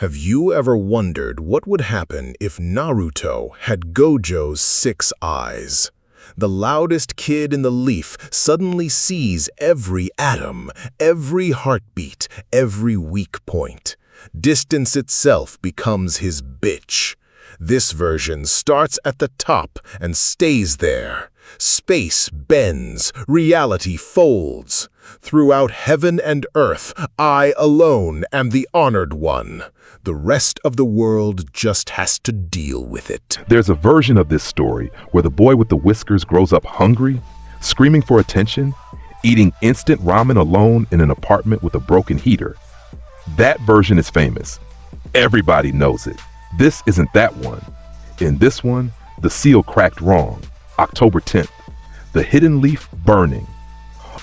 Have you ever wondered what would happen if Naruto had Gojo's 6 eyes? The loudest kid in the leaf suddenly sees every atom, every heartbeat, every weak point. Distance itself becomes his bitch. This version starts at the top and stays there. Space bends, reality folds. Throughout heaven and earth, I alone am the honored one. The rest of the world just has to deal with it. There's a version of this story where the boy with the whiskers grows up hungry, screaming for attention, eating instant ramen alone in an apartment with a broken heater. That version is famous. Everybody knows it. This isn't that one. In this one, the seal cracked wrong. October 10th, the hidden leaf burning.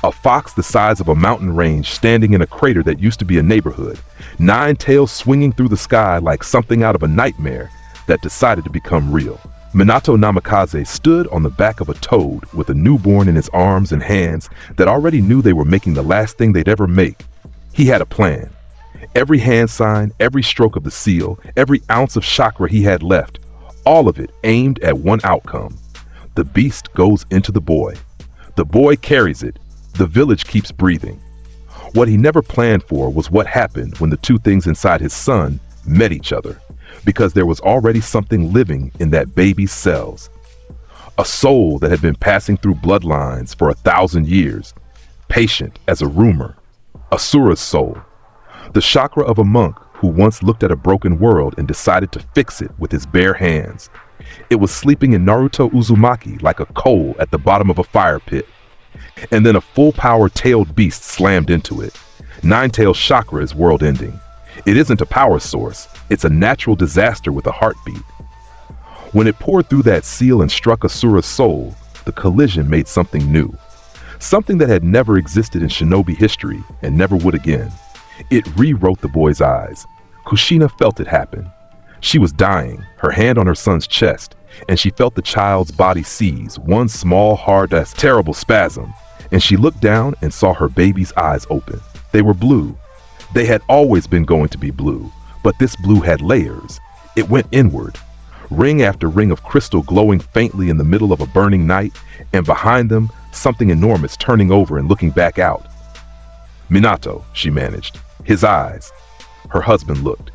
A fox the size of a mountain range standing in a crater that used to be a neighborhood, 9 tails swinging through the sky like something out of a nightmare that decided to become real. Minato Namikaze stood on the back of a toad with a newborn in his arms and hands that already knew they were making the last thing they'd ever make. He had a plan. Every hand sign, every stroke of the seal, every ounce of chakra he had left, all of it aimed at one outcome. The beast goes into the boy. The boy carries it. The village keeps breathing. What he never planned for was what happened when the two things inside his son met each other, because there was already something living in that baby's cells. A soul that had been passing through bloodlines for 1,000 years, patient as a rumor. Asura's soul. The chakra of a monk who once looked at a broken world and decided to fix it with his bare hands. It was sleeping in Naruto Uzumaki like a coal at the bottom of a fire pit. And then a full-power tailed beast slammed into it. Nine-tailed chakra is world-ending. It isn't a power source. It's a natural disaster with a heartbeat. When it poured through that seal and struck Asura's soul, the collision made something new. Something that had never existed in shinobi history and never would again. It rewrote the boy's eyes. Kushina felt it happen. She was dying, her hand on her son's chest, and she felt the child's body seize, one small, hard, terrible spasm. And she looked down and saw her baby's eyes open. They were blue. They had always been going to be blue, but this blue had layers. It went inward. Ring after ring of crystal glowing faintly in the middle of a burning night, and behind them, something enormous turning over and looking back out. Minato, she managed. His eyes. Her husband looked.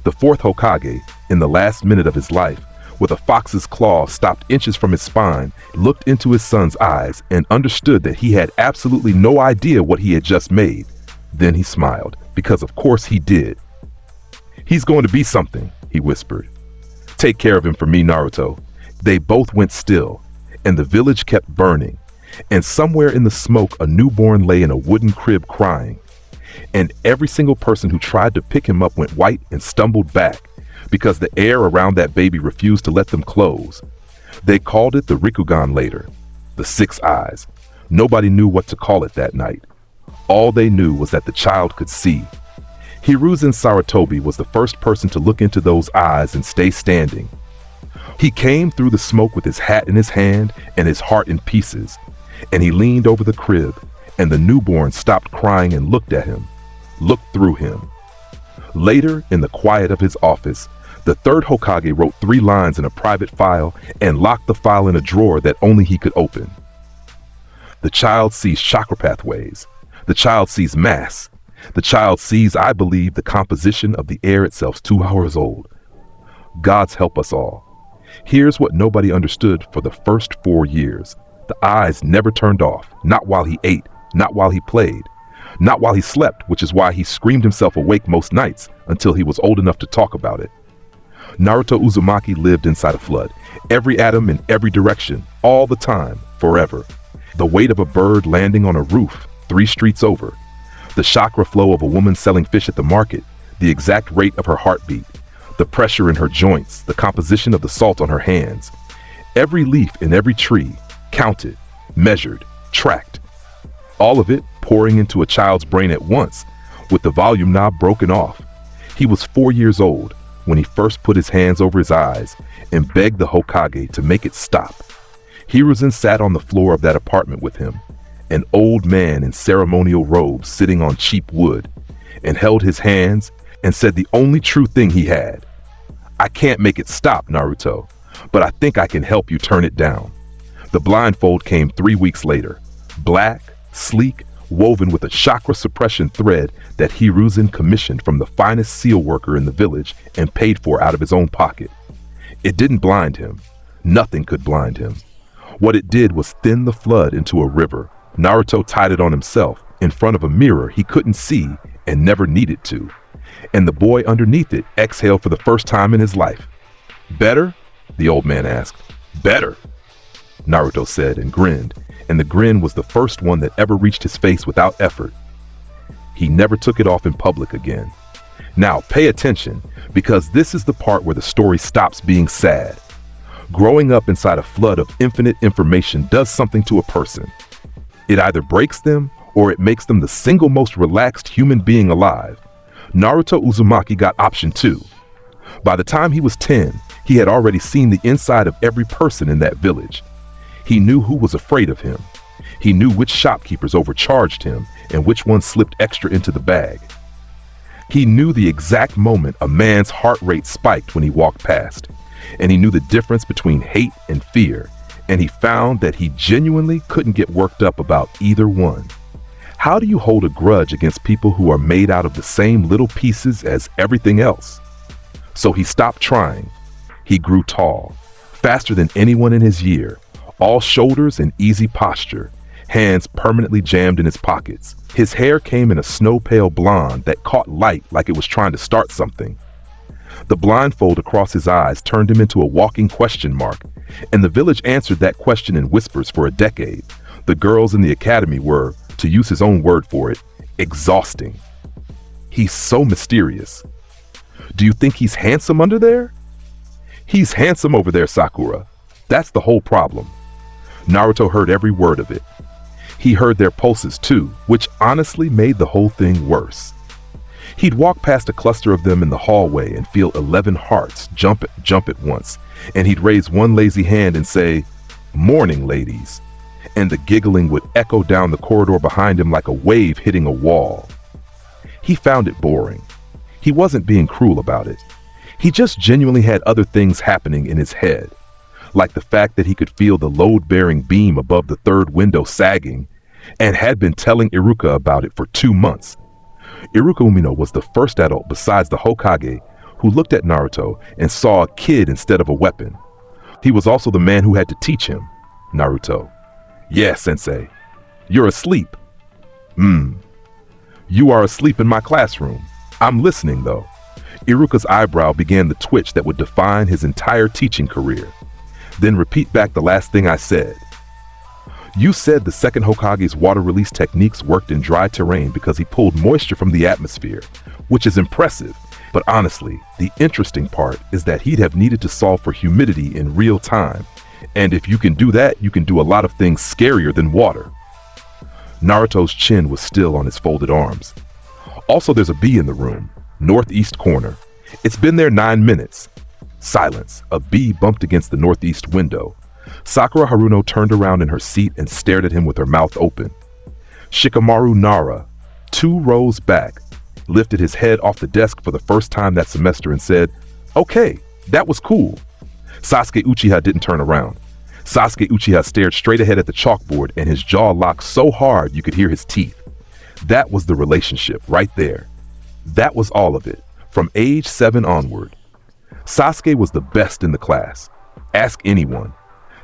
The 4th Hokage, in the last minute of his life, with a fox's claw stopped inches from his spine, looked into his son's eyes and understood that he had absolutely no idea what he had just made. Then he smiled, because of course he did. "He's going to be something," he whispered. "Take care of him for me, Naruto." They both went still, and the village kept burning, and somewhere in the smoke a newborn lay in a wooden crib crying. And every single person who tried to pick him up went white and stumbled back, because the air around that baby refused to let them close. They called it the Rikugan later, the 6 eyes. Nobody knew what to call it that night. All they knew was that the child could see. Hiruzen Sarutobi was the first person to look into those eyes and stay standing. He came through the smoke with his hat in his hand and his heart in pieces, and he leaned over the crib, and the newborn stopped crying and looked at him, looked through him. Later, in the quiet of his office, the 3rd Hokage wrote 3 lines in a private file and locked the file in a drawer that only he could open. The child sees chakra pathways. The child sees mass. The child sees, I believe, the composition of the air itself 2 hours old. Gods help us all. Here's what nobody understood for the first 4 years. The eyes never turned off, not while he ate, not while he played, not while he slept, which is why he screamed himself awake most nights until he was old enough to talk about it. Naruto Uzumaki lived inside a flood, every atom in every direction, all the time, forever. The weight of a bird landing on a roof 3 streets over. The chakra flow of a woman selling fish at the market, the exact rate of her heartbeat, the pressure in her joints, the composition of the salt on her hands. Every leaf in every tree, counted, measured, tracked. All of it pouring into a child's brain at once, with the volume knob broken off. He was 4 years old when he first put his hands over his eyes and begged the Hokage to make it stop. Hiruzen sat on the floor of that apartment with him, an old man in ceremonial robes sitting on cheap wood, and held his hands and said the only true thing he had. "I can't make it stop, Naruto, but I think I can help you turn it down." The blindfold came 3 weeks later, black, sleek, woven with a chakra suppression thread that Hiruzen commissioned from the finest seal worker in the village and paid for out of his own pocket. It didn't blind him. Nothing could blind him. What it did was thin the flood into a river. Naruto tied it on himself in front of a mirror he couldn't see and never needed to. And the boy underneath it exhaled for the first time in his life. "Better?" the old man asked. "Better," Naruto said and grinned, and the grin was the first one that ever reached his face without effort. He never took it off in public again. Now pay attention, because this is the part where the story stops being sad. Growing up inside a flood of infinite information does something to a person. It either breaks them or it makes them the single most relaxed human being alive. Naruto Uzumaki got option 2. By the time he was 10, he had already seen the inside of every person in that village. He knew who was afraid of him. He knew which shopkeepers overcharged him and which ones slipped extra into the bag. He knew the exact moment a man's heart rate spiked when he walked past, and he knew the difference between hate and fear, and he found that he genuinely couldn't get worked up about either one. How do you hold a grudge against people who are made out of the same little pieces as everything else? So he stopped trying. He grew tall, faster than anyone in his year, all shoulders and easy posture, hands permanently jammed in his pockets. His hair came in a snow-pale blonde that caught light like it was trying to start something. The blindfold across his eyes turned him into a walking question mark, and the village answered that question in whispers for a decade. The girls in the academy were, to use his own word for it, exhausting. He's so mysterious. Do you think he's handsome under there? He's handsome over there, Sakura. That's the whole problem. Naruto heard every word of it. He heard their pulses too, which honestly made the whole thing worse. He'd walk past a cluster of them in the hallway and feel 11 hearts jump at once, and he'd raise one lazy hand and say, "Morning, ladies," and the giggling would echo down the corridor behind him like a wave hitting a wall. He found it boring. He wasn't being cruel about it. He just genuinely had other things happening in his head, like the fact that he could feel the load-bearing beam above the third window sagging, and had been telling Iruka about it for 2 months. Iruka Umino was the first adult besides the Hokage who looked at Naruto and saw a kid instead of a weapon. He was also the man who had to teach him. Naruto: "Yeah, sensei. You're asleep." "You are asleep in my classroom. I'm listening, though." Iruka's eyebrow began the twitch that would define his entire teaching career. "Then repeat back the last thing I said." "You said the second Hokage's water release techniques worked in dry terrain because he pulled moisture from the atmosphere, which is impressive. But honestly, the interesting part is that he'd have needed to solve for humidity in real time. And if you can do that, you can do a lot of things scarier than water." Naruto's chin was still on his folded arms. "Also, there's a bee in the room, northeast corner. It's been there 9 minutes. Silence. A bee bumped against the northeast window. Sakura Haruno turned around in her seat and stared at him with her mouth open. Shikamaru Nara, 2 rows back, lifted his head off the desk for the first time that semester and said, "Okay, that was cool." Sasuke Uchiha didn't turn around. Sasuke Uchiha stared straight ahead at the chalkboard, and his jaw locked so hard you could hear his teeth. That was the relationship right there. That was all of it, from age 7 onward. Sasuke was the best in the class. Ask anyone.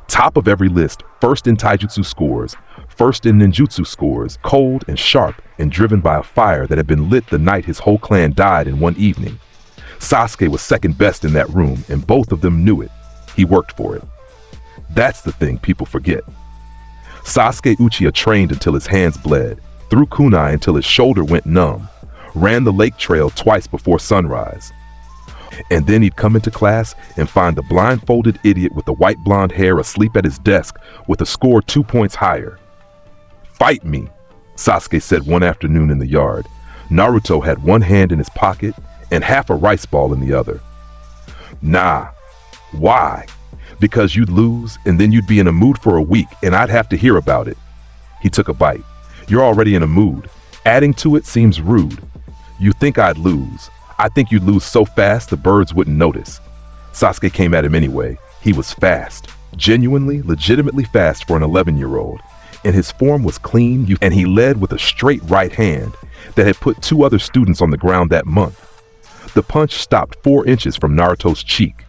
Top of every list, first in taijutsu scores, first in ninjutsu scores, cold and sharp and driven by a fire that had been lit the night his whole clan died in one evening. Sasuke was second best in that room, and both of them knew it. He worked for it. That's the thing people forget. Sasuke Uchiha trained until his hands bled, threw kunai until his shoulder went numb, ran the lake trail twice before sunrise. And then he'd come into class and find the blindfolded idiot with the white blonde hair asleep at his desk with a score 2 points higher. "Fight me," Sasuke said one afternoon in the yard. Naruto had one hand in his pocket and half a rice ball in the other. "Nah." "Why?" "Because you'd lose, and then you'd be in a mood for a week, and I'd have to hear about it." He took a bite. "You're already in a mood. Adding to it seems rude." "You think I'd lose. I think you'd lose so fast the birds wouldn't notice. Sasuke came at him anyway. He was fast. Genuinely, legitimately fast for an 11-year-old. And his form was clean, and he led with a straight right hand that had put 2 other students on the ground that month. The punch stopped 4 inches from Naruto's cheek.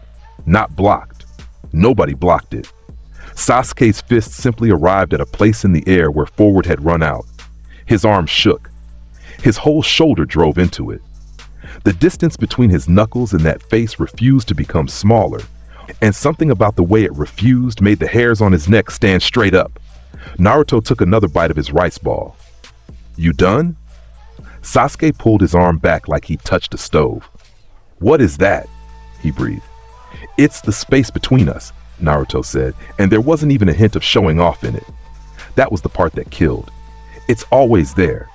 Not blocked. Nobody blocked it. Sasuke's fist simply arrived at a place in the air where forward had run out. His arm shook. His whole shoulder drove into it. The distance between his knuckles and that face refused to become smaller, and something about the way it refused made the hairs on his neck stand straight up. Naruto took another bite of his rice ball. You done? Sasuke pulled his arm back like he touched a stove. What is that? He breathed. It's the space between us, Naruto said, and there wasn't even a hint of showing off in it. That was the part that killed. It's always there.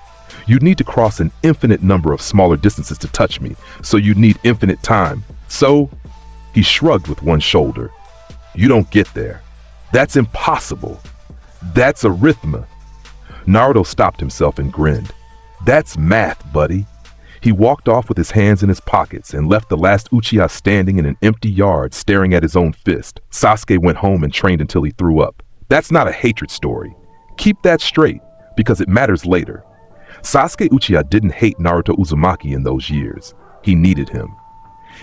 You'd need to cross an infinite number of smaller distances to touch me, so you'd need infinite time. So, he shrugged with one shoulder. You don't get there. That's impossible. That's arithmetic. Naruto stopped himself and grinned. That's math, buddy. He walked off with his hands in his pockets and left the last Uchiha standing in an empty yard staring at his own fist. Sasuke went home and trained until he threw up. That's not a hatred story. Keep that straight, because it matters later. Sasuke Uchiha didn't hate Naruto Uzumaki in those years. He needed him.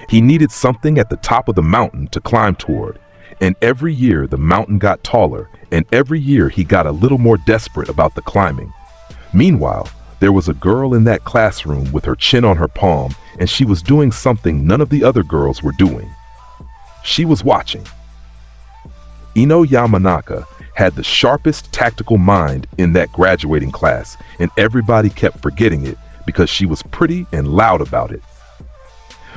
He needed something at the top of the mountain to climb toward, and every year the mountain got taller, and every year he got a little more desperate about the climbing. Meanwhile, there was a girl in that classroom with her chin on her palm, and she was doing something none of the other girls were doing. She was watching. Ino Yamanaka had the sharpest tactical mind in that graduating class, and everybody kept forgetting it because she was pretty and loud about it.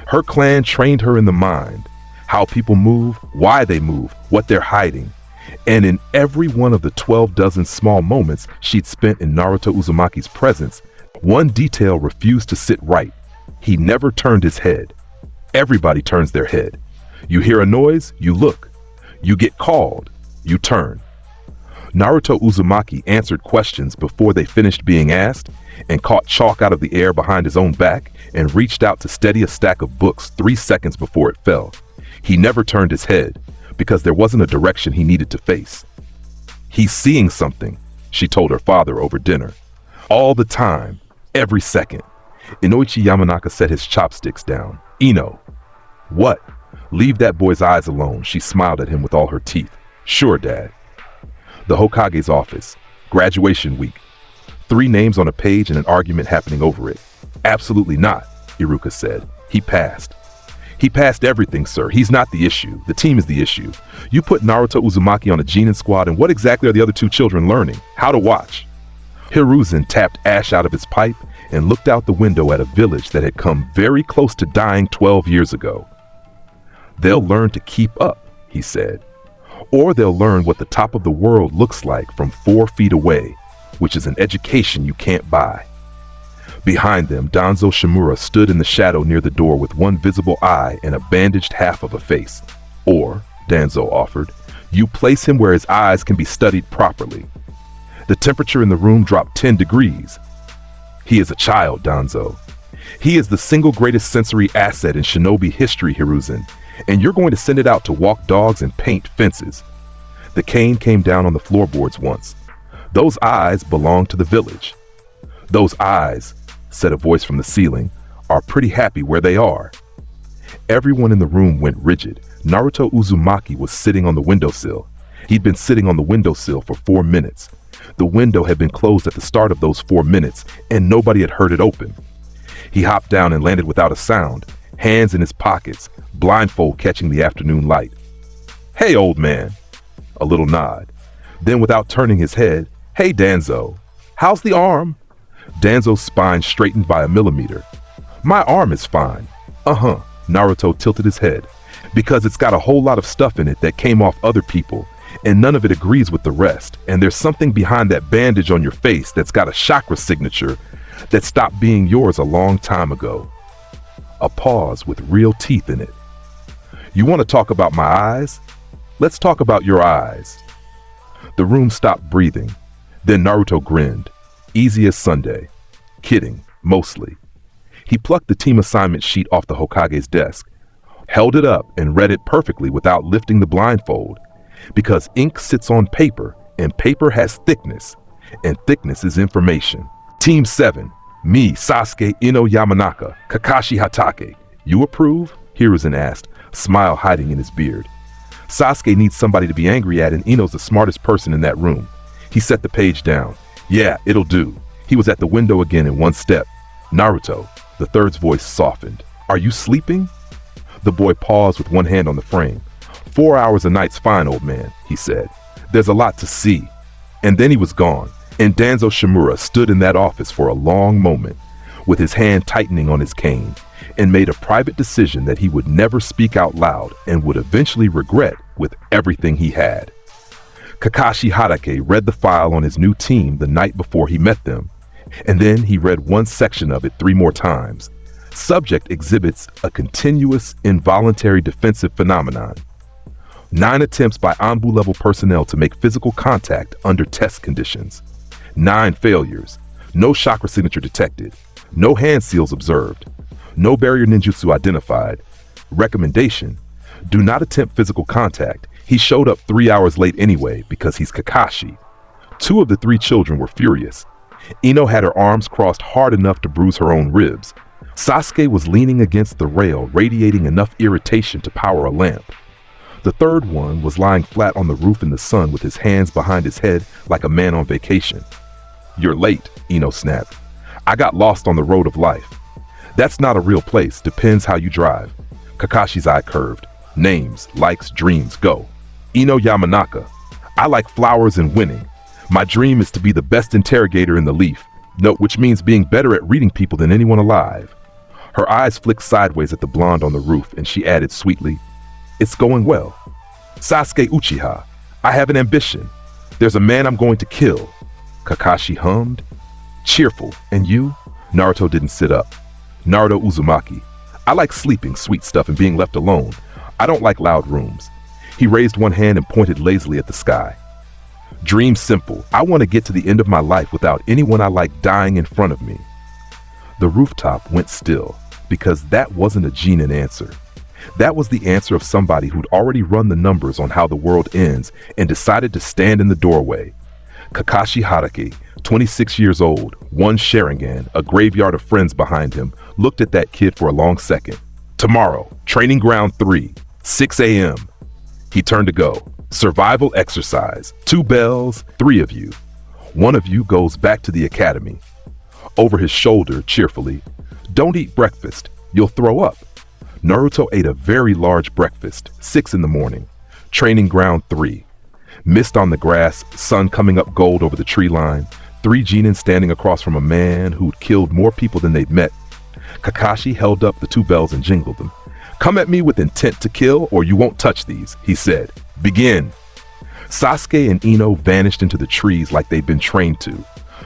Her clan trained her in the mind, how people move, why they move, what they're hiding. And in every one of the 12 dozen small moments she'd spent in Naruto Uzumaki's presence, one detail refused to sit right. He never turned his head. Everybody turns their head. You hear a noise, you look. You get called, you turn. Naruto Uzumaki answered questions before they finished being asked, and caught chalk out of the air behind his own back and reached out to steady a stack of books 3 seconds before it fell. He never turned his head, because there wasn't a direction he needed to face. He's seeing something, she told her father over dinner. All the time, every second. Inoichi Yamanaka set his chopsticks down. Ino. What? Leave that boy's eyes alone, she smiled at him with all her teeth. Sure, Dad. The Hokage's office. Graduation week. 3 names on a page and an argument happening over it. Absolutely not, Iruka said. He passed. He passed everything, sir. He's not the issue. The team is the issue. You put Naruto Uzumaki on a Genin squad, and what exactly are the other 2 children learning? How to watch. Hiruzen tapped ash out of his pipe and looked out the window at a village that had come very close to dying 12 years ago. They'll learn to keep up, he said. Or they'll learn what the top of the world looks like from 4 feet away, which is an education you can't buy. Behind them, Danzo Shimura stood in the shadow near the door with one visible eye and a bandaged half of a face. Or, Danzo offered, you place him where his eyes can be studied properly. The temperature in the room dropped 10 degrees. He is a child, Danzo. He is the single greatest sensory asset in shinobi history, Hiruzen, and you're going to send it out to walk dogs and paint fences. The cane came down on the floorboards once. Those eyes belong to the village. Those eyes, said a voice from the ceiling, are pretty happy where they are. Everyone in the room went rigid. Naruto Uzumaki was sitting on the windowsill. He'd been sitting on the windowsill for 4 minutes. The window had been closed at the start of those 4 minutes, and nobody had heard it open. He hopped down and landed without a sound, hands in his pockets, blindfold catching the afternoon light. Hey, old man. A little nod. Then without turning his head, hey, Danzo. How's the arm? Danzo's spine straightened by a millimeter. My arm is fine. Naruto tilted his head. Because it's got a whole lot of stuff in it that came off other people, and none of it agrees with the rest, and there's something behind that bandage on your face that's got a chakra signature that stopped being yours a long time ago. A pause with real teeth in it. You want to talk about my eyes? Let's talk about your eyes. The room stopped breathing. Then Naruto grinned. Easy as Sunday. Kidding, mostly. He plucked the team assignment sheet off the Hokage's desk, held it up, and read it perfectly without lifting the blindfold. Because ink sits on paper, and paper has thickness, and thickness is information. Team 7, me, Sasuke, Ino Yamanaka, Kakashi Hatake. You approve? Hiruzen asked, smile hiding in his beard. Sasuke needs somebody to be angry at, and Ino's the smartest person in that room. He set the page down. Yeah, it'll do. He was at the window again in one step. Naruto, the third's voice softened. Are you sleeping? The boy paused with one hand on the frame. 4 hours a night's fine, old man, he said. There's a lot to see. And then he was gone, and Danzo Shimura stood in that office for a long moment, with his hand tightening on his cane, and made a private decision that he would never speak out loud and would eventually regret with everything he had. Kakashi Hatake read the file on his new team the night before he met them, and then he read one section of it 3 more times. Subject exhibits a continuous involuntary defensive phenomenon. 9 attempts by Anbu-level personnel to make physical contact under test conditions. 9 failures. No chakra signature detected. No hand seals observed. No barrier ninjutsu identified. Recommendation: do not attempt physical contact. He showed up 3 hours late anyway because he's Kakashi. 2 of the 3 children were furious. Ino had her arms crossed hard enough to bruise her own ribs. Sasuke was leaning against the rail, radiating enough irritation to power a lamp. The third one was lying flat on the roof in the sun with his hands behind his head like a man on vacation. You're late, Ino snapped. I got lost on the road of life. That's not a real place, depends how you drive. Kakashi's eye curved. Names, likes, dreams, go. Ino Yamanaka. I like flowers and winning. My dream is to be the best interrogator in the Leaf. Note, which means being better at reading people than anyone alive. Her eyes flicked sideways at the blonde on the roof, and she added sweetly, it's going well. Sasuke Uchiha, I have an ambition. There's a man I'm going to kill. Kakashi hummed. Cheerful. And you? Naruto didn't sit up. Naruto Uzumaki. I like sleeping, sweet stuff, and being left alone. I don't like loud rooms. He raised one hand and pointed lazily at the sky. Dream simple. I want to get to the end of my life without anyone I like dying in front of me. The rooftop went still, because that wasn't a genin answer. That was the answer of somebody who'd already run the numbers on how the world ends and decided to stand in the doorway. Kakashi Hatake, 26 years old, 1 Sharingan, a graveyard of friends behind him, looked at that kid for a long second. Tomorrow, training ground 3, 6 a.m. He turned to go. Survival exercise. 2 bells, 3 of you. 1 of you goes back to the academy. Over his shoulder, cheerfully, don't eat breakfast. You'll throw up. Naruto ate a very large breakfast, 6 in the morning. Training ground 3. Mist on the grass, sun coming up gold over the tree line, 3 genin standing across from a man who'd killed more people than they'd met. Kakashi held up the 2 bells and jingled them. Come at me with intent to kill or you won't touch these, he said. Begin. Sasuke and Ino vanished into the trees like they'd been trained to.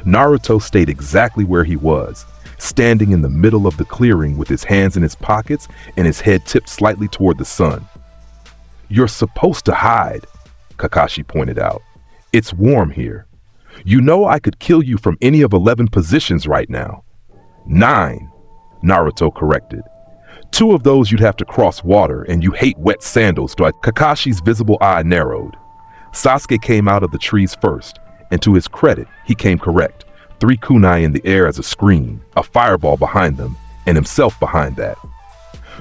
Naruto stayed exactly where he was, standing in the middle of the clearing with his hands in his pockets and his head tipped slightly toward the sun. You're supposed to hide, Kakashi pointed out. It's warm here. You know I could kill you from any of 11 positions right now. 9, Naruto corrected. 2 of those you'd have to cross water, and you hate wet sandals. Kakashi's visible eye narrowed. Sasuke came out of the trees first, and to his credit, he came correct. 3 kunai in the air as a screen, a fireball behind them, and himself behind that.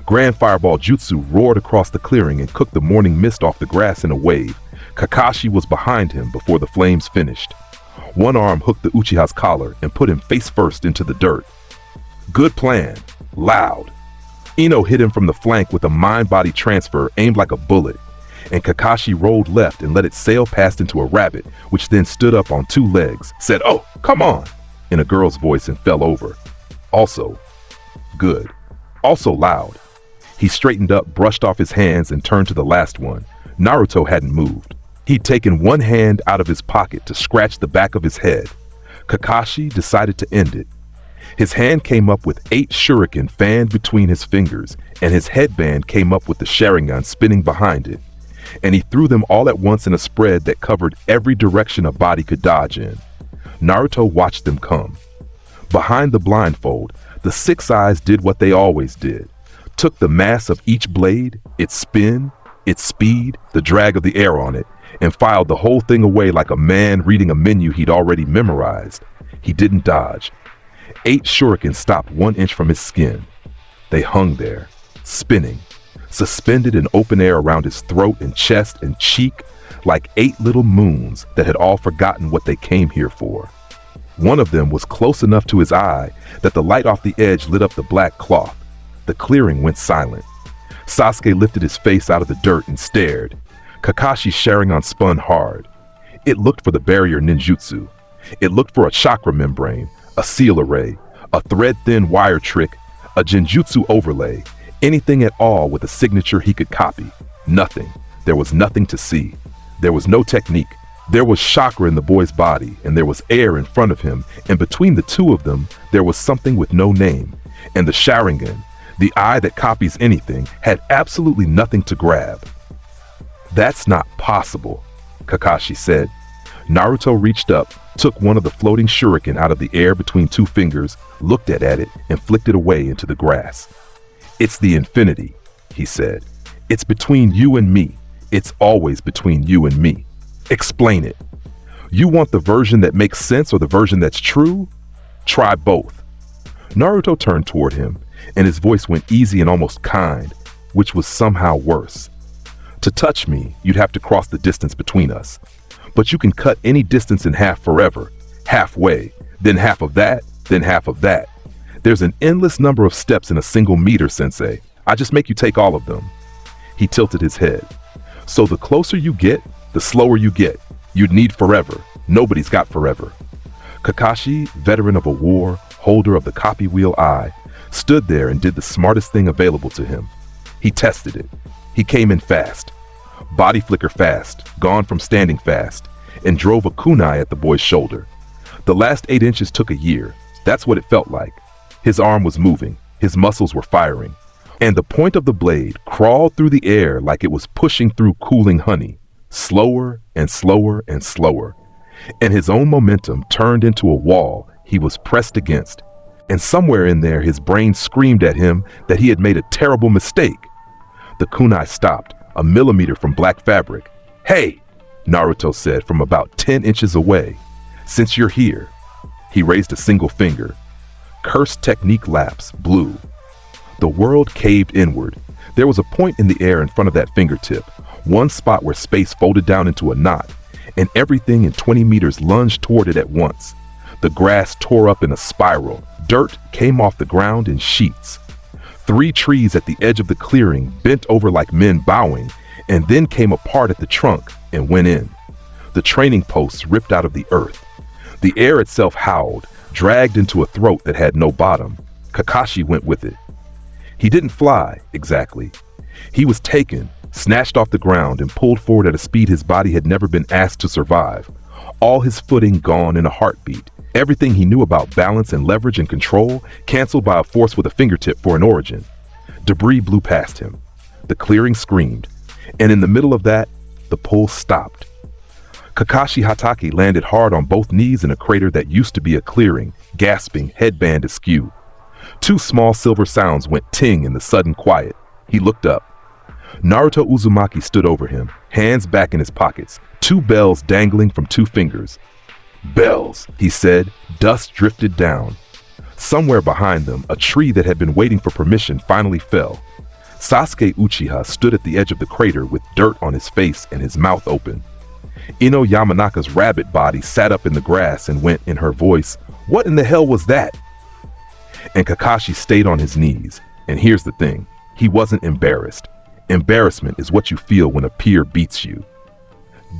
Grand Fireball Jutsu roared across the clearing and cooked the morning mist off the grass in a wave. Kakashi was behind him before the flames finished. One arm hooked the Uchiha's collar and put him face first into the dirt. Good plan. Loud. Ino hit him from the flank with a mind-body transfer aimed like a bullet, and Kakashi rolled left and let it sail past into a rabbit, which then stood up on 2 legs, said, "Oh, come on," in a girl's voice and fell over. Also, good. Also loud. He straightened up, brushed off his hands, and turned to the last one. Naruto hadn't moved. He'd taken one hand out of his pocket to scratch the back of his head. Kakashi decided to end it. His hand came up with 8 shuriken fanned between his fingers, and his headband came up with the Sharingan spinning behind it. And he threw them all at once in a spread that covered every direction a body could dodge in. Naruto watched them come. Behind the blindfold, The six eyes did what they always did. Took the mass of each blade, its spin, its speed, the drag of the air on it, and filed the whole thing away like a man reading a menu he'd already memorized. He didn't dodge. 8 shurikens stopped 1 inch from his skin. They hung there, spinning, suspended in open air around his throat and chest and cheek, like 8 little moons that had all forgotten what they came here for. One of them was close enough to his eye that the light off the edge lit up the black cloth. The clearing went silent. Sasuke lifted his face out of the dirt and stared. Kakashi's Sharingan spun hard. It looked for the barrier ninjutsu. It looked for a chakra membrane, a seal array, a thread-thin wire trick, a genjutsu overlay, anything at all with a signature he could copy. Nothing. There was nothing to see. There was no technique. There was chakra in the boy's body, and there was air in front of him, and between the two of them, there was something with no name. And the Sharingan, the eye that copies anything, had absolutely nothing to grab. "That's not possible," Kakashi said. Naruto reached up, took one of the floating shuriken out of the air between 2 fingers, looked at it, and flicked it away into the grass. "It's the infinity," he said. "It's between you and me. It's always between you and me. Explain it. You want the version that makes sense or the version that's true? Try both." Naruto turned toward him, and his voice went easy and almost kind, which was somehow worse. "To touch me, you'd have to cross the distance between us. But you can cut any distance in half forever, halfway, then half of that, then half of that. There's an endless number of steps in a single meter, Sensei. I just make you take all of them." He tilted his head. "So the closer you get, the slower you get. You'd need forever. Nobody's got forever." Kakashi, veteran of a war, holder of the copy wheel eye, stood there and did the smartest thing available to him. He tested it. He came in fast. Body flicker fast, gone from standing fast, and drove a kunai at the boy's shoulder. The last 8 inches took a year. That's what it felt like. His arm was moving. His muscles were firing. And the point of the blade crawled through the air like it was pushing through cooling honey, slower and slower and slower. And his own momentum turned into a wall he was pressed against. And somewhere in there, his brain screamed at him that he had made a terrible mistake. The kunai stopped, a millimeter from black fabric. "Hey," Naruto said from about 10 inches away. "Since you're here." He raised a single finger. Cursed technique lapse, blue. The world caved inward. There was a point in the air in front of that fingertip, one spot where space folded down into a knot, and everything in 20 meters lunged toward it at once. The grass tore up in a spiral. Dirt came off the ground in sheets. 3 trees at the edge of the clearing bent over like men bowing, and then came apart at the trunk and went in. The training posts ripped out of the earth. The air itself howled, dragged into a throat that had no bottom. Kakashi went with it. He didn't fly, exactly. He was taken, snatched off the ground, and pulled forward at a speed his body had never been asked to survive. All his footing gone in a heartbeat. Everything he knew about balance and leverage and control canceled by a force with a fingertip for an origin. Debris blew past him. The clearing screamed. And in the middle of that, the pull stopped. Kakashi Hatake landed hard on both knees in a crater that used to be a clearing, gasping, headband askew. 2 small silver sounds went ting in the sudden quiet. He looked up. Naruto Uzumaki stood over him, hands back in his pockets, 2 bells dangling from 2 fingers. "Bells," he said. Dust drifted down. Somewhere behind them, a tree that had been waiting for permission finally fell. Sasuke Uchiha stood at the edge of the crater with dirt on his face and his mouth open. Ino Yamanaka's rabbit body sat up in the grass and went, in her voice, "What in the hell was that?" And Kakashi stayed on his knees. And here's the thing, he wasn't embarrassed. Embarrassment is what you feel when a peer beats you.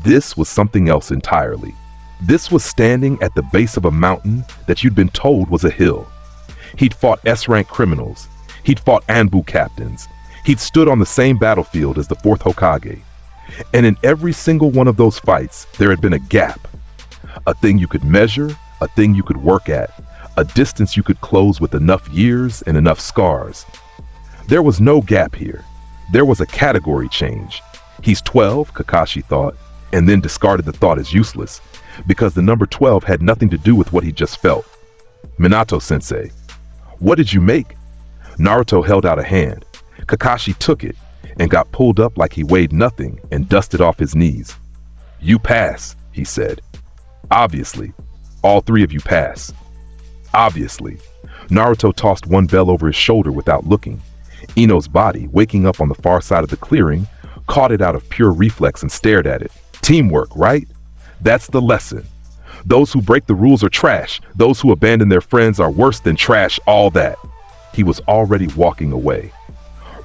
This was something else entirely. This was standing at the base of a mountain that you'd been told was a hill. He'd fought S-rank criminals. He'd fought Anbu captains. He'd stood on the same battlefield as the 4th Hokage. And in every single one of those fights, there had been a gap. A thing you could measure, a thing you could work at, a distance you could close with enough years and enough scars. There was no gap here. There was a category change. He's 12, Kakashi thought, and then discarded the thought as useless, because the number 12 had nothing to do with what he just felt. "Minato-sensei, "What did you make?" Naruto held out a hand. Kakashi took it and got pulled up like he weighed nothing and dusted off his knees. "You pass," he said. "Obviously. All three of you pass." "Obviously." Naruto tossed one bell over his shoulder without looking. Ino's body, waking up on the far side of the clearing, caught it out of pure reflex and stared at it. Teamwork, right? That's the lesson. Those who break the rules are trash. Those who abandon their friends are worse than trash, all that. He was already walking away.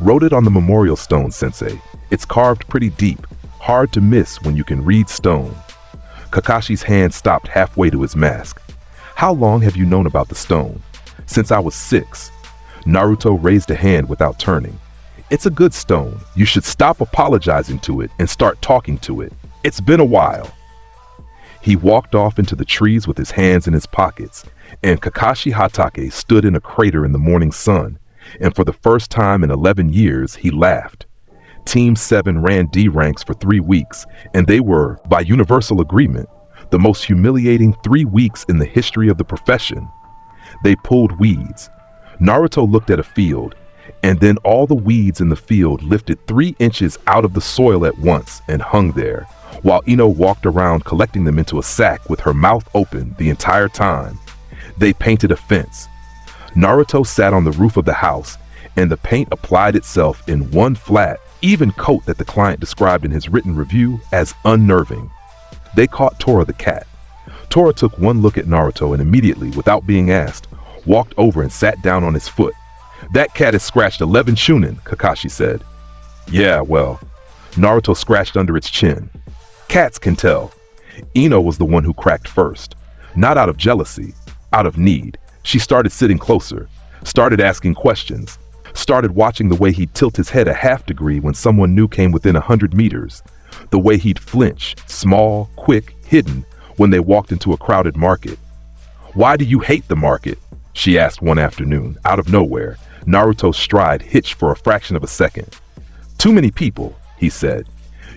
"Wrote it on the memorial stone, Sensei. It's carved pretty deep, hard to miss when you can read stone." Kakashi's hand stopped halfway to his mask. "How long have you known about the stone?" "Since I was 6. Naruto raised a hand without turning. "It's a good stone. You should stop apologizing to it and start talking to it. It's been a while." He walked off into the trees with his hands in his pockets, and Kakashi Hatake stood in a crater in the morning sun, and for the first time in 11 years, he laughed. Team 7 ran D ranks for 3 weeks, and they were, by universal agreement, the most humiliating 3 weeks in the history of the profession. They pulled weeds. Naruto looked at a field, and then all the weeds in the field lifted 3 inches out of the soil at once and hung there, while Ino walked around collecting them into a sack with her mouth open the entire time. They painted a fence. Naruto sat on the roof of the house, and the paint applied itself in one flat, even coat that the client described in his written review as unnerving. They caught Tora the cat. Tora took one look at Naruto and immediately, without being asked, walked over and sat down on his foot. "That cat has scratched 11 Chunin," Kakashi said. "Yeah, well." Naruto scratched under its chin. "Cats can tell." Ino was the one who cracked first. Not out of jealousy, out of need. She started sitting closer, started asking questions, started watching the way he'd tilt his head a half degree when someone new came within 100 meters, the way he'd flinch, small, quick, hidden, when they walked into a crowded market. "Why do you hate the market?" she asked one afternoon, out of nowhere. Naruto's stride hitched for a fraction of a second. "Too many people," he said.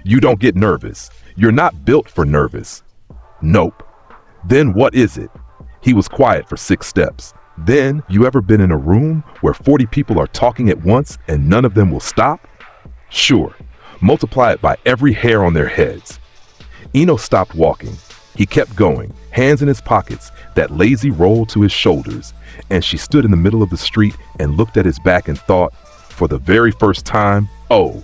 "You don't get nervous. You're not built for nervous." "Nope." "Then what is it?" He was quiet for 6 steps. "Then, you ever been in a room where 40 people are talking at once and none of them will stop?" "Sure. Multiply it by every hair on their heads." Ino stopped walking. He kept going, hands in his pockets, that lazy roll to his shoulders, and she stood in the middle of the street and looked at his back and thought, for the very first time, oh,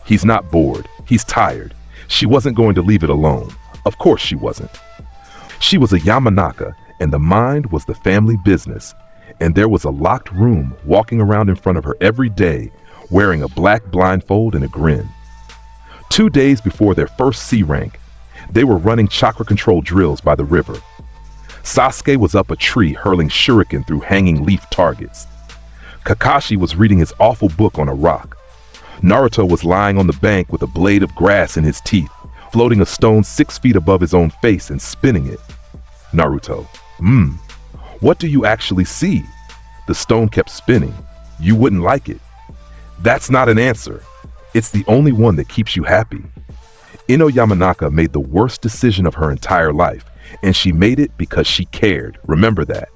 he's not bored, he's tired. She wasn't going to leave it alone. Of course she wasn't. She was a Yamanaka, and the mind was the family business, and there was a locked room walking around in front of her every day, wearing a black blindfold and a grin. 2 days before their first C rank, they were running chakra control drills by the river. Sasuke was up a tree hurling shuriken through hanging leaf targets. Kakashi was reading his awful book on a rock. Naruto was lying on the bank with a blade of grass in his teeth, floating a stone 6 feet above his own face and spinning it. Naruto, what do you actually see? The stone kept spinning. You wouldn't like it. That's not an answer. It's the only one that keeps you happy. Ino Yamanaka made the worst decision of her entire life, and she made it because she cared. Remember that.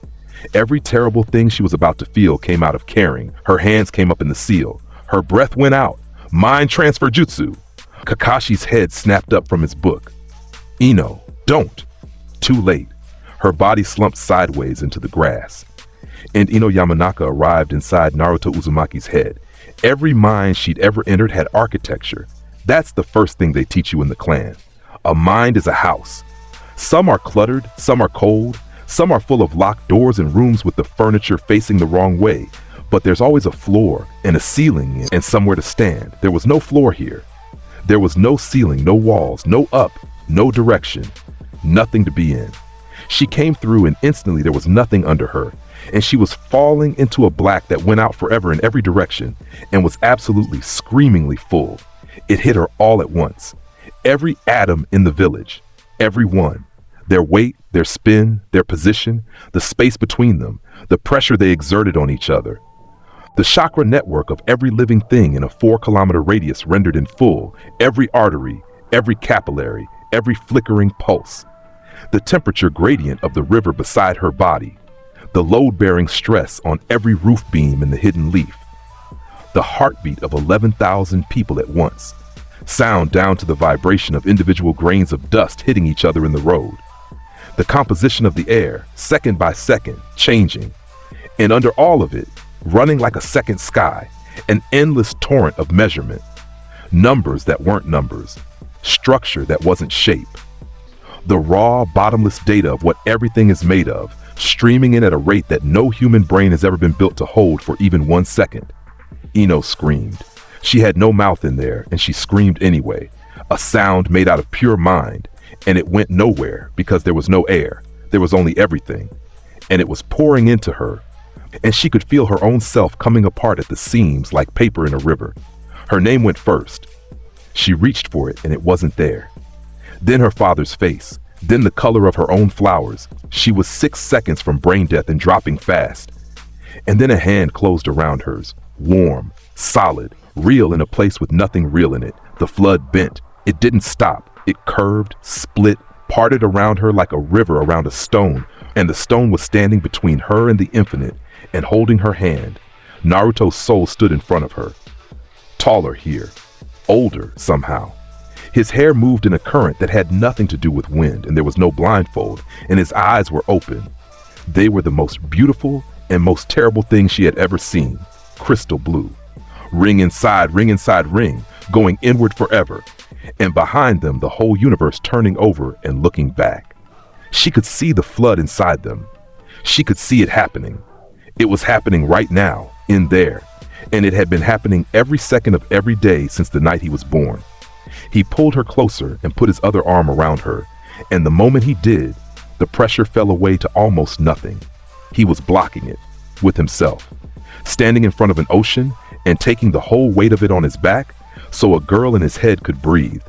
Every terrible thing she was about to feel came out of caring. Her hands came up in the seal. Her breath went out. Mind transfer jutsu. Kakashi's head snapped up from his book. Ino, don't. Too late. Her body slumped sideways into the grass. And Ino Yamanaka arrived inside Naruto Uzumaki's head. Every mind she'd ever entered had architecture. That's the first thing they teach you in the clan. A mind is a house. Some are cluttered, some are cold, some are full of locked doors and rooms with the furniture facing the wrong way. But there's always a floor and a ceiling and somewhere to stand. There was no floor here. There was no ceiling, no walls, no up, no direction, nothing to be in. She came through and instantly there was nothing under her, and she was falling into a black that went out forever in every direction and was absolutely screamingly full. It hit her all at once. Every atom in the village, every one, their weight, their spin, their position, the space between them, the pressure they exerted on each other. The chakra network of every living thing in a 4-kilometer radius rendered in full, every artery, every capillary, every flickering pulse. The temperature gradient of the river beside her body. the load-bearing stress on every roof beam in the hidden leaf, the heartbeat of 11,000 people at once, sound down to the vibration of individual grains of dust hitting each other in the road, the composition of the air, second by second, changing, and under all of it, running like a second sky, an endless torrent of measurement, numbers that weren't numbers, structure that wasn't shape, the raw, bottomless data of what everything is made of, streaming in at a rate that no human brain has ever been built to hold for even 1 second. Ino screamed. She had no mouth in there, and she screamed anyway, a sound made out of pure mind, and it went nowhere because there was no air, there was only everything, and it was pouring into her, and she could feel her own self coming apart at the seams like paper in a river. Her name went first. She reached for it, and it wasn't there. Then her father's face, then the color of her own flowers. She was 6 seconds from brain death and dropping fast. And then a hand closed around hers, warm, solid, real in a place with nothing real in it. The flood bent. It didn't stop. It curved, split, parted around her like a river around a stone, and the stone was standing between her and the infinite, and holding her hand. Naruto's soul stood in front of her. Taller here, older somehow. His hair moved in a current that had nothing to do with wind, and there was no blindfold, and his eyes were open. They were the most beautiful and most terrible thing she had ever seen, crystal blue. Ring inside ring, going inward forever, and behind them the whole universe turning over and looking back. She could see the flood inside them. She could see it happening. It was happening right now, in there, and it had been happening every second of every day since the night he was born. He pulled her closer and put his other arm around her, and the moment he did, the pressure fell away to almost nothing. He was blocking it, with himself, standing in front of an ocean and taking the whole weight of it on his back so a girl in his head could breathe.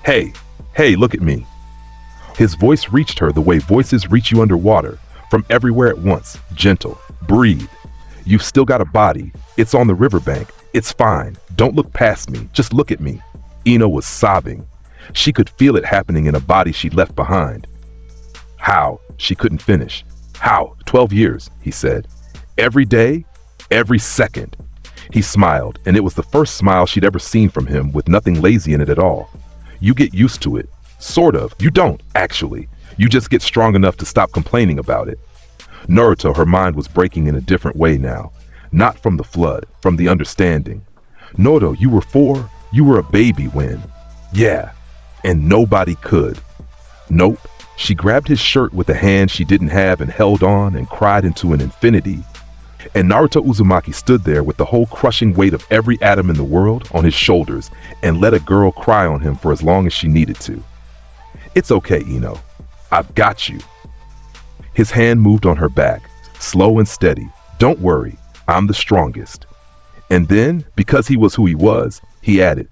Hey, look at me. His voice reached her the way voices reach you underwater, from everywhere at once, gentle. Breathe. You've still got a body. It's on the riverbank. It's fine. Don't look past me. Just look at me. Ino was sobbing. She could feel it happening in a body she'd left behind. How? She couldn't finish. How? 12 years, he said. Every day, every second. He smiled, and it was the first smile she'd ever seen from him, with nothing lazy in it at all. You get used to it. Sort of. You don't, actually. You just get strong enough to stop complaining about it. Naruto, her mind was breaking in a different way now. Not from the flood, from the understanding. Naruto, you were 4. You were a baby when. Yeah. And nobody could. Nope. She grabbed his shirt with a hand she didn't have and held on and cried into an infinity. And Naruto Uzumaki stood there with the whole crushing weight of every atom in the world on his shoulders and let a girl cry on him for as long as she needed to. It's okay, Ino. I've got you. His hand moved on her back, slow and steady. Don't worry, I'm the strongest. And then, because he was who he was, he added,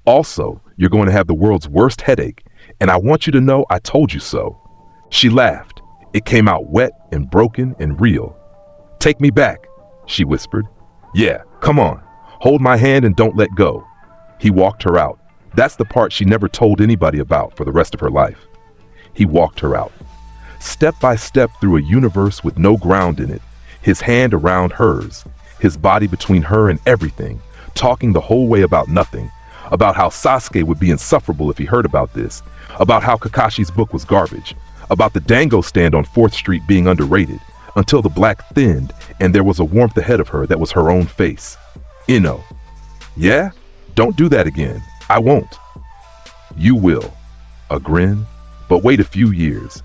also, you're going to have the world's worst headache, and I want you to know I told you so. She laughed. It came out wet and broken and real. Take me back, she whispered. Yeah, come on. Hold my hand and don't let go. He walked her out. That's the part she never told anybody about for the rest of her life. He walked her out. Step by step through a universe with no ground in it, his hand around hers, his body between her and everything, talking the whole way about nothing, about how Sasuke would be insufferable if he heard about this, about how Kakashi's book was garbage, about the Dango stand on 4th Street being underrated, until the black thinned and there was a warmth ahead of her that was her own face. Ino. Yeah? Don't do that again. I won't. You will. A grin. But wait a few years.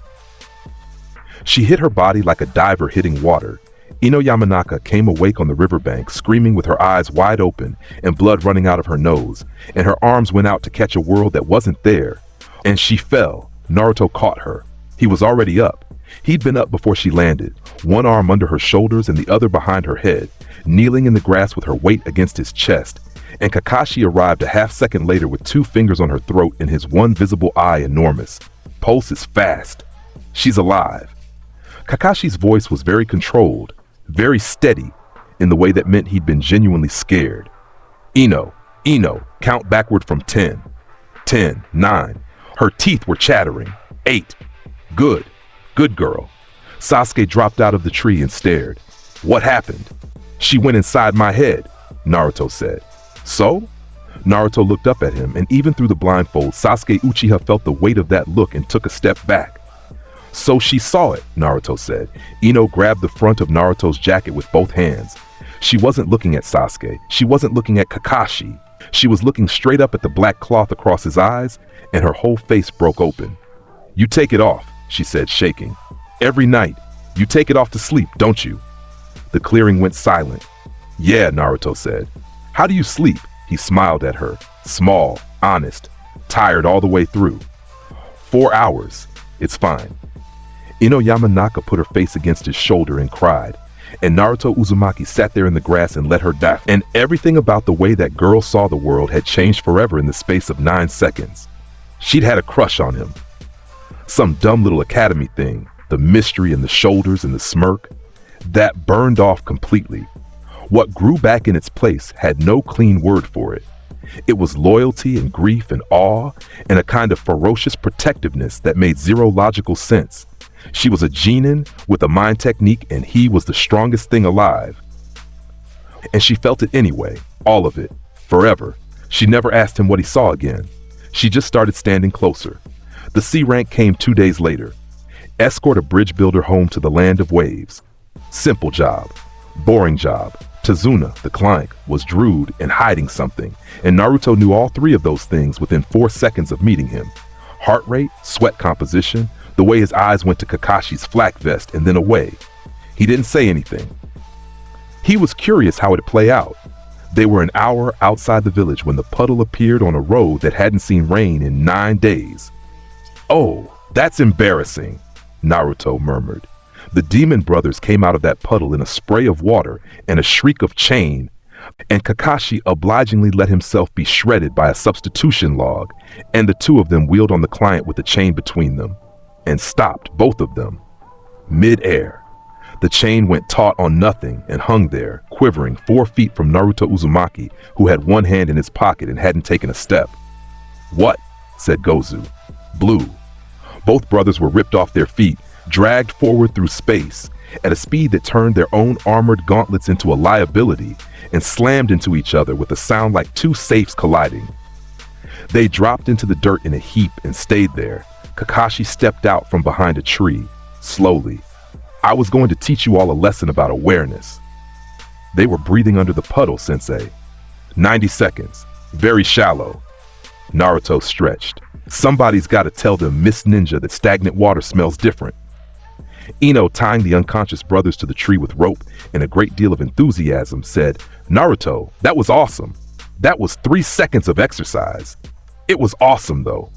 She hit her body like a diver hitting water. Ino Yamanaka came awake on the riverbank, screaming with her eyes wide open and blood running out of her nose, and her arms went out to catch a world that wasn't there. And she fell. Naruto caught her. He was already up. He'd been up before she landed, one arm under her shoulders and the other behind her head, kneeling in the grass with her weight against his chest. And Kakashi arrived a half second later with 2 fingers on her throat and his one visible eye enormous. Pulse is fast. She's alive. Kakashi's voice was very controlled, very steady, in the way that meant he'd been genuinely scared. Ino, count backward from 10. 10, 9. Her teeth were chattering. 8. Good girl. Sasuke dropped out of the tree and stared. What happened? She went inside my head, Naruto said. So? Naruto looked up at him, and even through the blindfold, Sasuke Uchiha felt the weight of that look and took a step back. So she saw it, Naruto said. Ino grabbed the front of Naruto's jacket with both hands. She wasn't looking at Sasuke. She wasn't looking at Kakashi. She was looking straight up at the black cloth across his eyes, and her whole face broke open. You take it off, she said, shaking. Every night, you take it off to sleep, don't you? The clearing went silent. Yeah, Naruto said. How do you sleep? He smiled at her, small, honest, tired all the way through. 4 hours. It's fine. Ino Yamanaka put her face against his shoulder and cried, and Naruto Uzumaki sat there in the grass and let her die. And everything about the way that girl saw the world had changed forever in the space of 9 seconds. She'd had a crush on him. Some dumb little academy thing, the mystery and the shoulders and the smirk, that burned off completely. What grew back in its place had no clean word for it. It was loyalty and grief and awe and a kind of ferocious protectiveness that made zero logical sense. She was a genin with a mind technique, and he was the strongest thing alive. And she felt it anyway, all of it, forever. She never asked him what he saw again. She just started standing closer. The C rank came 2 days later. Escort a bridge builder home to the land of waves. Simple job. Boring job. Tazuna, the client, was druid and hiding something, and Naruto knew all 3 of those things within 4 seconds of meeting him. Heart rate, sweat composition, the way his eyes went to Kakashi's flak vest and then away. He didn't say anything. He was curious how it'd play out. They were an hour outside the village when the puddle appeared on a road that hadn't seen rain in 9 days. Oh, that's embarrassing, Naruto murmured. The demon brothers came out of that puddle in a spray of water and a shriek of chain, and Kakashi obligingly let himself be shredded by a substitution log, and the 2 of them wheeled on the client with the chain between them, and stopped, both of them, mid-air. The chain went taut on nothing and hung there, quivering 4 feet from Naruto Uzumaki, who had one hand in his pocket and hadn't taken a step. What? Said Gojo. Blue. Both brothers were ripped off their feet, dragged forward through space at a speed that turned their own armored gauntlets into a liability and slammed into each other with a sound like 2 safes colliding. They dropped into the dirt in a heap and stayed there. Kakashi stepped out from behind a tree, slowly. I was going to teach you all a lesson about awareness. They were breathing under the puddle, Sensei. 90 seconds. Very shallow. Naruto stretched. Somebody's got to tell them Miss Ninja that stagnant water smells different. Ino, tying the unconscious brothers to the tree with rope and a great deal of enthusiasm, said, Naruto, that was awesome. That was 3 seconds of exercise. It was awesome, though.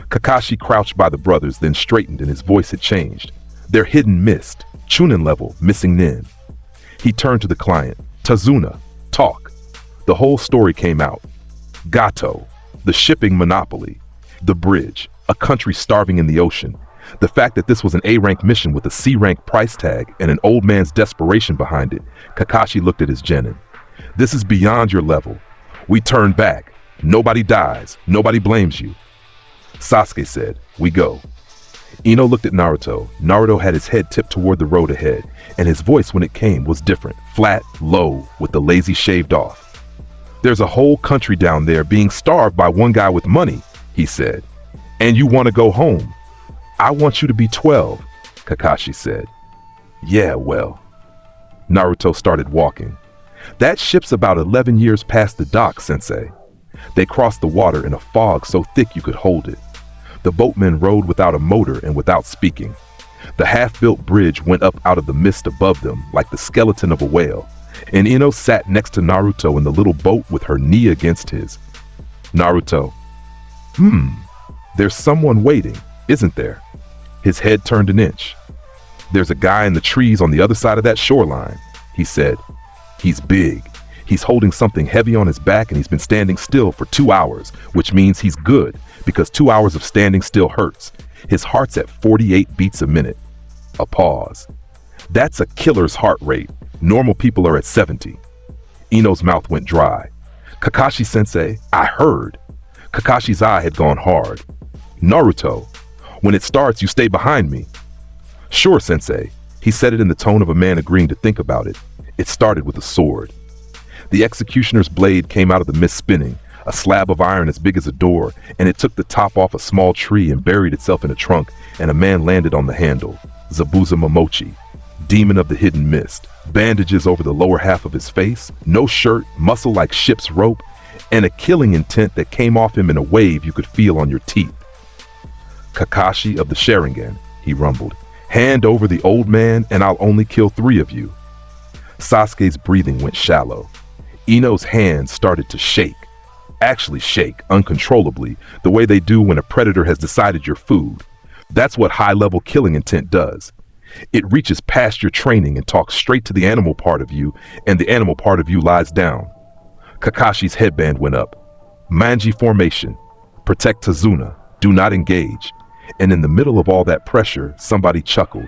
Kakashi crouched by the brothers, then straightened, and his voice had changed. Their hidden mist, Chunin level, missing nin. He turned to the client. Tazuna, talk. The whole story came out. Gato, the shipping monopoly. The bridge, a country starving in the ocean. The fact that this was an A-rank mission with a C-rank price tag and an old man's desperation behind it. Kakashi looked at his genin. This is beyond your level. We turn back. Nobody dies. Nobody blames you. Sasuke said, we go. Ino looked at Naruto. Naruto had his head tipped toward the road ahead, and his voice when it came was different, flat, low, with the lazy shaved off. There's a whole country down there being starved by one guy with money, he said. And you want to go home. I want you to be 12, Kakashi said. Yeah, well. Naruto started walking. That ship's about 11 years past the dock, Sensei. They crossed the water in a fog so thick you could hold it. The boatmen rowed without a motor and without speaking. The half-built bridge went up out of the mist above them like the skeleton of a whale, and Ino sat next to Naruto in the little boat with her knee against his. Naruto. There's someone waiting, isn't there? His head turned an inch. There's a guy in the trees on the other side of that shoreline, he said. He's big. He's holding something heavy on his back, and he's been standing still for 2 hours, which means he's good, because 2 hours of standing still hurts. His heart's at 48 beats a minute. A pause. That's a killer's heart rate. Normal people are at 70. Ino's mouth went dry. Kakashi-sensei, I heard. Kakashi's eye had gone hard. Naruto, when it starts, you stay behind me. Sure, Sensei. He said it in the tone of a man agreeing to think about it. It started with a sword. The executioner's blade came out of the mist spinning, a slab of iron as big as a door, and it took the top off a small tree and buried itself in a trunk, and a man landed on the handle. Zabuza Momochi, demon of the hidden mist. Bandages over the lower half of his face, no shirt, muscle like ship's rope, and a killing intent that came off him in a wave you could feel on your teeth. Kakashi of the Sharingan, he rumbled. Hand over the old man and I'll only kill 3 of you. Sasuke's breathing went shallow. Ino's hands started to shake. Actually shake, uncontrollably, the way they do when a predator has decided your food. That's what high-level killing intent does. It reaches past your training and talks straight to the animal part of you, and the animal part of you lies down. Kakashi's headband went up. Manji formation. Protect Tazuna. Do not engage. And in the middle of all that pressure, somebody chuckled.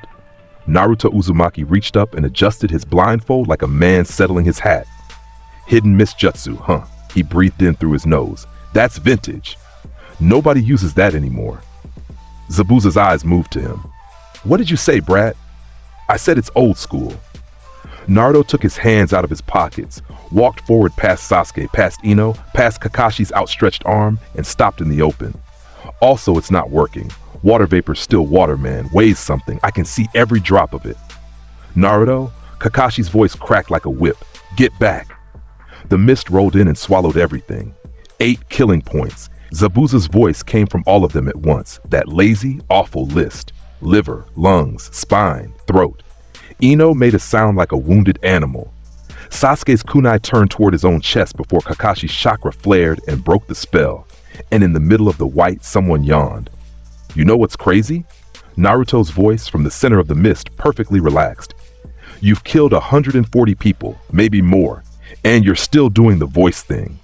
Naruto Uzumaki reached up and adjusted his blindfold like a man settling his hat. Hidden mist jutsu, huh? He breathed in through his nose. That's vintage. Nobody uses that anymore. Zabuza's eyes moved to him. What did you say, Brad? I said it's old school. Naruto took his hands out of his pockets, walked forward past Sasuke, past Ino, past Kakashi's outstretched arm, and stopped in the open. Also, it's not working. Water vapor's still water, man. Weighs something. I can see every drop of it. Naruto, Kakashi's voice cracked like a whip. Get back. The mist rolled in and swallowed everything. 8 killing points. Zabuza's voice came from all of them at once. That lazy, awful list. Liver, lungs, spine, throat. Ino made a sound like a wounded animal. Sasuke's kunai turned toward his own chest before Kakashi's chakra flared and broke the spell. And in the middle of the white, someone yawned. You know what's crazy? Naruto's voice from the center of the mist perfectly relaxed. You've killed 140 people, maybe more, and you're still doing the voice thing.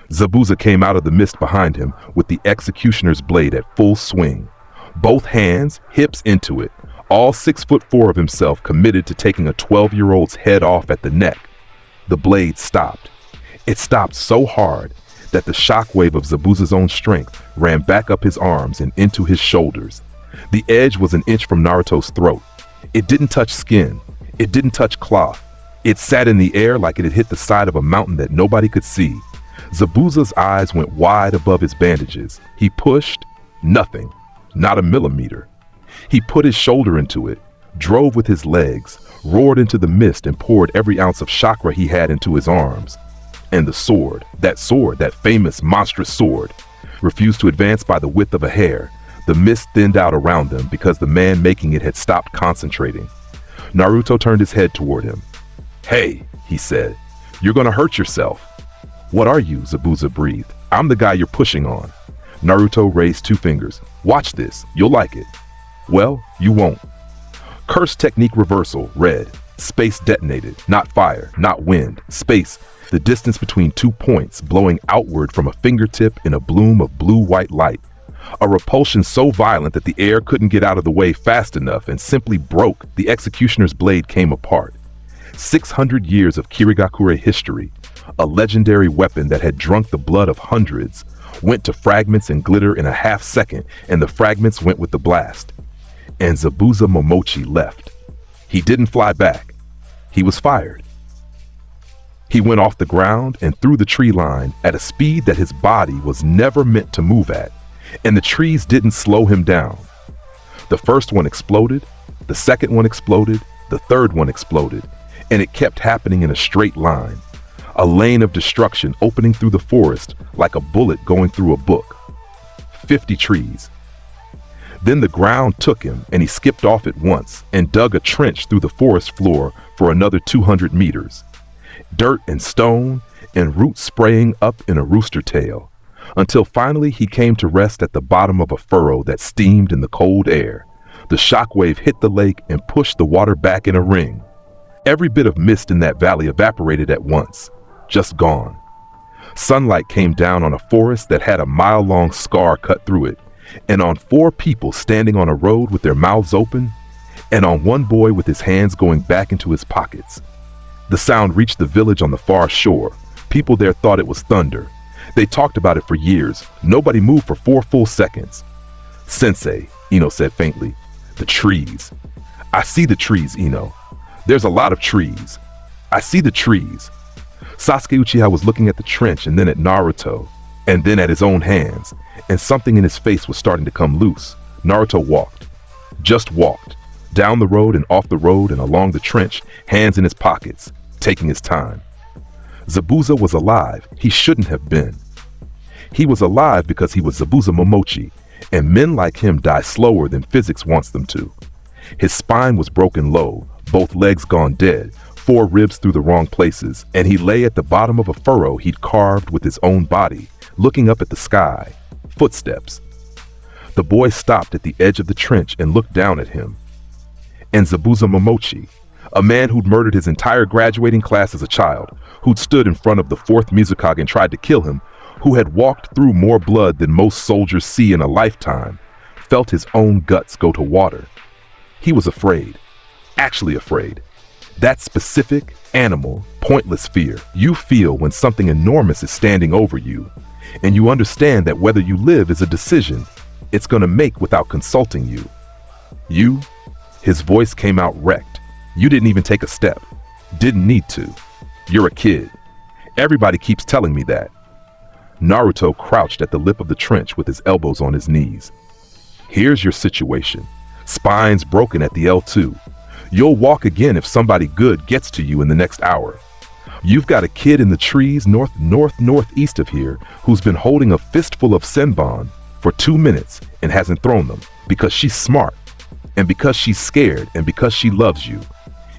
Zabuza came out of the mist behind him with the executioner's blade at full swing. Both hands, hips into it, all 6'4" of himself committed to taking a 12-year-old's head off at the neck. The blade stopped. It stopped so hard that the shockwave of Zabuza's own strength ran back up his arms and into his shoulders. The edge was an inch from Naruto's throat. It didn't touch skin. It didn't touch cloth. It sat in the air like it had hit the side of a mountain that nobody could see. Zabuza's eyes went wide above his bandages. He pushed. Nothing. Not a millimeter. He put his shoulder into it, drove with his legs, roared into the mist and poured every ounce of chakra he had into his arms. And the sword, that famous monstrous sword, refused to advance by the width of a hair. The mist thinned out around them because the man making it had stopped concentrating. Naruto turned his head toward him. Hey, he said, you're gonna hurt yourself. What are you? Zabuza breathed. I'm the guy you're pushing on. Naruto raised 2 fingers. Watch this, you'll like it. Well, you won't. Curse technique reversal, red. Space detonated, not fire, not wind. Space, the distance between 2 points, blowing outward from a fingertip in a bloom of blue-white light. A repulsion so violent that the air couldn't get out of the way fast enough and simply broke. The executioner's blade came apart. 600 years of Kirigakure history, a legendary weapon that had drunk the blood of hundreds, went to fragments and glitter in a half second, and the fragments went with the blast. And Zabuza Momochi left. He didn't fly back. He was fired. He went off the ground and through the tree line at a speed that his body was never meant to move at, and the trees didn't slow him down. The first one exploded, the second one exploded, the third one exploded, and it kept happening in a straight line. A lane of destruction opening through the forest like a bullet going through a book. 50 trees. Then the ground took him and he skipped off at once and dug a trench through the forest floor for another 200 meters. Dirt and stone and roots spraying up in a rooster tail, until finally he came to rest at the bottom of a furrow that steamed in the cold air. The shockwave hit the lake and pushed the water back in a ring. Every bit of mist in that valley evaporated at once, just gone. Sunlight came down on a forest that had a mile-long scar cut through it, and on 4 people standing on a road with their mouths open, and on one boy with his hands going back into his pockets. The sound reached the village on the far shore. People there thought it was thunder. They talked about it for years. Nobody moved for 4 full seconds. Sensei, Ino said faintly. The trees. I see the trees, Ino. There's a lot of trees. I see the trees. Sasuke Uchiha was looking at the trench and then at Naruto, and then at his own hands, and something in his face was starting to come loose. Naruto walked. Just walked. Down the road and off the road and along the trench, hands in his pockets, taking his time. Zabuza was alive. He shouldn't have been. He was alive because he was Zabuza Momochi, and men like him die slower than physics wants them to. His spine was broken low, both legs gone dead, 4 ribs through the wrong places, and he lay at the bottom of a furrow he'd carved with his own body, looking up at the sky. Footsteps. The boy stopped at the edge of the trench and looked down at him. And Zabuza Momochi, a man who'd murdered his entire graduating class as a child, who'd stood in front of the 4th Mizukage and tried to kill him, who had walked through more blood than most soldiers see in a lifetime, felt his own guts go to water. He was afraid. Actually afraid. That specific, animal, pointless fear you feel when something enormous is standing over you, and you understand that whether you live is a decision it's gonna make without consulting you. You, his voice came out wrecked. You didn't even take a step. Didn't need to. You're a kid. Everybody keeps telling me that. Naruto crouched at the lip of the trench with his elbows on his knees. Here's your situation. Spine's broken at the L2. You'll walk again if somebody good gets to you in the next hour. You've got a kid in the trees northeast of here who's been holding a fistful of senbon for 2 minutes and hasn't thrown them because she's smart and because she's scared and because she loves you.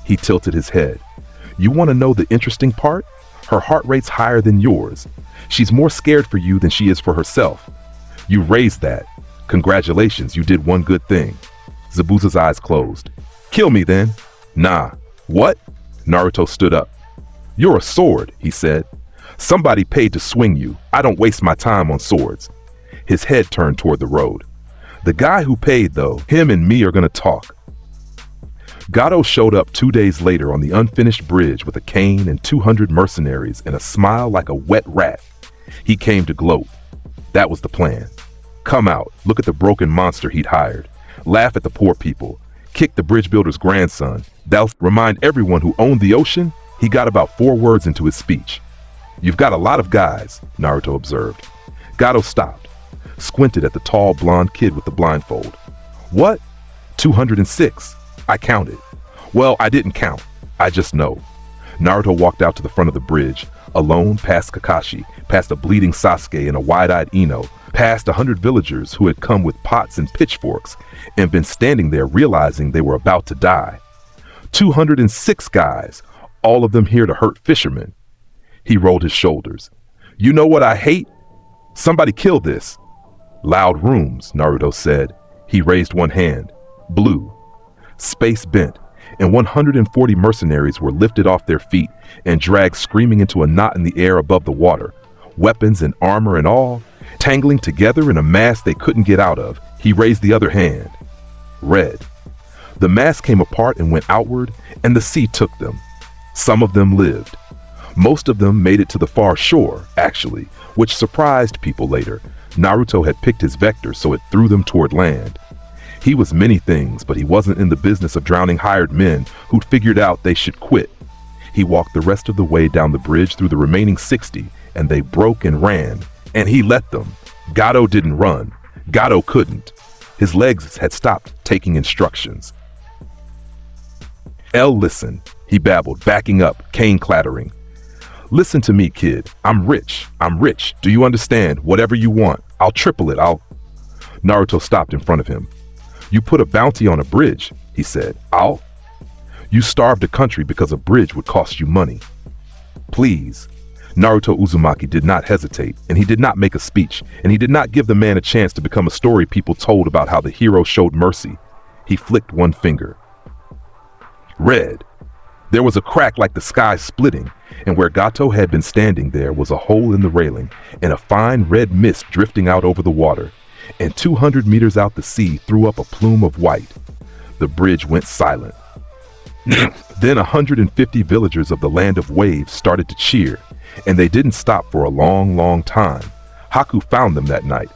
He tilted his head. You want to know the interesting part? Her heart rate's higher than yours. She's more scared for you than she is for herself. You raised that. Congratulations, you did one good thing. Zabuza's eyes closed. Kill me then. Nah. What? Naruto stood up. You're a sword, he said. Somebody paid to swing you. I don't waste my time on swords. His head turned toward the road. The guy who paid, though, him and me are gonna talk. Gojo showed up 2 days later on the unfinished bridge with a cane and 200 mercenaries and a smile like a wet rat. He came to gloat. That was the plan. Come out, look at the broken monster he'd hired, laugh at the poor people, kick the bridge builder's grandson. That'll remind everyone who owned the ocean. He got about 4 words into his speech. You've got a lot of guys, Naruto observed. Gojo stopped, squinted at the tall blonde kid with the blindfold. What? 206. I counted. Well, I didn't count. I just know. Naruto walked out to the front of the bridge, alone, past Kakashi, past a bleeding Sasuke and a wide-eyed Ino, past 100 villagers who had come with pots and pitchforks and been standing there realizing they were about to die. 206 guys, all of them here to hurt fishermen. He rolled his shoulders. You know what I hate? Somebody kill this. Loud rooms, Naruto said. He raised one hand. Blue. Space bent, and 140 mercenaries were lifted off their feet and dragged screaming into a knot in the air above the water, weapons and armor and all, tangling together in a mass they couldn't get out of. He raised the other hand. Red. The mass came apart and went outward, and the sea took them. Some of them lived. Most of them made it to the far shore, actually, which surprised people later. Naruto had picked his vector, so it threw them toward land. He was many things, but he wasn't in the business of drowning hired men who'd figured out they should quit. He walked the rest of the way down the bridge through the remaining 60, and they broke and ran, and he let them. Gojo didn't run. Gojo couldn't. His legs had stopped taking instructions. Listen, he babbled, backing up, cane clattering. Listen to me, kid. I'm rich. Do you understand? Whatever you want. I'll triple it. Naruto stopped in front of him. You put a bounty on a bridge, he said. You starved a country because a bridge would cost you money. Please. Naruto Uzumaki did not hesitate, and he did not make a speech, and he did not give the man a chance to become a story people told about how the hero showed mercy. He flicked one finger. Red. There was a crack like the sky splitting, and where Gojo had been standing there was a hole in the railing, and a fine red mist drifting out over the water, and 200 meters out the sea threw up a plume of white. The bridge went silent. Then 150 villagers of the land of waves started to cheer, and they didn't stop for a long, long time. Haku found them that night.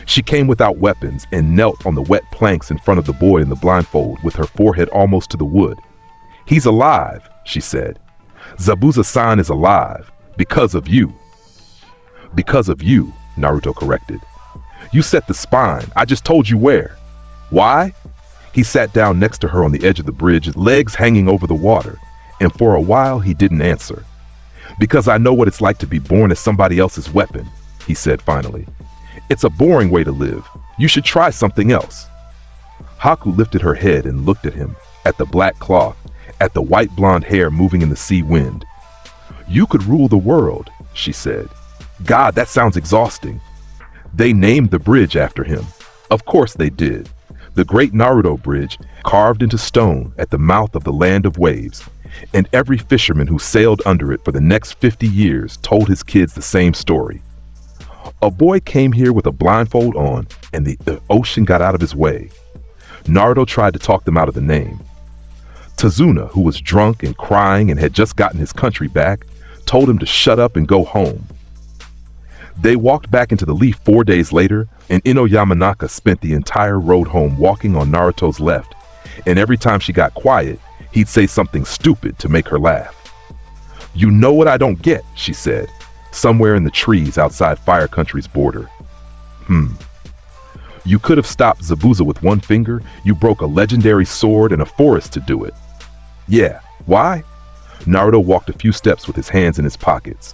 She came without weapons and knelt on the wet planks in front of the boy in the blindfold with her forehead almost to the wood. "He's alive," she said. "Zabuza-san is alive. Because of you." "Because of you," Naruto corrected. "You set the spine. I just told you where." "Why?" He sat down next to her on the edge of the bridge, legs hanging over the water, and for a while he didn't answer. "Because I know what it's like to be born as somebody else's weapon," he said finally. "It's a boring way to live. You should try something else." Haku lifted her head and looked at him, at the black cloth, at the white blonde hair moving in the sea wind. "You could rule the world," she said. "God, that sounds exhausting." They named the bridge after him. Of course they did. The Great Naruto Bridge, carved into stone at the mouth of the Land of Waves, and every fisherman who sailed under it for the next 50 years told his kids the same story. A boy came here with a blindfold on, and the ocean got out of his way. Naruto tried to talk them out of the name. Tazuna, who was drunk and crying and had just gotten his country back, told him to shut up and go home. They walked back into the leaf 4 days later, and Ino Yamanaka spent the entire road home walking on Naruto's left, and every time she got quiet, he'd say something stupid to make her laugh. "You know what I don't get," she said, somewhere in the trees outside Fire Country's border. You could have stopped Zabuza with one finger. You broke a legendary sword in a forest to do it." "Yeah, why?" Naruto walked a few steps with his hands in his pockets.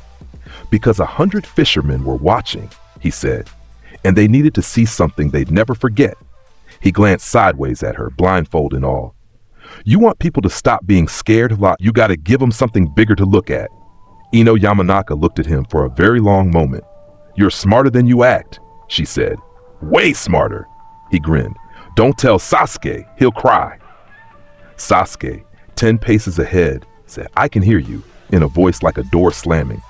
"Because 100 fishermen were watching," he said, "and they needed to see something they'd never forget." He glanced sideways at her, blindfold and all. "You want people to stop being scared a lot, you gotta give them something bigger to look at." Ino Yamanaka looked at him for a very long moment. "You're smarter than you act," she said. "Way smarter," he grinned. "Don't tell Sasuke, he'll cry." Sasuke, 10 paces ahead, said, "I can hear you," in a voice like a door slamming.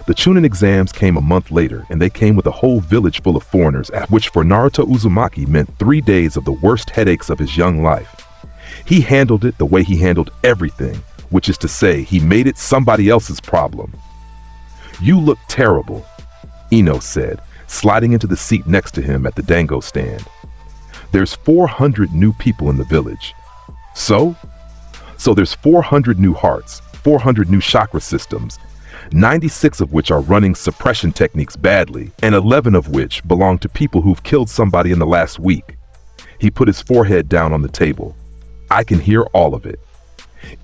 The Chunin exams came a month later, and they came with a whole village full of foreigners, which for Naruto Uzumaki meant 3 days of the worst headaches of his young life. He handled it the way he handled everything, which is to say, he made it somebody else's problem. "You look terrible," Ino said, sliding into the seat next to him at the dango stand. "There's 400 new people in the village." So there's 400 new hearts, 400 new chakra systems, 96 of which are running suppression techniques badly, and 11 of which belong to people who've killed somebody in the last week. He put his forehead down on the table. "I can hear all of it."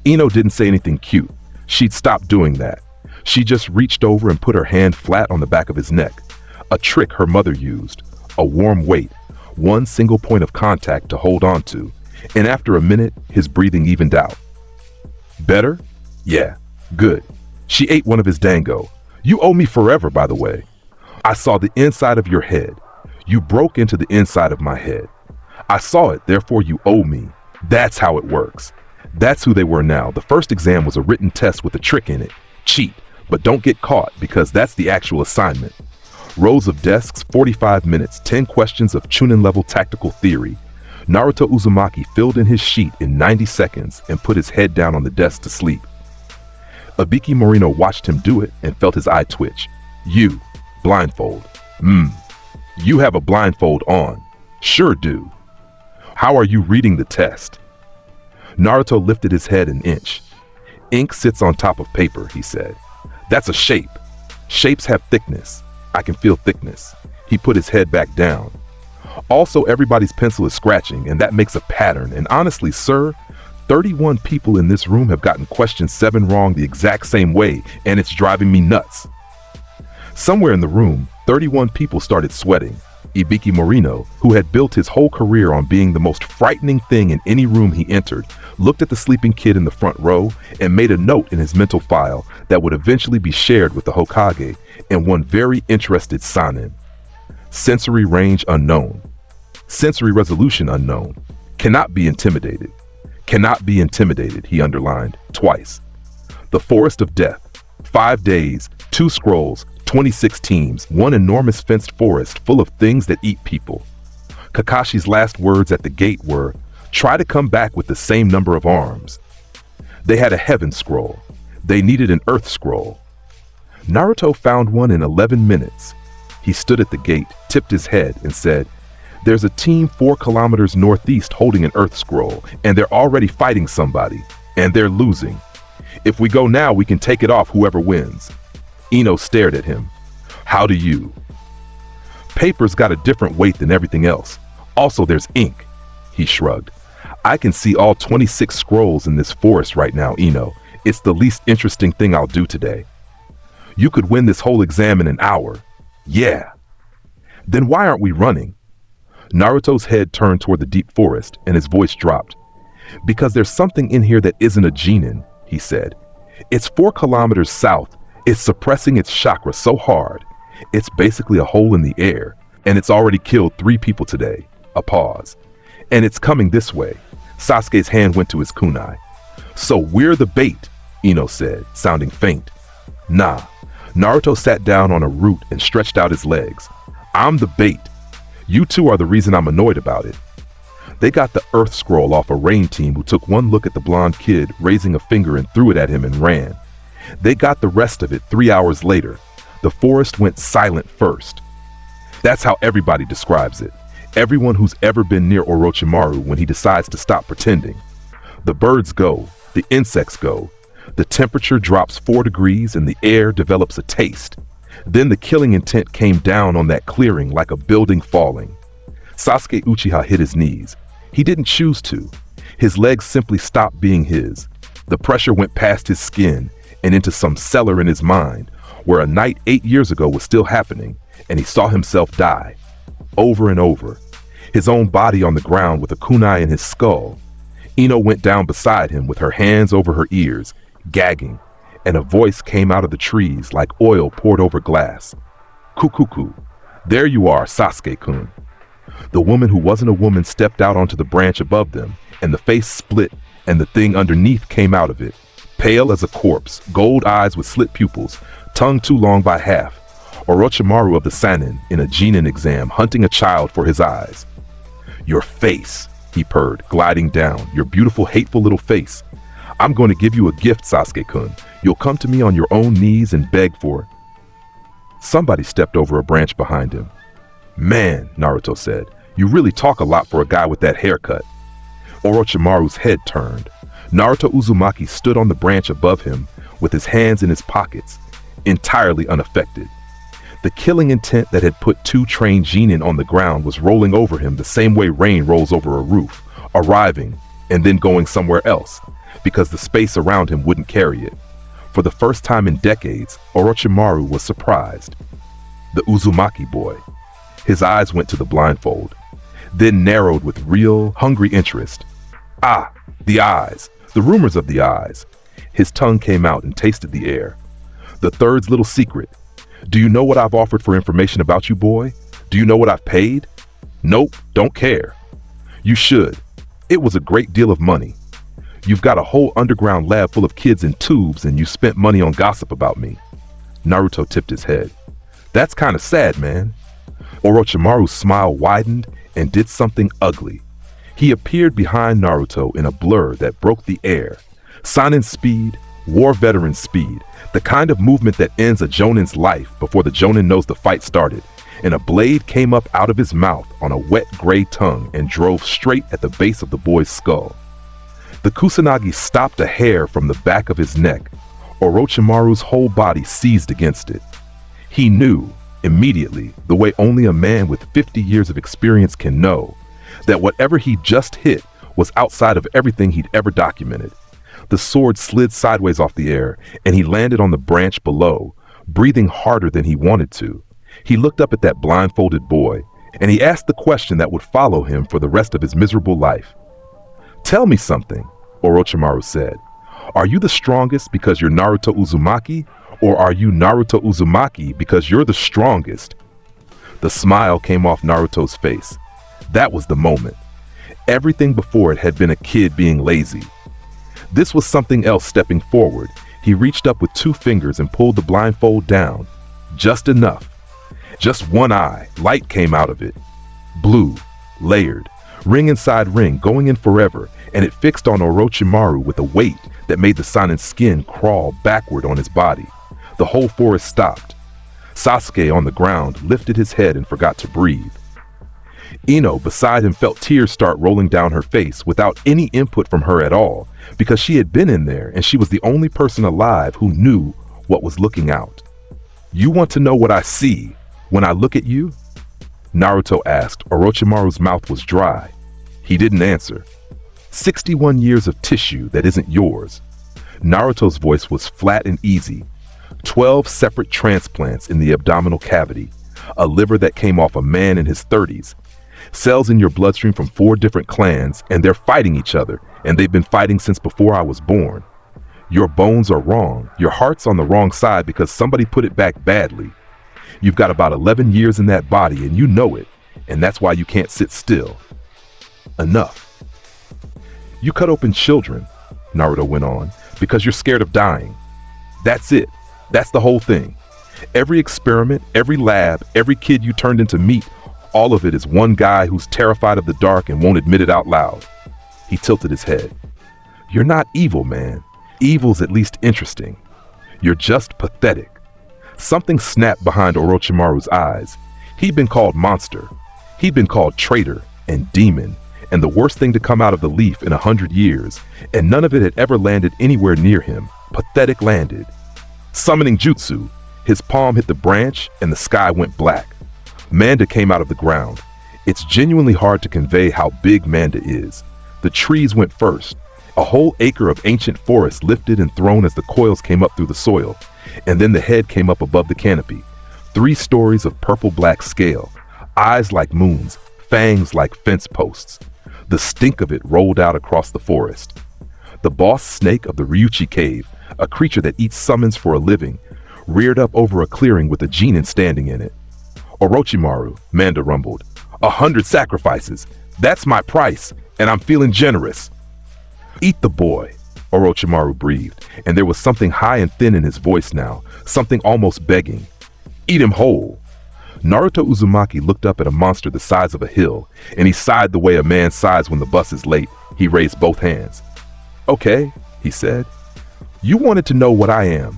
Ino didn't say anything cute. She'd stopped doing that. She just reached over and put her hand flat on the back of his neck, a trick her mother used, a warm weight, one single point of contact to hold on to, and after a minute, his breathing evened out. "Better? Yeah, good." She ate one of his dango. "You owe me forever, by the way. I saw the inside of your head. You broke into the inside of my head. I saw it, therefore you owe me. That's how it works." That's who they were now. The first exam was a written test with a trick in it. Cheat, but don't get caught, because that's the actual assignment. Rows of desks, 45 minutes, 10 questions of Chunin-level tactical theory. Naruto Uzumaki filled in his sheet in 90 seconds and put his head down on the desk to sleep. Ibiki Morino watched him do it and felt his eye twitch. "You, blindfold. You have a blindfold on. Sure do. How are you reading the test?" Naruto lifted his head an inch. "Ink sits on top of paper," he said. "That's a shape. Shapes have thickness. I can feel thickness." He put his head back down. "Also, everybody's pencil is scratching, and that makes a pattern. And honestly, sir, 31 people in this room have gotten question 7 wrong the exact same way, and it's driving me nuts." Somewhere in the room, 31 people started sweating. Ibiki Morino, who had built his whole career on being the most frightening thing in any room he entered, looked at the sleeping kid in the front row and made a note in his mental file that would eventually be shared with the Hokage and one very interested Sanin. Sensory range unknown. Sensory resolution unknown. Cannot be intimidated. Cannot be intimidated, he underlined twice. The Forest of Death. 5 days, 2 scrolls, 26 teams, one enormous fenced forest full of things that eat people. Kakashi's last words at the gate were, "Try to come back with the same number of arms." They had a heaven scroll. They needed an earth scroll. Naruto found one in 11 minutes. He stood at the gate, tipped his head, and said, "There's a team 4 kilometers northeast holding an earth scroll, and they're already fighting somebody, and they're losing. If we go now, we can take it off whoever wins." Ino stared at him. "How do you?" "Paper's got a different weight than everything else. Also, there's ink." He shrugged. "I can see all 26 scrolls in this forest right now, Ino. It's the least interesting thing I'll do today." "You could win this whole exam in an hour." "Yeah." "Then why aren't we running?" Naruto's head turned toward the deep forest, and his voice dropped. "Because there's something in here that isn't a genin," he said. "It's 4 kilometers south. It's suppressing its chakra so hard. It's basically a hole in the air, and it's already killed 3 people today." A pause. "And it's coming this way." Sasuke's hand went to his kunai. "So we're the bait," Ino said, sounding faint. "Nah." Naruto sat down on a root and stretched out his legs. "I'm the bait. You two are the reason I'm annoyed about it." They got the earth scroll off a rain team who took one look at the blonde kid raising a finger and threw it at him and ran. They got the rest of it 3 hours later. The forest went silent first. That's how everybody describes it. Everyone who's ever been near Orochimaru when he decides to stop pretending. The birds go, the insects go. The temperature drops 4 degrees and the air develops a taste. Then the killing intent came down on that clearing like a building falling. Sasuke Uchiha hit his knees. He didn't choose to. His legs simply stopped being his. The pressure went past his skin and into some cellar in his mind, where a night 8 years ago was still happening, and he saw himself die. Over and over. His own body on the ground with a kunai in his skull. Ino went down beside him with her hands over her ears, gagging, and a voice came out of the trees like oil poured over glass. "Kukuku, there you are, Sasuke-kun." The woman who wasn't a woman stepped out onto the branch above them, and the face split, and the thing underneath came out of it. Pale as a corpse, gold eyes with slit pupils, tongue too long by half. Orochimaru of the Sannin in a genin exam hunting a child for his eyes. "Your face," he purred, gliding down, "your beautiful, hateful little face. I'm going to give you a gift, Sasuke-kun. You'll come to me on your own knees and beg for it." Somebody stepped over a branch behind him. "Man," Naruto said, "you really talk a lot for a guy with that haircut." Orochimaru's head turned. Naruto Uzumaki stood on the branch above him with his hands in his pockets, entirely unaffected. The killing intent that had put 2 trained genin on the ground was rolling over him the same way rain rolls over a roof, arriving and then going somewhere else, because the space around him wouldn't carry it. For the first time in decades, Orochimaru was surprised. The Uzumaki boy. His eyes went to the blindfold, then narrowed with real, hungry interest. Ah, the eyes, the rumors of the eyes. His tongue came out and tasted the air. The third's little secret. "Do you know what I've offered for information about you, boy? Do you know what I've paid?" "Nope, don't care." "You should. It was a great deal of money. You've got a whole underground lab full of kids in tubes and you spent money on gossip about me." Naruto tipped his head. "That's kind of sad, man." Orochimaru's smile widened and did something ugly. He appeared behind Naruto in a blur that broke the air. Sannin speed, war veteran speed, the kind of movement that ends a Jonin's life before the Jonin knows the fight started, and a blade came up out of his mouth on a wet gray tongue and drove straight at the base of the boy's skull. The Kusanagi stopped a hair from the back of his neck. Orochimaru's whole body seized against it. He knew, immediately, the way only a man with 50 years of experience can know, that whatever he just hit was outside of everything he'd ever documented. The sword slid sideways off the air, and he landed on the branch below, breathing harder than he wanted to. He looked up at that blindfolded boy, and he asked the question that would follow him for the rest of his miserable life. "Tell me something," Orochimaru said. "Are you the strongest because you're Naruto Uzumaki, or are you Naruto Uzumaki because you're the strongest?" The smile came off Naruto's face. That was the moment. Everything before it had been a kid being lazy. This was something else stepping forward. He reached up with 2 fingers and pulled the blindfold down. Just enough. Just one eye, light came out of it. Blue, layered, ring inside ring, going in forever, and it fixed on Orochimaru with a weight that made the Sannin's skin crawl backward on his body. The whole forest stopped. Sasuke on the ground lifted his head and forgot to breathe. Ino beside him felt tears start rolling down her face without any input from her at all, because she had been in there and she was the only person alive who knew what was looking out. "You want to know what I see when I look at you?" Naruto asked. Orochimaru's mouth was dry. He didn't answer. 61 years of tissue that isn't yours. Naruto's voice was flat and easy. 12 separate transplants in the abdominal cavity. A liver that came off a man in his 30s. Cells in your bloodstream from 4 different clans, and they're fighting each other, and they've been fighting since before I was born. Your bones are wrong. Your heart's on the wrong side because somebody put it back badly. You've got about 11 years in that body, and you know it, and that's why you can't sit still. Enough. You cut open children, Naruto went on, because you're scared of dying. That's it. That's the whole thing. Every experiment, every lab, every kid you turned into meat, all of it is one guy who's terrified of the dark and won't admit it out loud. He tilted his head. You're not evil, man. Evil's at least interesting. You're just pathetic. Something snapped behind Orochimaru's eyes. He'd been called monster. He'd been called traitor and demon, and the worst thing to come out of the leaf in 100 years, and none of it had ever landed anywhere near him. Pathetic landed. Summoning jutsu, his palm hit the branch and the sky went black. Manda came out of the ground. It's genuinely hard to convey how big Manda is. The trees went first. A whole acre of ancient forest lifted and thrown as the coils came up through the soil, and then the head came up above the canopy. 3 stories of purple-black scale, eyes like moons, fangs like fence posts. The stink of it rolled out across the forest. The boss snake of the Ryuchi cave, a creature that eats summons for a living, reared up over a clearing with a genin standing in it. Orochimaru, Manda rumbled. 100 sacrifices. That's my price, and I'm feeling generous. Eat the boy, Orochimaru breathed, and there was something high and thin in his voice now, something almost begging. Eat him whole. Naruto Uzumaki looked up at a monster the size of a hill, and he sighed the way a man sighs when the bus is late. He raised both hands. Okay, he said. You wanted to know what I am.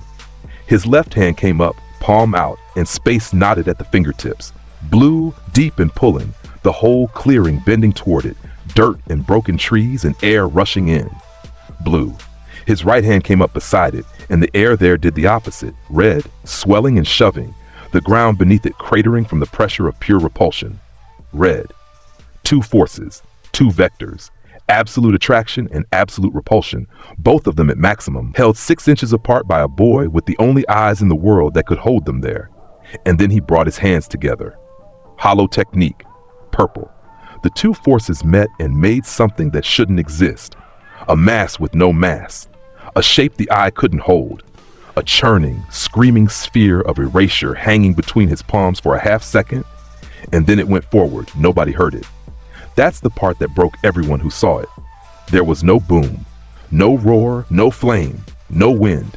His left hand came up, palm out, and space knotted at the fingertips. Blue, deep and pulling, the whole clearing bending toward it, dirt and broken trees and air rushing in. Blue. His right hand came up beside it, and the air there did the opposite, red, swelling and shoving, the ground beneath it cratering from the pressure of pure repulsion. Red. 2 forces, 2 vectors, absolute attraction and absolute repulsion, both of them at maximum, held 6 inches apart by a boy with the only eyes in the world that could hold them there. And then he brought his hands together. Hollow technique. Purple. The 2 forces met and made something that shouldn't exist. A mass with no mass. A shape the eye couldn't hold. A churning, screaming sphere of erasure hanging between his palms for a half second, and then it went forward. Nobody heard it. That's the part that broke everyone who saw it. There was no boom, no roar, no flame, no wind.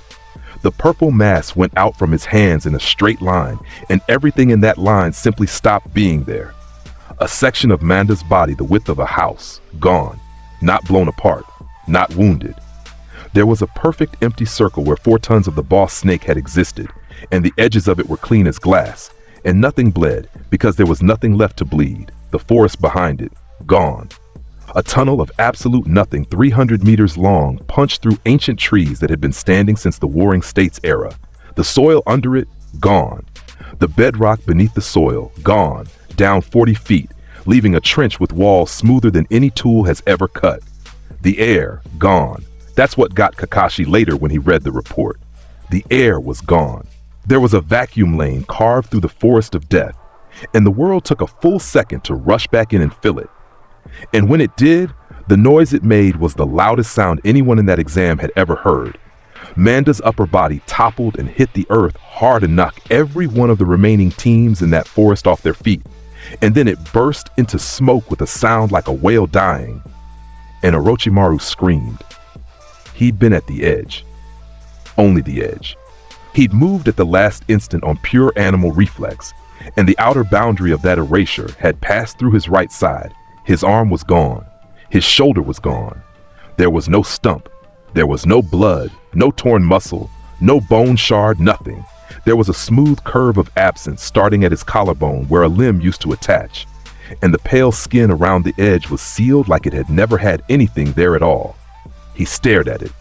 The purple mass went out from his hands in a straight line, and everything in that line simply stopped being there. A section of Manda's body the width of a house, gone, not blown apart, not wounded. There was a perfect empty circle where 4 tons of the boss snake had existed, and the edges of it were clean as glass, and nothing bled because there was nothing left to bleed. The forest behind it, gone. A tunnel of absolute nothing 300 meters long punched through ancient trees that had been standing since the Warring States era. The soil under it, gone. The bedrock beneath the soil, gone, down 40 feet, leaving a trench with walls smoother than any tool has ever cut. The air, gone. That's what got Kakashi later when he read the report. The air was gone. There was a vacuum lane carved through the forest of death, and the world took a full second to rush back in and fill it. And when it did, the noise it made was the loudest sound anyone in that exam had ever heard. Manda's upper body toppled and hit the earth hard to knock every one of the remaining teams in that forest off their feet, and then it burst into smoke with a sound like a whale dying. And Orochimaru screamed. He'd been at the edge. Only the edge. He'd moved at the last instant on pure animal reflex, and the outer boundary of that erasure had passed through his right side. His arm was gone. His shoulder was gone. There was no stump. There was no blood, no torn muscle, no bone shard, nothing. There was a smooth curve of absence starting at his collarbone where a limb used to attach, and the pale skin around the edge was sealed like it had never had anything there at all. He stared at it.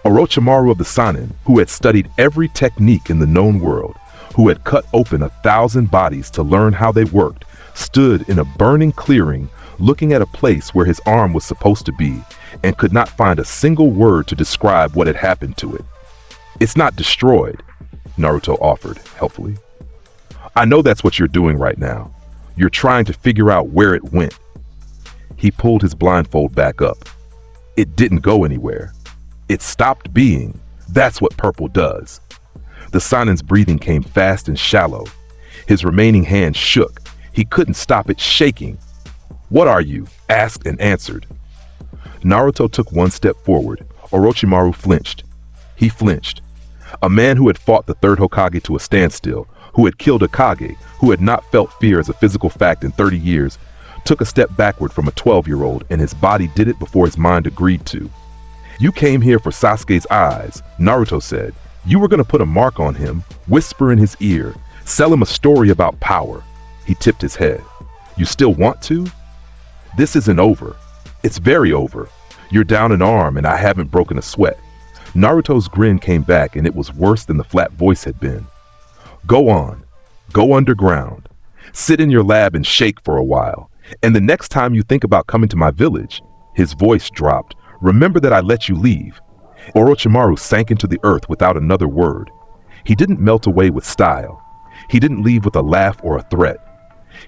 Orochimaru of the Sannin, who had studied every technique in the known world, who had cut open 1,000 bodies to learn how they worked, stood in a burning clearing looking at a place where his arm was supposed to be and could not find a single word to describe what had happened to it. "It's not destroyed," Naruto offered helpfully. "I know that's what you're doing right now. You're trying to figure out where it went." He pulled his blindfold back up. "It didn't go anywhere. It stopped being. That's what purple does." The Sannin's breathing came fast and shallow. His remaining hand shook. He couldn't stop it shaking. "What are you?" asked and answered. Naruto took one step forward. Orochimaru flinched. He flinched. A man who had fought the third Hokage to a standstill, who had killed a Kage, who had not felt fear as a physical fact in 30 years, took a step backward from a 12-year-old, and his body did it before his mind agreed to. "You came here for Sasuke's eyes," Naruto said. "You were going to put a mark on him, whisper in his ear, sell him a story about power." He tipped his head. "You still want to? This isn't over. It's very over. You're down an arm and I haven't broken a sweat." Naruto's grin came back, and it was worse than the flat voice had been. "Go on. Go underground. Sit in your lab and shake for a while. And the next time you think about coming to my village," his voice dropped, "remember that I let you leave." Orochimaru sank into the earth without another word. He didn't melt away with style. He didn't leave with a laugh or a threat.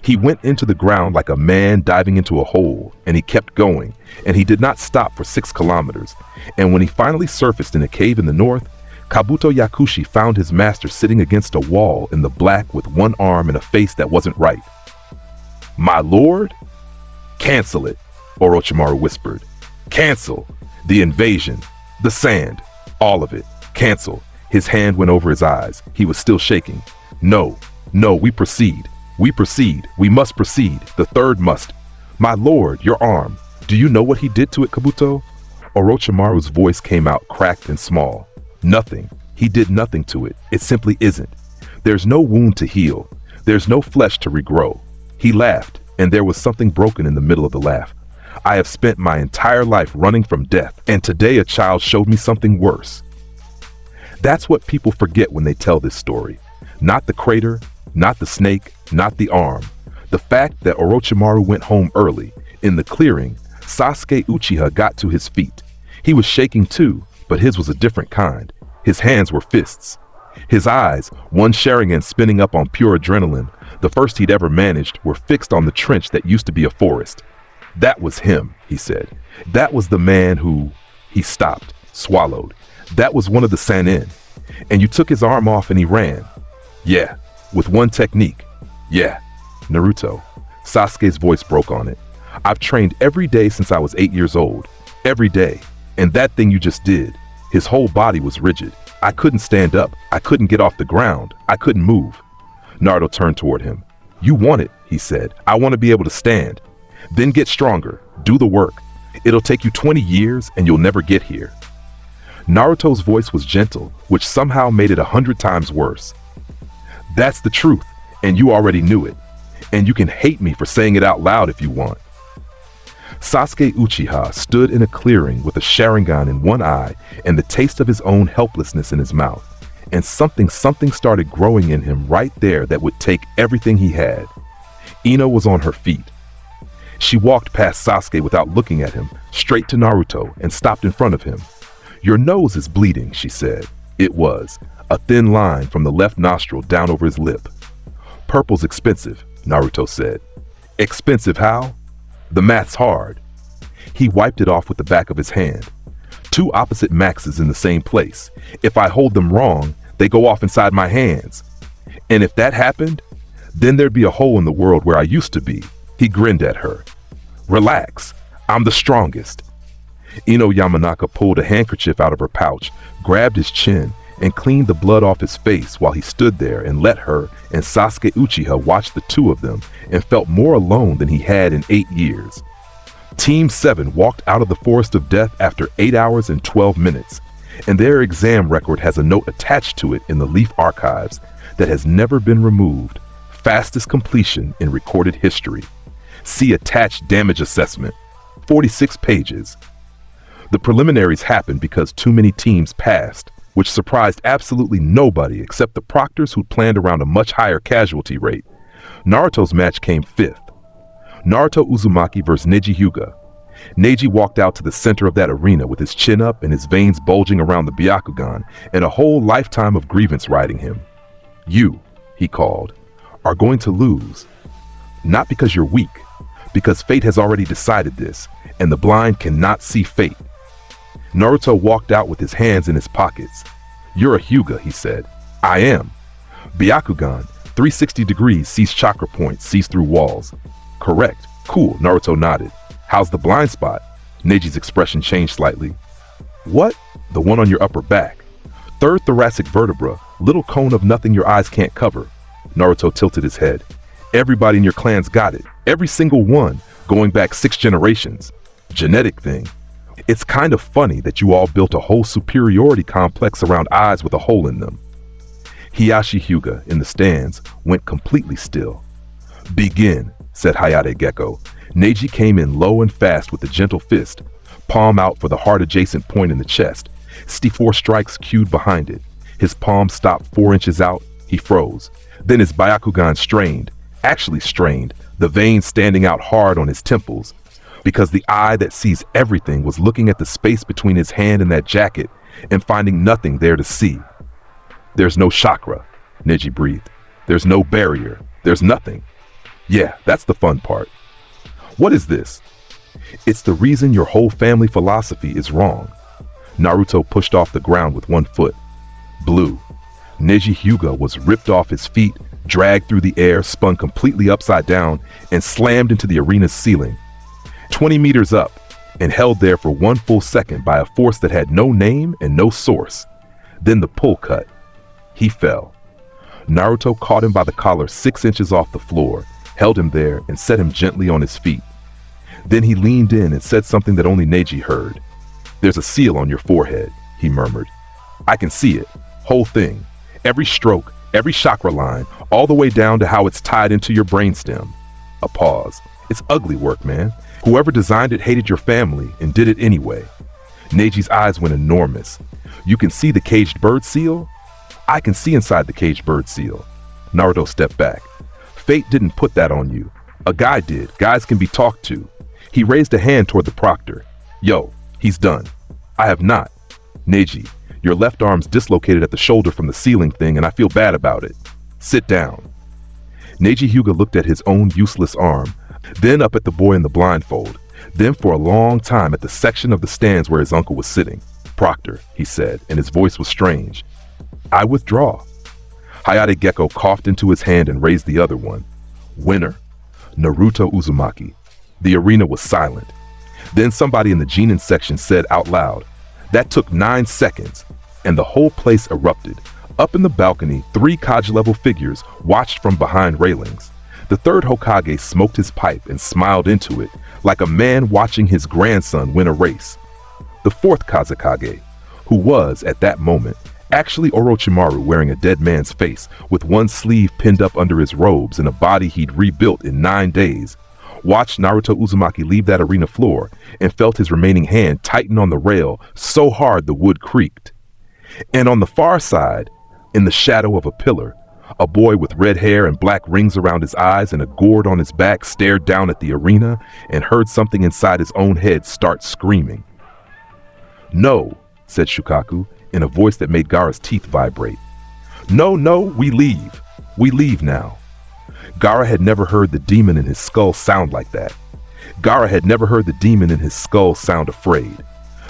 He went into the ground like a man diving into a hole, and he kept going, and he did not stop for 6 kilometers. And when he finally surfaced in a cave in the north, Kabuto Yakushi found his master sitting against a wall in the black with one arm and a face that wasn't right. "My lord?" "Cancel it," Orochimaru whispered. "Cancel. The invasion. The sand. All of it. Cancel." His hand went over his eyes. He was still shaking. "No. No, we proceed. We proceed. We must proceed. The third must." "My lord, your arm. Do you know what he did to it, Kabuto?" Orochimaru's voice came out cracked and small. "Nothing. He did nothing to it. It simply isn't. There's no wound to heal. There's no flesh to regrow." He laughed, and there was something broken in the middle of the laugh. "I have spent my entire life running from death, and today a child showed me something worse." That's what people forget when they tell this story. Not the crater, not the snake, not the arm. The fact that Orochimaru went home early. In the clearing, Sasuke Uchiha got to his feet. He was shaking too, but his was a different kind. His hands were fists. His eyes, one sharing and spinning up on pure adrenaline, the first he'd ever managed, were fixed on the trench that used to be a forest. "That was him," he said. "That was the man who—" He stopped, swallowed. "That was one of the Sannin. And you took his arm off and he ran." "Yeah, with one technique." "Yeah, Naruto." Sasuke's voice broke on it. "I've trained every day since I was 8 years old. Every day. And that thing you just did." His whole body was rigid. "I couldn't stand up. I couldn't get off the ground. I couldn't move." Naruto turned toward him. "You want it," he said. "I want to be able to stand. Then get stronger. Do the work. It'll take you 20 years and you'll never get here." Naruto's voice was gentle, which somehow made it 100 times worse. "That's the truth, and you already knew it. And you can hate me for saying it out loud if you want." Sasuke Uchiha stood in a clearing with a Sharingan in one eye and the taste of his own helplessness in his mouth. And something started growing in him right there that would take everything he had. Ino was on her feet. She walked past Sasuke without looking at him, straight to Naruto, and stopped in front of him. "Your nose is bleeding," she said. It was. A thin line from the left nostril down over his lip. "Purple's expensive," Naruto said. "Expensive how?" "The math's hard." He wiped it off with the back of his hand. "Two opposite maxes in the same place. If I hold them wrong, they go off inside my hands. And if that happened, then there'd be a hole in the world where I used to be." He grinned at her. "Relax. I'm the strongest." Ino Yamanaka pulled a handkerchief out of her pouch, grabbed his chin, and cleaned the blood off his face while he stood there and let her and Sasuke Uchiha watch the two of them and felt more alone than he had in 8 years. Team 7 walked out of the forest of death after 8 hours and 12 minutes. and their exam record has a note attached to it in the Leaf archives that has never been removed. Fastest completion in recorded history. See attached damage assessment. 46 pages. The preliminaries happened because too many teams passed, which surprised absolutely nobody except the proctors who'd planned around a much higher casualty rate. Naruto's match came 5th. Naruto Uzumaki vs. Neji Hyuga. Neji walked out to the center of that arena with his chin up and his veins bulging around the Byakugan and a whole lifetime of grievance riding him. You, he called, are going to lose. Not because you're weak, because fate has already decided this, and the blind cannot see fate. Naruto walked out with his hands in his pockets. You're a Hyuga, he said. I am. Byakugan, 360 degrees, sees chakra points, sees through walls. Correct. Cool, Naruto nodded. How's the blind spot? Neji's expression changed slightly. What? The one on your upper back. Third thoracic vertebra, little cone of nothing your eyes can't cover. Naruto tilted his head. Everybody in your clan's got it. Every single one, going back 6 generations. Genetic thing. It's kind of funny that you all built a whole superiority complex around eyes with a hole in them. Hiyashi Hyuga, in the stands, went completely still. Begin, said Hayate Gecko. Neji came in low and fast with a gentle fist, palm out for the heart-adjacent point in the chest. 64 strikes cued behind it. His palm stopped 4 inches out. He froze. Then his Byakugan strained, actually strained, the veins standing out hard on his temples, because the eye that sees everything was looking at the space between his hand and that jacket and finding nothing there to see. There's no chakra, Neji breathed. There's no barrier. There's nothing. Yeah, that's the fun part. What is this? It's the reason your whole family philosophy is wrong. Naruto pushed off the ground with one foot. Blue. Neji Hyuga was ripped off his feet, dragged through the air, spun completely upside down, and slammed into the arena's ceiling. 20 meters up, and held there for 1 full second by a force that had no name and no source. Then the pull cut. He fell. Naruto caught him by the collar 6 inches off the floor, held him there, and set him gently on his feet. Then he leaned in and said something that only Neji heard. There's a seal on your forehead, he murmured. I can see it, whole thing, every stroke, every chakra line, all the way down to how it's tied into your brainstem. A pause. It's ugly work, man. Whoever designed it hated your family and did it anyway. Neji's eyes went enormous. You can see the caged bird seal? I can see inside the caged bird seal. Naruto stepped back. Fate didn't put that on you. A guy did. Guys can be talked to. He raised a hand toward the proctor. Yo, he's done. I have not. Neji, your left arm's dislocated at the shoulder from the ceiling thing and I feel bad about it. Sit down. Neji Hyuga looked at his own useless arm, then up at the boy in the blindfold, then for a long time at the section of the stands where his uncle was sitting. Proctor, he said, and his voice was strange. I withdraw. Hayate Gecko coughed into his hand and raised the other one. Winner. Naruto Uzumaki. The arena was silent. Then somebody in the Genin section said out loud, that took 9 seconds, and the whole place erupted. Up in the balcony, 3 Kaj-level figures watched from behind railings. The third Hokage smoked his pipe and smiled into it, like a man watching his grandson win a race. The fourth Kazekage, who was, at that moment, actually Orochimaru wearing a dead man's face, with one sleeve pinned up under his robes and a body he'd rebuilt in 9 days, watched Naruto Uzumaki leave that arena floor and felt his remaining hand tighten on the rail so hard the wood creaked. And on the far side, in the shadow of a pillar, a boy with red hair and black rings around his eyes and a gourd on his back stared down at the arena and heard something inside his own head start screaming. No, said Shukaku, in a voice that made Gaara's teeth vibrate. No, we leave. We leave now. Gaara had never heard the demon in his skull sound like that. Gaara had never heard the demon in his skull sound afraid.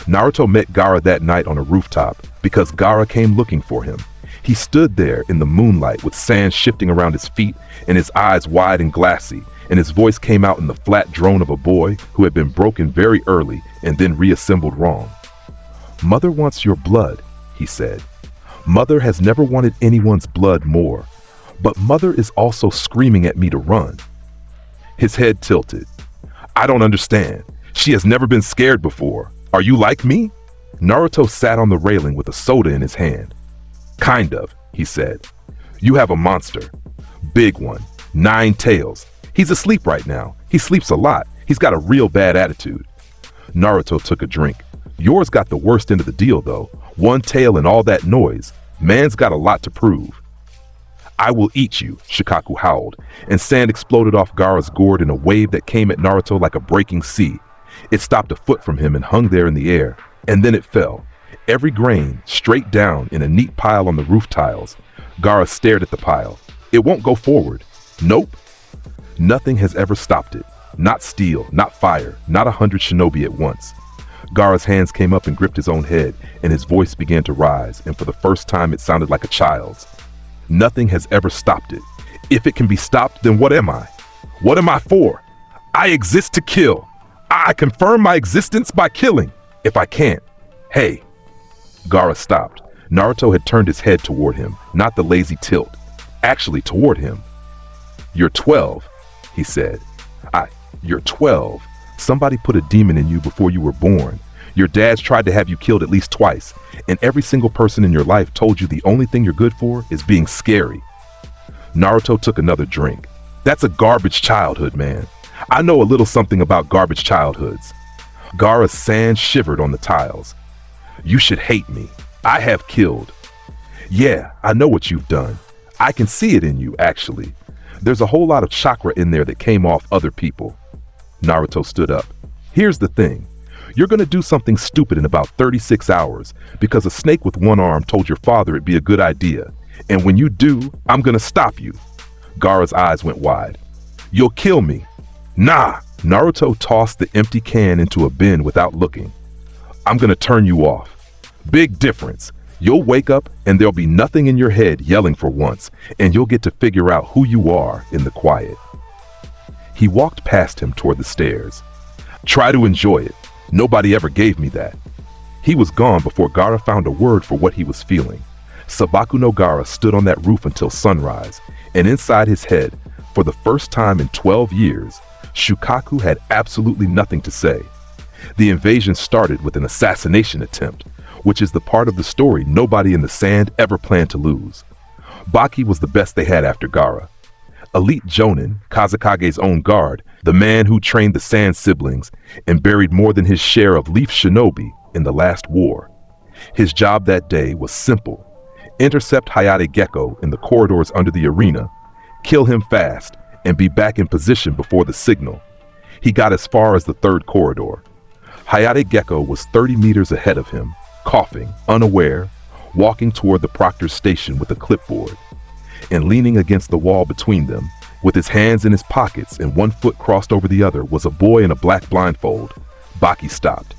Naruto met Gaara that night on a rooftop because Gaara came looking for him. He stood there in the moonlight with sand shifting around his feet and his eyes wide and glassy, and his voice came out in the flat drone of a boy who had been broken very early and then reassembled wrong. Mother wants your blood, he said. Mother has never wanted anyone's blood more, but Mother is also screaming at me to run. His head tilted. I don't understand. She has never been scared before. Are you like me? Naruto sat on the railing with a soda in his hand. "Kind of," he said. "You have a monster. Big one. 9 tails. He's asleep right now. He sleeps a lot. He's got a real bad attitude." Naruto took a drink. "Yours got the worst end of the deal, though. 1 tail and all that noise. Man's got a lot to prove." "I will eat you," Shikaku howled, and sand exploded off Gaara's gourd in a wave that came at Naruto like a breaking sea. It stopped a foot from him and hung there in the air, and then it fell. Every grain, straight down in a neat pile on the roof tiles. Gaara stared at the pile. "It won't go forward." "Nope." Nothing has ever stopped it. Not steel, not fire, not 100 shinobi at once. Gaara's hands came up and gripped his own head, and his voice began to rise, and for the first time it sounded like a child's. "Nothing has ever stopped it. If it can be stopped, then what am I? What am I for? I exist to kill. I confirm my existence by killing. If I can't, hey." Gaara stopped. Naruto had turned his head toward him, not the lazy tilt. Actually toward him. "You're 12, he said. You're 12. Somebody put a demon in you before you were born. Your dad's tried to have you killed at least twice, and every single person in your life told you the only thing you're good for is being scary." Naruto took another drink. "That's a garbage childhood, man. I know a little something about garbage childhoods." Gaara's sand shivered on the tiles. "You should hate me. I have killed." "Yeah, I know what you've done. I can see it in you, actually. There's a whole lot of chakra in there that came off other people." Naruto stood up. "Here's the thing. You're gonna do something stupid in about 36 hours because a snake with 1 arm told your father it'd be a good idea. And when you do, I'm gonna stop you." Gaara's eyes went wide. "You'll kill me." "Nah." Naruto tossed the empty can into a bin without looking. "I'm gonna turn you off. Big difference. You'll wake up and there'll be nothing in your head yelling for once, and you'll get to figure out who you are in the quiet." He walked past him toward the stairs. "Try to enjoy it. Nobody ever gave me that." He was gone before Gaara found a word for what he was feeling. Sabaku no Gaara stood on that roof until sunrise, and inside his head, for the first time in 12 years, Shukaku had absolutely nothing to say. The invasion started with an assassination attempt, which is the part of the story nobody in the sand ever planned to lose. Baki was the best they had after Gaara. Elite Jonin, Kazekage's own guard, the man who trained the Sand siblings and buried more than his share of Leaf Shinobi in the last war. His job that day was simple. Intercept Hayate Gecko in the corridors under the arena, kill him fast, and be back in position before the signal. He got as far as the 3rd corridor. Hayate Gecko was 30 meters ahead of him, coughing, unaware, walking toward the proctor's station with a clipboard. And leaning against the wall between them, with his hands in his pockets and 1 foot crossed over the other, was a boy in a black blindfold. Baki stopped.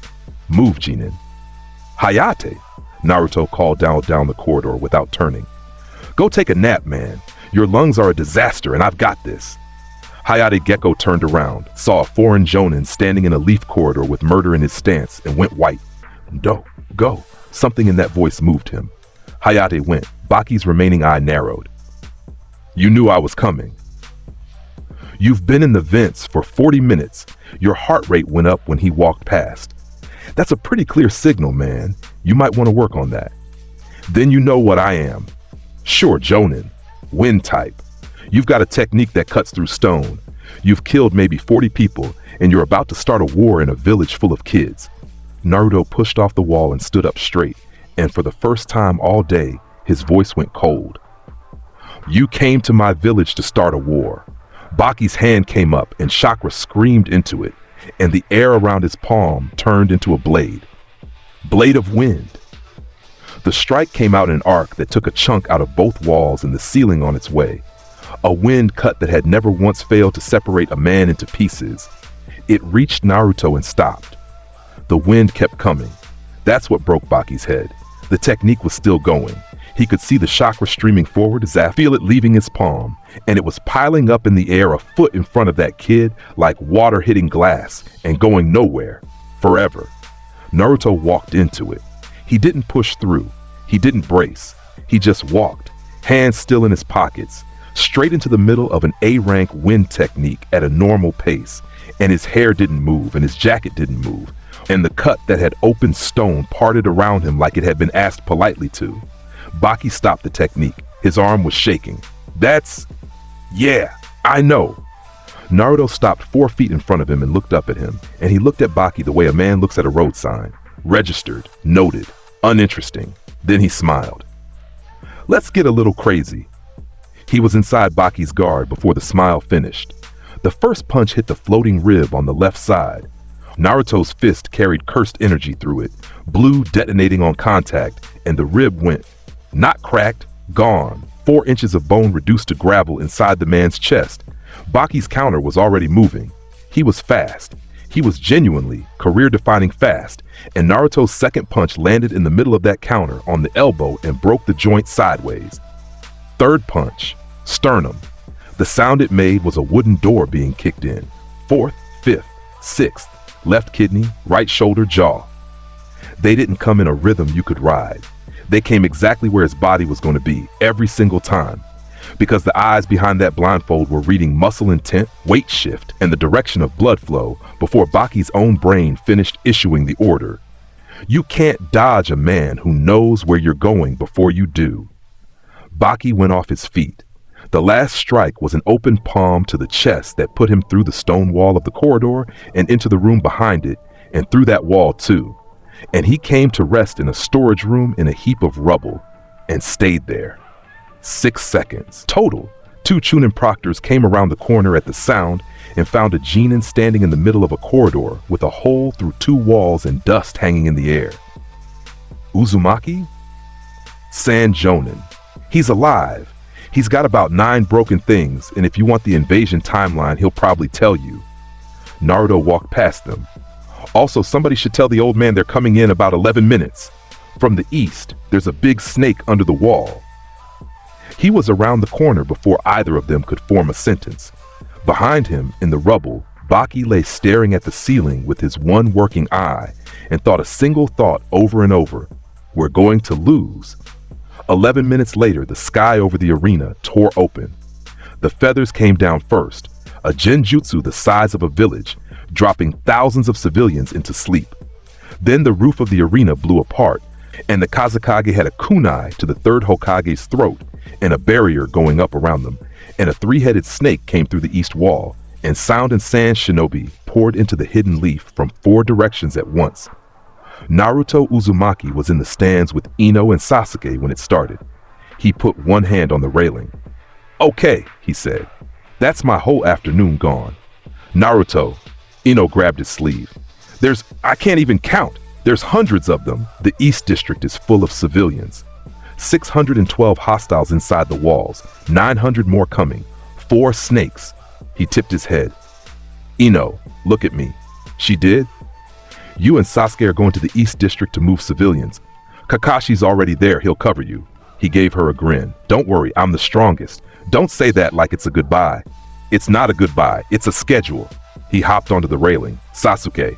"Move, Jinin." "Hayate," Naruto called down the corridor without turning. "Go take a nap, man. Your lungs are a disaster and I've got this." Hayate Gecko turned around, saw a foreign jonin standing in a leaf corridor with murder in his stance, and went white. Go. Something in that voice moved him. Hayate went. Baki's remaining eye narrowed. "You knew I was coming." "You've been in the vents for 40 minutes. Your heart rate went up when he walked past." "That's a pretty clear signal, man. You might want to work on that." "Then you know what I am." "Sure, Jonin. Wind type. You've got a technique that cuts through stone. You've killed maybe 40 people, and you're about to start a war in a village full of kids." Naruto pushed off the wall and stood up straight, and for the first time all day, his voice went cold. "You came to my village to start a war." Baki's hand came up and chakra screamed into it, and the air around his palm turned into a blade. Blade of wind. The strike came out in an arc that took a chunk out of both walls and the ceiling on its way. A wind cut that had never once failed to separate a man into pieces. It reached Naruto and stopped. The wind kept coming. That's what broke Baki's head. The technique was still going. He could see the chakra streaming forward as I feel it leaving his palm, and it was piling up in the air a foot in front of that kid like water hitting glass and going nowhere, forever. Naruto walked into it. He didn't push through. He didn't brace. He just walked, hands still in his pockets, straight into the middle of an A-rank wind technique at a normal pace, and his hair didn't move and his jacket didn't move, and the cut that had opened stone parted around him like it had been asked politely to. Baki stopped the technique. His arm was shaking. Yeah, I know. Naruto stopped 4 feet in front of him and looked up at him, and he looked at Baki the way a man looks at a road sign. Registered, noted, uninteresting. Then he smiled. Let's get a little crazy. He was inside Baki's guard before the smile finished. The first punch hit the floating rib on the left side. Naruto's fist carried cursed energy through it, blue detonating on contact, and the rib went. Not cracked, gone. 4 inches of bone reduced to gravel inside the man's chest. Baki's counter was already moving. He was fast. He was genuinely, career-defining fast, and Naruto's second punch landed in the middle of that counter on the elbow and broke the joint sideways. Third punch, sternum. The sound it made was a wooden door being kicked in. 4th, 5th, 6th, left kidney, right shoulder, jaw. They didn't come in a rhythm you could ride. They came exactly where his body was going to be, every single time. Because the eyes behind that blindfold were reading muscle intent, weight shift, and the direction of blood flow before Baki's own brain finished issuing the order. You can't dodge a man who knows where you're going before you do. Baki went off his feet. The last strike was an open palm to the chest that put him through the stone wall of the corridor and into the room behind it, and through that wall too. And he came to rest in a storage room in a heap of rubble, and stayed there. 6 seconds. Total. 2 Chunin proctors came around the corner at the sound and found a genin standing in the middle of a corridor with a hole through 2 walls and dust hanging in the air. Uzumaki? San Jonin. He's alive. He's got about 9 broken things, and if you want the invasion timeline, he'll probably tell you. Naruto walked past them. Also, somebody should tell the old man they're coming in about 11 minutes. From the east, there's a big snake under the wall. He was around the corner before either of them could form a sentence. Behind him, in the rubble, Baki lay staring at the ceiling with his one working eye and thought a single thought over and over. We're going to lose. 11 minutes later, the sky over the arena tore open. The feathers came down first, a genjutsu the size of a village, dropping thousands of civilians into sleep. Then the roof of the arena blew apart, and the Kazekage had a kunai to the 3rd Hokage's throat, and a barrier going up around them, and a 3-headed snake came through the east wall, and sound and sand shinobi poured into the hidden leaf from 4 directions at once. Naruto Uzumaki was in the stands with Ino and Sasuke when it started. He put one hand on the railing. Okay, he said. That's my whole afternoon gone. Naruto. Ino grabbed his sleeve. I can't even count. There's hundreds of them. The East District is full of civilians. 612 hostiles inside the walls, 900 more coming, 4 snakes. He tipped his head. Ino, look at me. She did? You and Sasuke are going to the East District to move civilians. Kakashi's already there, he'll cover you. He gave her a grin. Don't worry, I'm the strongest. Don't say that like it's a goodbye. It's not a goodbye, it's a schedule. He hopped onto the railing. Sasuke.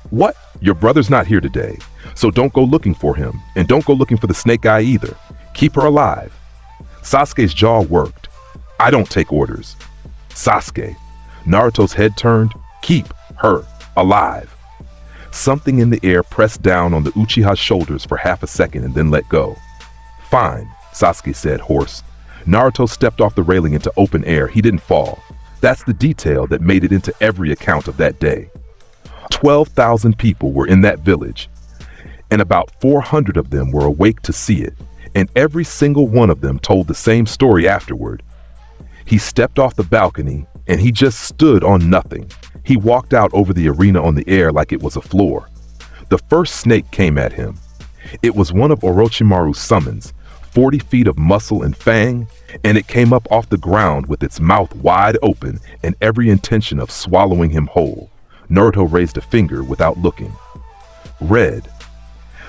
What? Your brother's not here today, so don't go looking for him, and don't go looking for the snake guy either. Keep her alive. Sasuke's jaw worked. I don't take orders. Sasuke. Naruto's head turned. Keep her alive. Something in the air pressed down on the Uchiha's shoulders for half a second and then let go. Fine, Sasuke said, hoarse. Naruto stepped off the railing into open air. He didn't fall. That's the detail that made it into every account of that day. 12,000 people were in that village, and about 400 of them were awake to see it, and every single one of them told the same story afterward. He stepped off the balcony, and he just stood on nothing. He walked out over the arena on the air like it was a floor. The first snake came at him. It was one of Orochimaru's summons, 40 feet of muscle and fang, and it came up off the ground with its mouth wide open and every intention of swallowing him whole. Naruto raised a finger without looking. Red.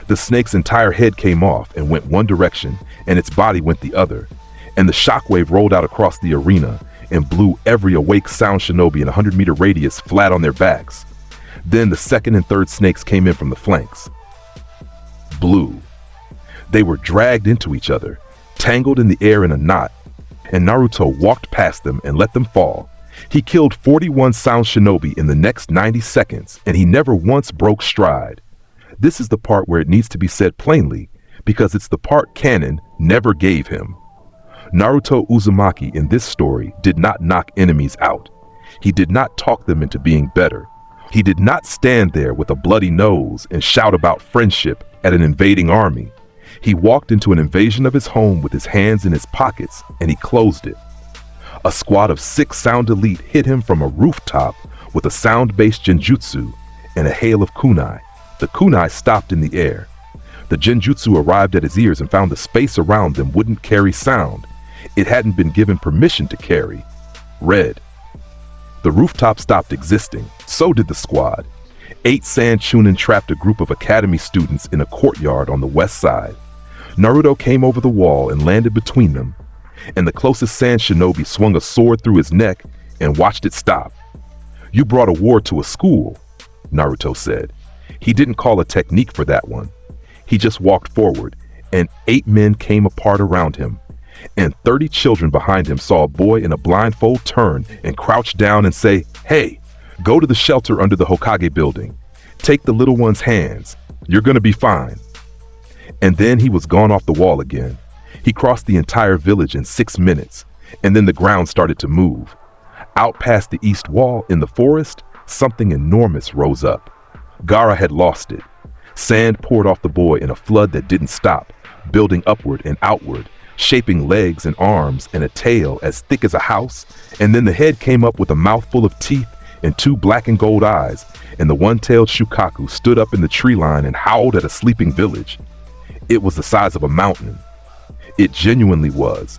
The snake's entire head came off and went one direction, and its body went the other, and the shockwave rolled out across the arena and blew every awake sound shinobi in a 100-meter radius flat on their backs. Then the second and third snakes came in from the flanks. Blue. They were dragged into each other, tangled in the air in a knot, and Naruto walked past them and let them fall. He killed 41 sound shinobi in the next 90 seconds, and he never once broke stride. This is the part where it needs to be said plainly, because it's the part canon never gave him. Naruto Uzumaki in this story did not knock enemies out. He did not talk them into being better. He did not stand there with a bloody nose and shout about friendship at an invading army. He walked into an invasion of his home with his hands in his pockets, and he closed it. A squad of 6 sound elite hit him from a rooftop with a sound-based genjutsu and a hail of kunai. The kunai stopped in the air. The genjutsu arrived at his ears and found the space around them wouldn't carry sound. It hadn't been given permission to carry. Red. The rooftop stopped existing. So did the squad. 8 sand chunin trapped a group of academy students in a courtyard on the west side. Naruto came over the wall and landed between them, and the closest sand shinobi swung a sword through his neck and watched it stop. "You brought a war to a school," Naruto said. He didn't call a technique for that one. He just walked forward, and 8 men came apart around him, and 30 children behind him saw a boy in a blindfold turn and crouch down and say, "Hey, go to the shelter under the Hokage building. Take the little one's hands. You're gonna be fine." And then he was gone off the wall again. He crossed the entire village in 6 minutes, and then the ground started to move. Out past the east wall in the forest, something enormous rose up. Gaara had lost it. Sand poured off the boy in a flood that didn't stop, building upward and outward, shaping legs and arms and a tail as thick as a house, and then the head came up with a mouthful of teeth and 2 black and gold eyes, and the one-tailed Shukaku stood up in the tree line and howled at a sleeping village. It was the size of a mountain. It genuinely was.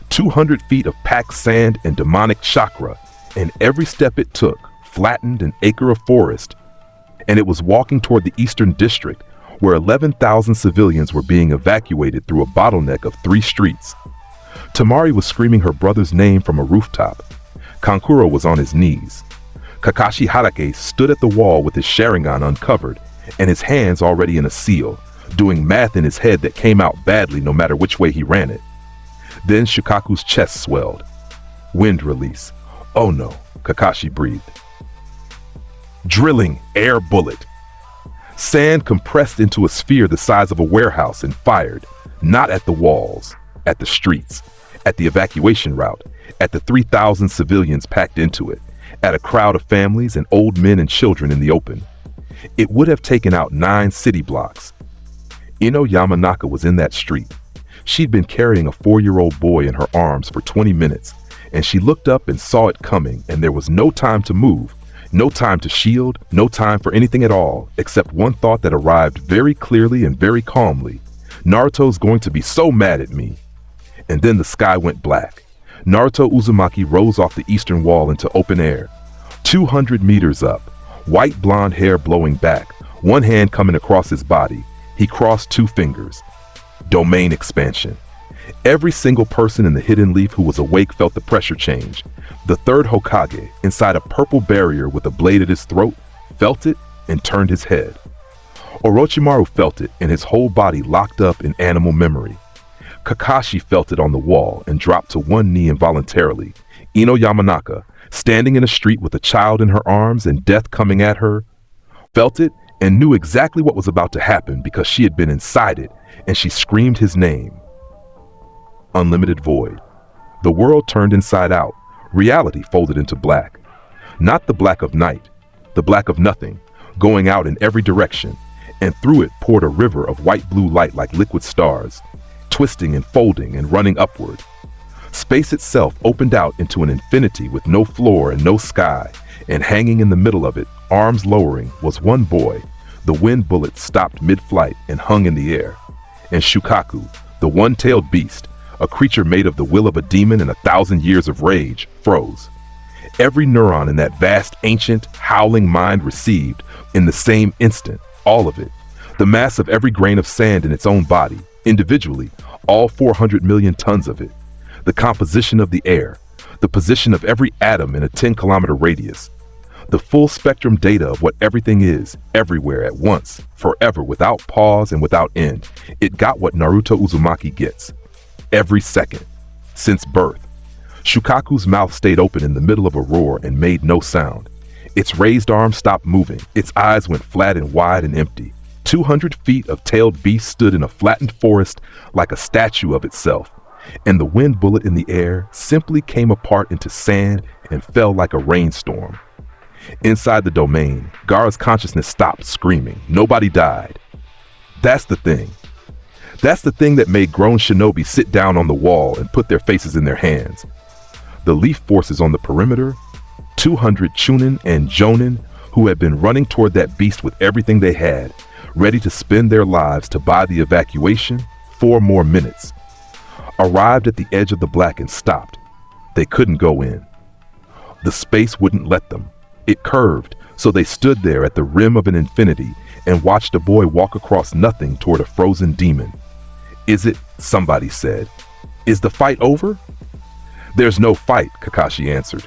200 feet of packed sand and demonic chakra, and every step it took flattened an acre of forest, and it was walking toward the eastern district, where 11,000 civilians were being evacuated through a bottleneck of 3 streets. Tamari was screaming her brother's name from a rooftop. Kankuro was on his knees. Kakashi Hatake stood at the wall with his Sharingan uncovered and his hands already in a seal, doing math in his head that came out badly no matter which way he ran it. Then Shukaku's chest swelled. Wind release. "Oh no," Kakashi breathed. Drilling air bullet. Sand compressed into a sphere the size of a warehouse and fired, not at the walls, at the streets, at the evacuation route, at the 3,000 civilians packed into it, at a crowd of families and old men and children in the open. It would have taken out 9 city blocks. Ino Yamanaka was in that street. She'd been carrying a 4-year-old boy in her arms for 20 minutes, and she looked up and saw it coming, and there was no time to move, no time to shield, no time for anything at all, except one thought that arrived very clearly and very calmly. Naruto's going to be so mad at me. And then the sky went black. Naruto Uzumaki rose off the eastern wall into open air. 200 meters up, white blonde hair blowing back, one hand coming across his body. He crossed 2 fingers. Domain expansion. Every single person in the hidden leaf who was awake felt the pressure change. The 3rd Hokage, inside a purple barrier with a blade at his throat, felt it and turned his head. Orochimaru felt it, and his whole body locked up in animal memory. Kakashi felt it on the wall and dropped to one knee involuntarily. Ino Yamanaka, standing in a street with a child in her arms and death coming at her, felt it and knew exactly what was about to happen because she had been inside it, and she screamed his name. Unlimited void. The world turned inside out. Reality folded into black. Not the black of night, the black of nothing, going out in every direction, and through it poured a river of white-blue light like liquid stars, twisting and folding and running upward. Space itself opened out into an infinity with no floor and no sky, and hanging in the middle of it, arms lowering, was one boy. The wind bullet stopped mid-flight and hung in the air. And Shukaku, the one-tailed beast, a creature made of the will of a demon and 1,000 years of rage, froze. Every neuron in that vast, ancient, howling mind received, in the same instant, all of it. The mass of every grain of sand in its own body, individually, all 400 million tons of it. The composition of the air, the position of every atom in a 10-kilometer radius. The full spectrum data of what everything is, everywhere at once, forever, without pause and without end. It got what Naruto Uzumaki gets. Every second. Since birth. Shukaku's mouth stayed open in the middle of a roar and made no sound. Its raised arms stopped moving. Its eyes went flat and wide and empty. 200 feet of tailed beast stood in a flattened forest like a statue of itself, and the wind bullet in the air simply came apart into sand and fell like a rainstorm. Inside the domain, Gaara's consciousness stopped screaming. Nobody died. That's the thing. That's the thing that made grown shinobi sit down on the wall and put their faces in their hands. The leaf forces on the perimeter, 200 Chunin and Jonin, who had been running toward that beast with everything they had, ready to spend their lives to buy the evacuation, 4 more minutes, arrived at the edge of the black and stopped. They couldn't go in. The space wouldn't let them. It curved, so they stood there at the rim of an infinity and watched a boy walk across nothing toward a frozen demon. Is it? Somebody said. Is the fight over? There's no fight, Kakashi answered.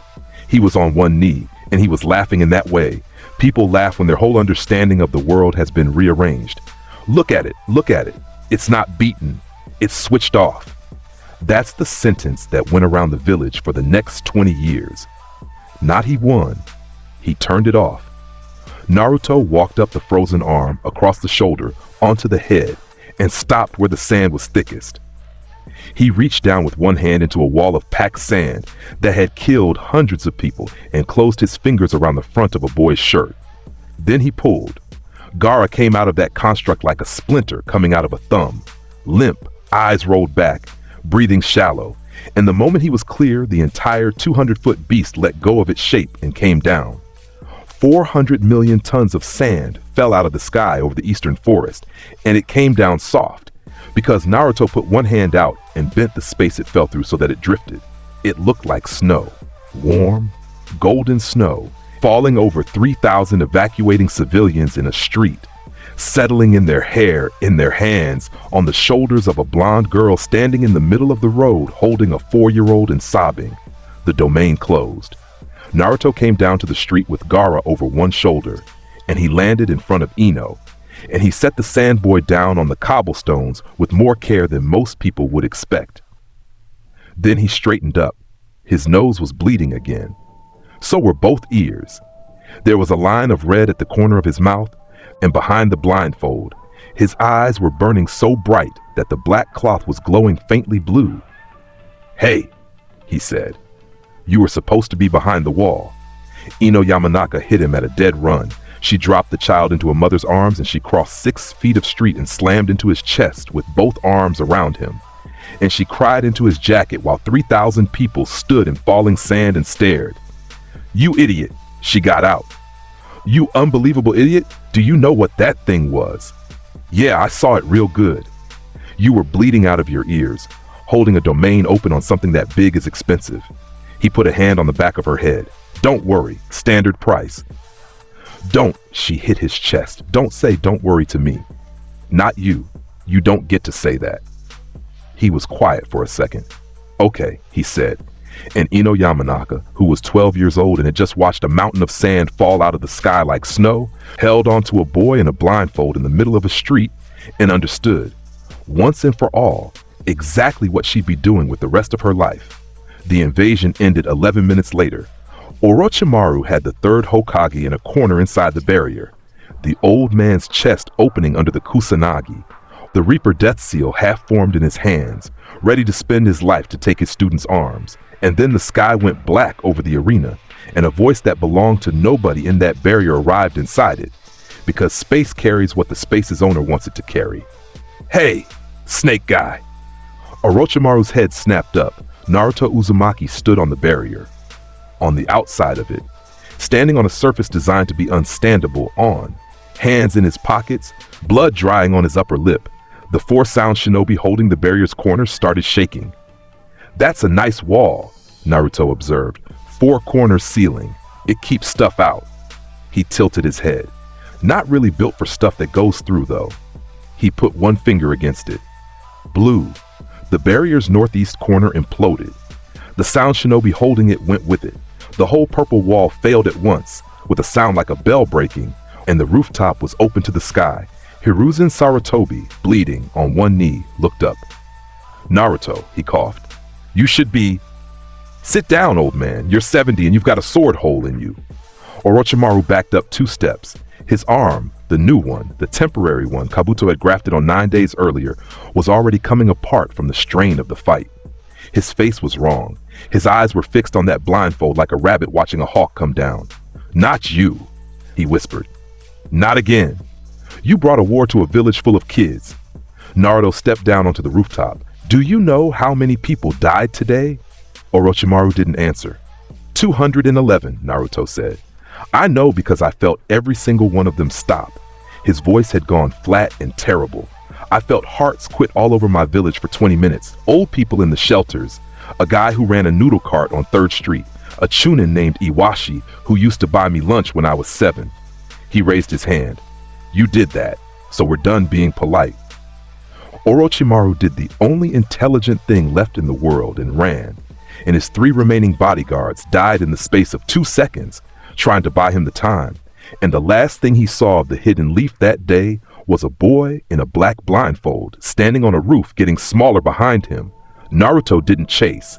He was on one knee, and he was laughing in that way. People laugh when their whole understanding of the world has been rearranged. Look at it, look at it. It's not beaten. It's switched off. That's the sentence that went around the village for the next 20 years. Not he won. He turned it off. Naruto walked up the frozen arm, across the shoulder, onto the head, and stopped where the sand was thickest. He reached down with one hand into a wall of packed sand that had killed hundreds of people and closed his fingers around the front of a boy's shirt. Then he pulled. Gaara came out of that construct like a splinter coming out of a thumb, limp, eyes rolled back, breathing shallow, and the moment he was clear, the entire 200-foot beast let go of its shape and came down. 400 million tons of sand fell out of the sky over the eastern forest, and it came down soft, because Naruto put one hand out and bent the space it fell through so that it drifted. It looked like snow, warm, golden snow, falling over 3,000 evacuating civilians in a street, settling in their hair, in their hands, on the shoulders of a blonde girl standing in the middle of the road holding a 4-year-old and sobbing. The domain closed. Naruto came down to the street with Gaara over one shoulder, and he landed in front of Ino, and he set the sand boy down on the cobblestones with more care than most people would expect. Then he straightened up. His nose was bleeding again. So were both ears. There was a line of red at the corner of his mouth, and behind the blindfold, his eyes were burning so bright that the black cloth was glowing faintly blue. "Hey," he said. "You were supposed to be behind the wall." Ino Yamanaka hit him at a dead run. She dropped the child into a mother's arms and she crossed 6 feet of street and slammed into his chest with both arms around him. And she cried into his jacket while 3,000 people stood in falling sand and stared. "You idiot," she got out. "You unbelievable idiot, do you know what that thing was?" "Yeah, I saw it real good." "You were bleeding out of your ears. Holding a domain open on something that big is expensive." He put a hand on the back of her head. "Don't worry, standard price." "Don't," she hit his chest. "Don't say don't worry to me. Not you. You don't get to say that." He was quiet for a second. "Okay," he said. And Ino Yamanaka, who was 12 years old and had just watched a mountain of sand fall out of the sky like snow, held onto a boy in a blindfold in the middle of a street and understood, once and for all, exactly what she'd be doing with the rest of her life. The invasion ended 11 minutes later. Orochimaru had the third Hokage in a corner inside the barrier, the old man's chest opening under the Kusanagi, the Reaper death seal half formed in his hands, ready to spend his life to take his student's arms. And then the sky went black over the arena, and a voice that belonged to nobody in that barrier arrived inside it, because space carries what the space's owner wants it to carry. "Hey, snake guy!" Orochimaru's head snapped up. Naruto Uzumaki stood on the barrier. On the outside of it, standing on a surface designed to be unstandable, hands in his pockets, blood drying on his upper lip, the 4-sound shinobi holding the barrier's corner started shaking. "That's a nice wall," Naruto observed. 4-corner ceiling. It keeps stuff out." He tilted his head. "Not really built for stuff that goes through, though." He put one finger against it. Blue. The barrier's northeast corner imploded. The sound shinobi holding it went with it. The whole purple wall failed at once, with a sound like a bell breaking, and the rooftop was open to the sky. Hiruzen Sarutobi, bleeding, on one knee, looked up. "Naruto," he coughed. "You should be..." Sit down, old man. You're 70 and you've got a sword hole in you. Orochimaru backed up 2 steps. His arm, the new one, the temporary one Kabuto had grafted on 9 days earlier, was already coming apart from the strain of the fight. His face was wrong. His eyes were fixed on that blindfold like a rabbit watching a hawk come down. Not you, he whispered. Not again. You brought a war to a village full of kids. Naruto stepped down onto the rooftop. Do you know how many people died today? Orochimaru didn't answer. 211, Naruto said. I know because I felt every single one of them stop. His voice had gone flat and terrible. I felt hearts quit all over my village for 20 minutes. Old people in the shelters. A guy who ran a noodle cart on 3rd Street. A chunin named Iwashi who used to buy me lunch when I was 7. He raised his hand. You did that, so we're done being polite. Orochimaru did the only intelligent thing left in the world and ran. And his 3 remaining bodyguards died in the space of 2 seconds, trying to buy him the time. And the last thing he saw of the hidden leaf that day was a boy in a black blindfold standing on a roof getting smaller behind him. Naruto didn't chase.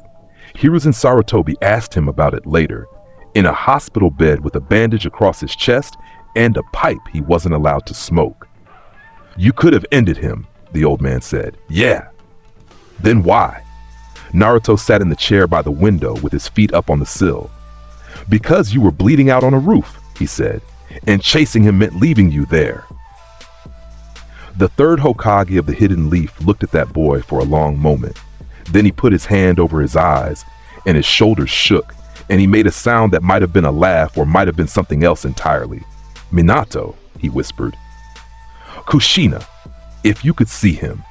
Hiruzen Sarutobi asked him about it later. In a hospital bed with a bandage across his chest and a pipe he wasn't allowed to smoke. You could have ended him, the old man said. Yeah. Then why? Naruto sat in the chair by the window with his feet up on the sill. Because you were bleeding out on a roof, he said, and chasing him meant leaving you there. The 3rd Hokage of the Hidden Leaf looked at that boy for a long moment. Then he put his hand over his eyes, and his shoulders shook, and he made a sound that might have been a laugh or might have been something else entirely. Minato, he whispered. Kushina, if you could see him.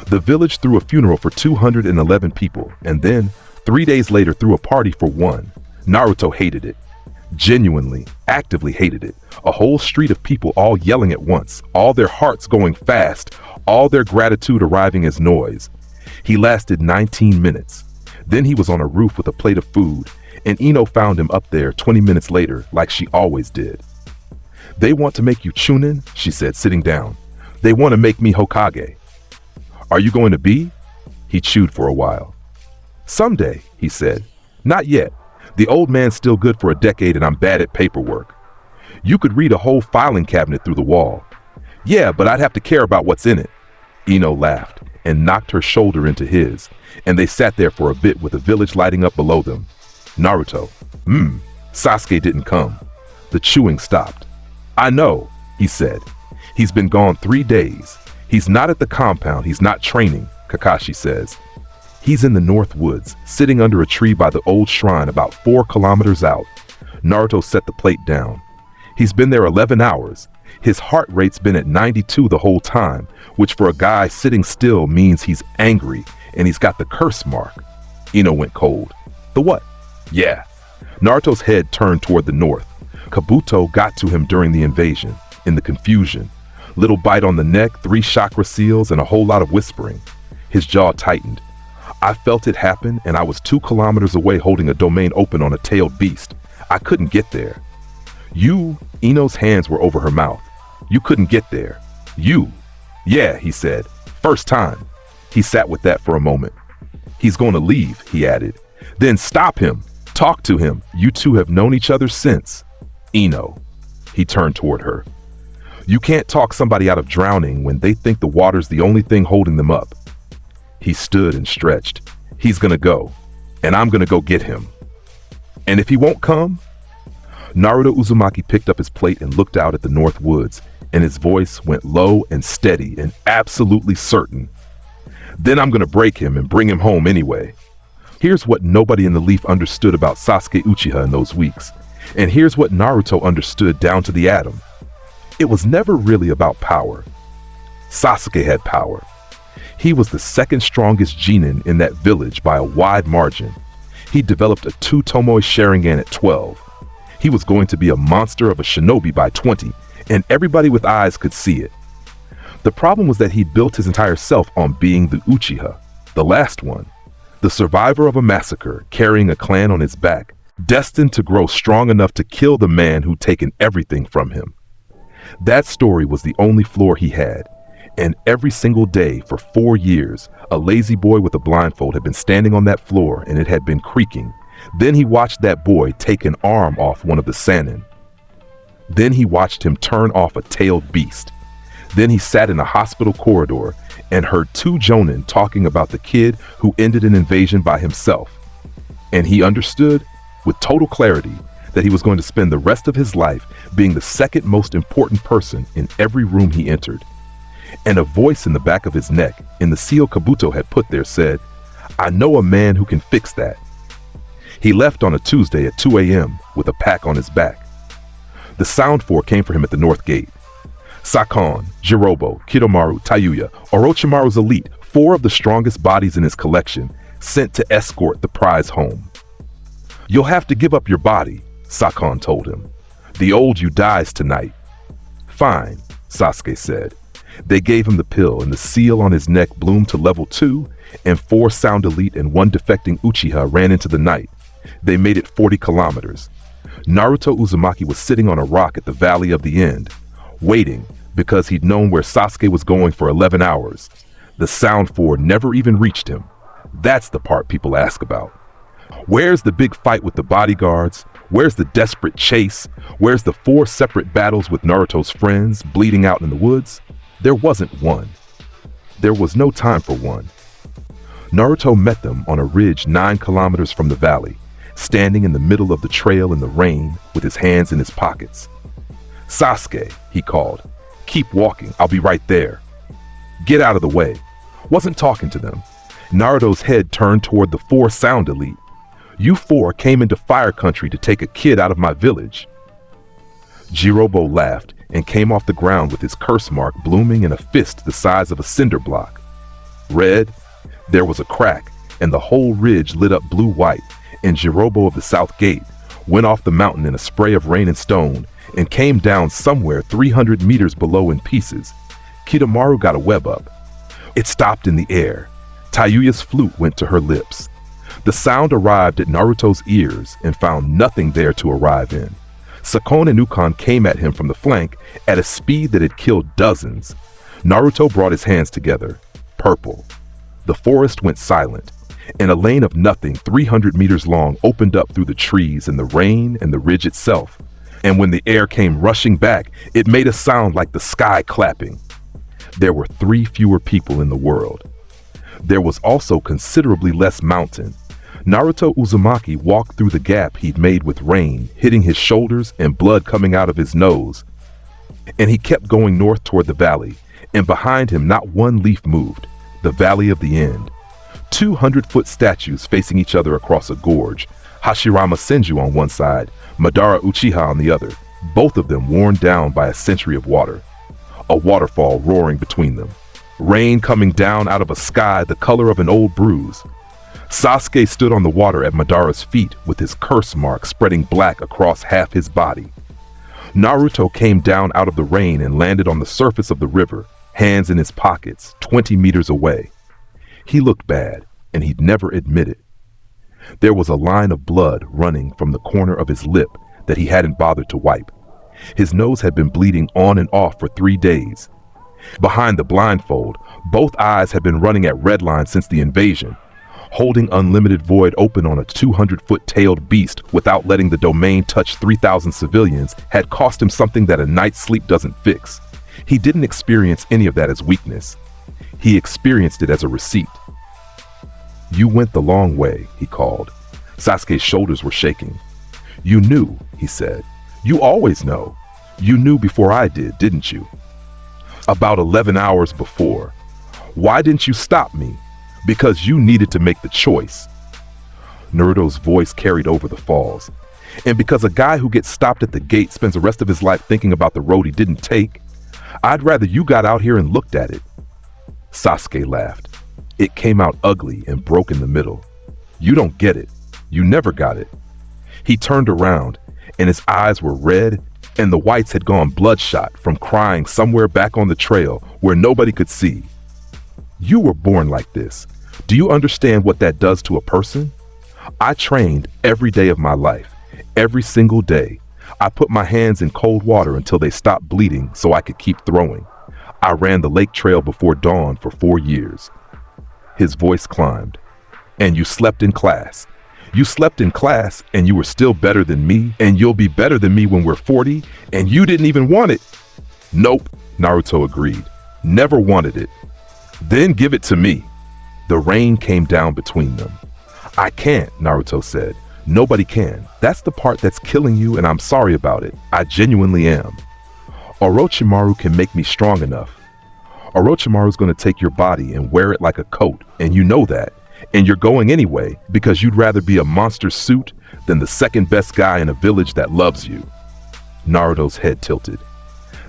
The village threw a funeral for 211 people, and then, 3 days later, threw a party for 1. Naruto hated it. Genuinely, actively hated it. A whole street of people all yelling at once, all their hearts going fast, all their gratitude arriving as noise. He lasted 19 minutes. Then he was on a roof with a plate of food, and Ino found him up there 20 minutes later, like she always did. They want to make you Chunin, she said, sitting down. They want to make me Hokage. Are you going to be? He chewed for a while. Someday, he said. Not yet. The old man's still good for a decade and I'm bad at paperwork. You could read a whole filing cabinet through the wall. Yeah, but I'd have to care about what's in it. Ino laughed and knocked her shoulder into his, and they sat there for a bit with the village lighting up below them. Naruto. Sasuke didn't come. The chewing stopped. I know, he said. He's been gone 3 days. He's not at the compound, he's not training, Kakashi says. He's in the North Woods, sitting under a tree by the old shrine about 4 kilometers out. Naruto set the plate down. He's been there 11 hours. His heart rate's been at 92 the whole time, which for a guy sitting still means he's angry, and he's got the curse mark. Ino went cold. The what? Yeah. Naruto's head turned toward the north. Kabuto got to him during the invasion, in the confusion. Little bite on the neck, 3 chakra seals, and a whole lot of whispering. His jaw tightened. I felt it happen, and I was 2 kilometers away holding a domain open on a tailed beast. I couldn't get there. You, Ino's hands were over her mouth. You couldn't get there. You. Yeah, he said. First time. He sat with that for a moment. He's going to leave, he added. Then stop him. Talk to him. You two have known each other since. Ino. He turned toward her. You can't talk somebody out of drowning when they think the water's the only thing holding them up. He stood and stretched. He's gonna go, and I'm gonna go get him. And if he won't come? Naruto Uzumaki picked up his plate and looked out at the North Woods, and his voice went low and steady and absolutely certain. Then I'm gonna break him and bring him home anyway. Here's what nobody in the Leaf understood about Sasuke Uchiha in those weeks, and here's what Naruto understood down to the atom. It was never really about power. Sasuke had power. He was the second strongest genin in that village by a wide margin. He developed a 2 Tomoe Sharingan at 12. He was going to be a monster of a shinobi by 20, and everybody with eyes could see it. The problem was that he built his entire self on being the Uchiha, the last one, the survivor of a massacre carrying a clan on his back, destined to grow strong enough to kill the man who'd taken everything from him. That story was the only floor he had, And every single day for 4 years, a lazy boy with a blindfold had been standing on that floor and it had been creaking. Then he watched that boy take an arm off one of the Sannin. Then he watched him turn off a tailed beast. Then he sat in a hospital corridor and heard 2 jonin talking about the kid who ended an invasion by himself. And he understood with total clarity that he was going to spend the rest of his life being the second most important person in every room he entered. And a voice in the back of his neck, in the seal Kabuto had put there, said, "I know a man who can fix that." He left on a Tuesday at 2 a.m. with a pack on his back. The Sound Four came for him at the North Gate. Sakon, Jirobo, Kidomaru, Tayuya, Orochimaru's elite, 4 of the strongest bodies in his collection, sent to escort the prize home. "You'll have to give up your body," Sakon told him. "The old you dies tonight." "Fine," Sasuke said. They gave him the pill and the seal on his neck bloomed to level 2, and 4 Sound Elite and 1 defecting Uchiha ran into the night. They made it 40 kilometers. Naruto Uzumaki was sitting on a rock at the Valley of the End, waiting because he'd known where Sasuke was going for 11 hours. The Sound Four never even reached him. That's the part people ask about. Where's the big fight with the bodyguards? Where's the desperate chase? Where's the 4 separate battles with Naruto's friends bleeding out in the woods? There wasn't one. There was no time for one. Naruto met them on a ridge 9 kilometers from the valley, standing in the middle of the trail in the rain with his hands in his pockets. "Sasuke," he called. "Keep walking, I'll be right there." "Get out of the way." Wasn't talking to them. Naruto's head turned toward the 4 Sound Elite. "You 4 came into Fire Country to take a kid out of my village." Jirobo laughed and came off the ground with his curse mark blooming in a fist the size of a cinder block. Red, there was a crack, and the whole ridge lit up blue-white, and Jirobo of the South Gate went off the mountain in a spray of rain and stone and came down somewhere 300 meters below in pieces. Kidomaru got a web up. It stopped in the air. Tayuya's flute went to her lips. The sound arrived at Naruto's ears and found nothing there to arrive in. Sakon and Ukon came at him from the flank at a speed that had killed dozens. Naruto brought his hands together. Purple. The forest went silent, and a lane of nothing 300 meters long opened up through the trees and the rain and the ridge itself. And when the air came rushing back, it made a sound like the sky clapping. There were 3 fewer people in the world. There was also considerably less mountain. Naruto Uzumaki walked through the gap he'd made with rain, hitting his shoulders and blood coming out of his nose. And he kept going north toward the valley, and behind him not one leaf moved. The Valley of the End. 200-foot statues facing each other across a gorge. Hashirama Senju on one side, Madara Uchiha on the other, both of them worn down by a century of water. A waterfall roaring between them. Rain coming down out of a sky the color of an old bruise. Sasuke stood on the water at Madara's feet with his curse mark spreading black across half his body. Naruto came down out of the rain and landed on the surface of the river, hands in his pockets, 20 meters away. He looked bad, and he'd never admit it. There was a line of blood running from the corner of his lip that he hadn't bothered to wipe. His nose had been bleeding on and off for 3 days. Behind the blindfold, both eyes had been running at redline since the invasion. Holding Unlimited Void open on a 200-foot tailed beast without letting the domain touch 3,000 civilians had cost him something that a night's sleep doesn't fix. He didn't experience any of that as weakness. He experienced it as a receipt. "You went the long way," he called. Sasuke's shoulders were shaking. "You knew," he said. "You always know. You knew before I did, didn't you?" "About 11 hours before. Why didn't you stop me?" "Because you needed to make the choice." Naruto's voice carried over the falls. "And because a guy who gets stopped at the gate spends the rest of his life thinking about the road he didn't take, I'd rather you got out here and looked at it." Sasuke laughed. It came out ugly and broke in the middle. "You don't get it. You never got it." He turned around, and his eyes were red, and the whites had gone bloodshot from crying somewhere back on the trail where nobody could see. "You were born like this. Do you understand what that does to a person? I trained every day of my life, every single day. I put my hands in cold water until they stopped bleeding so I could keep throwing. I ran the lake trail before dawn for 4 years. His voice climbed. And you slept in class. You slept in class and you were still better than me, and you'll be better than me when we're 40, and you didn't even want it. Nope, Naruto agreed. Never wanted it. Then give it to me. The rain came down between them. I can't, Naruto said. Nobody can. That's the part that's killing you, and I'm sorry about it. I genuinely am. Orochimaru can make me strong enough. Orochimaru's going to take your body and wear it like a coat, and you know that. And you're going anyway because you'd rather be a monster suit than the second best guy in a village that loves you. Naruto's head tilted.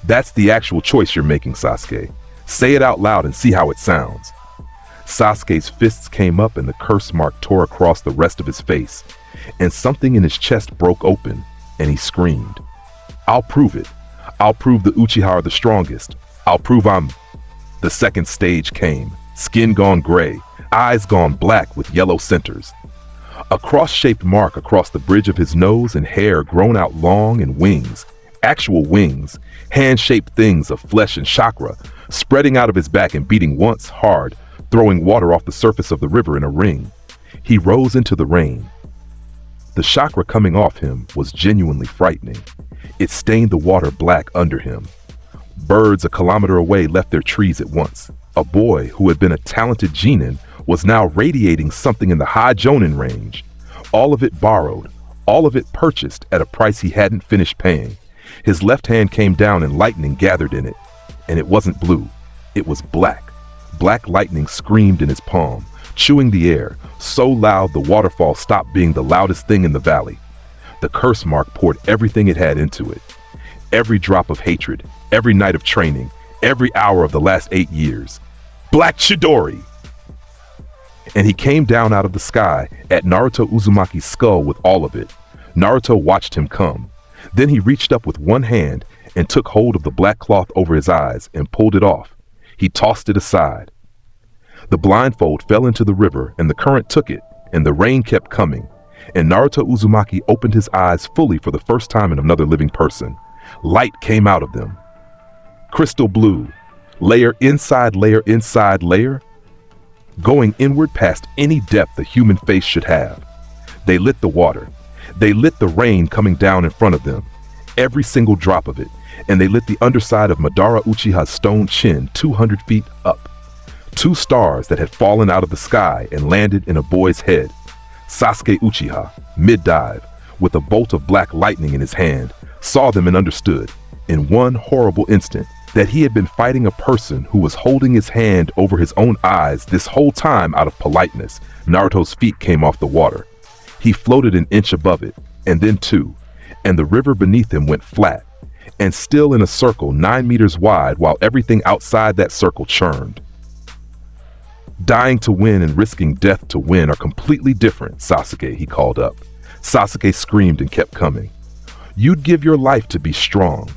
That's the actual choice you're making, Sasuke. Say it out loud and see how it sounds. Sasuke's fists came up and the curse mark tore across the rest of his face, and something in his chest broke open, and he screamed. I'll prove it. I'll prove the Uchiha are the strongest. I'll prove I'm... The second stage came, skin gone gray, eyes gone black with yellow centers. A cross-shaped mark across the bridge of his nose and hair grown out long, and wings, actual wings, hand-shaped things of flesh and chakra, spreading out of his back and beating once hard, throwing water off the surface of the river in a ring. He rose into the rain. The chakra coming off him was genuinely frightening. It stained the water black under him. Birds a kilometer away left their trees at once. A boy who had been a talented genin was now radiating something in the high jonin range. All of it borrowed, all of it purchased at a price he hadn't finished paying. His left hand came down and lightning gathered in it. And it wasn't blue, it was black. Black lightning screamed in his palm, chewing the air, so loud the waterfall stopped being the loudest thing in the valley. The curse mark poured everything it had into it. Every drop of hatred, every night of training, every hour of the last 8 years. Black Chidori! And he came down out of the sky at Naruto Uzumaki's skull with all of it. Naruto watched him come. Then he reached up with one hand and took hold of the black cloth over his eyes and pulled it off. He tossed it aside. The blindfold fell into the river and the current took it, and the rain kept coming. And Naruto Uzumaki opened his eyes fully for the first time in another living person. Light came out of them. Crystal blue, layer inside layer inside layer, going inward past any depth a human face should have. They lit the water. They lit the rain coming down in front of them, every single drop of it, and they lit the underside of Madara Uchiha's stone chin 200 feet up. 2 stars that had fallen out of the sky and landed in a boy's head. Sasuke Uchiha, mid-dive, with a bolt of black lightning in his hand, saw them and understood, in one horrible instant, that he had been fighting a person who was holding his hand over his own eyes this whole time out of politeness. Naruto's feet came off the water. He floated an inch above it, and then 2, and the river beneath him went flat, and still in a circle 9 meters wide while everything outside that circle churned. Dying to win and risking death to win are completely different, Sasuke, he called up. Sasuke screamed and kept coming. You'd give your life to be strong.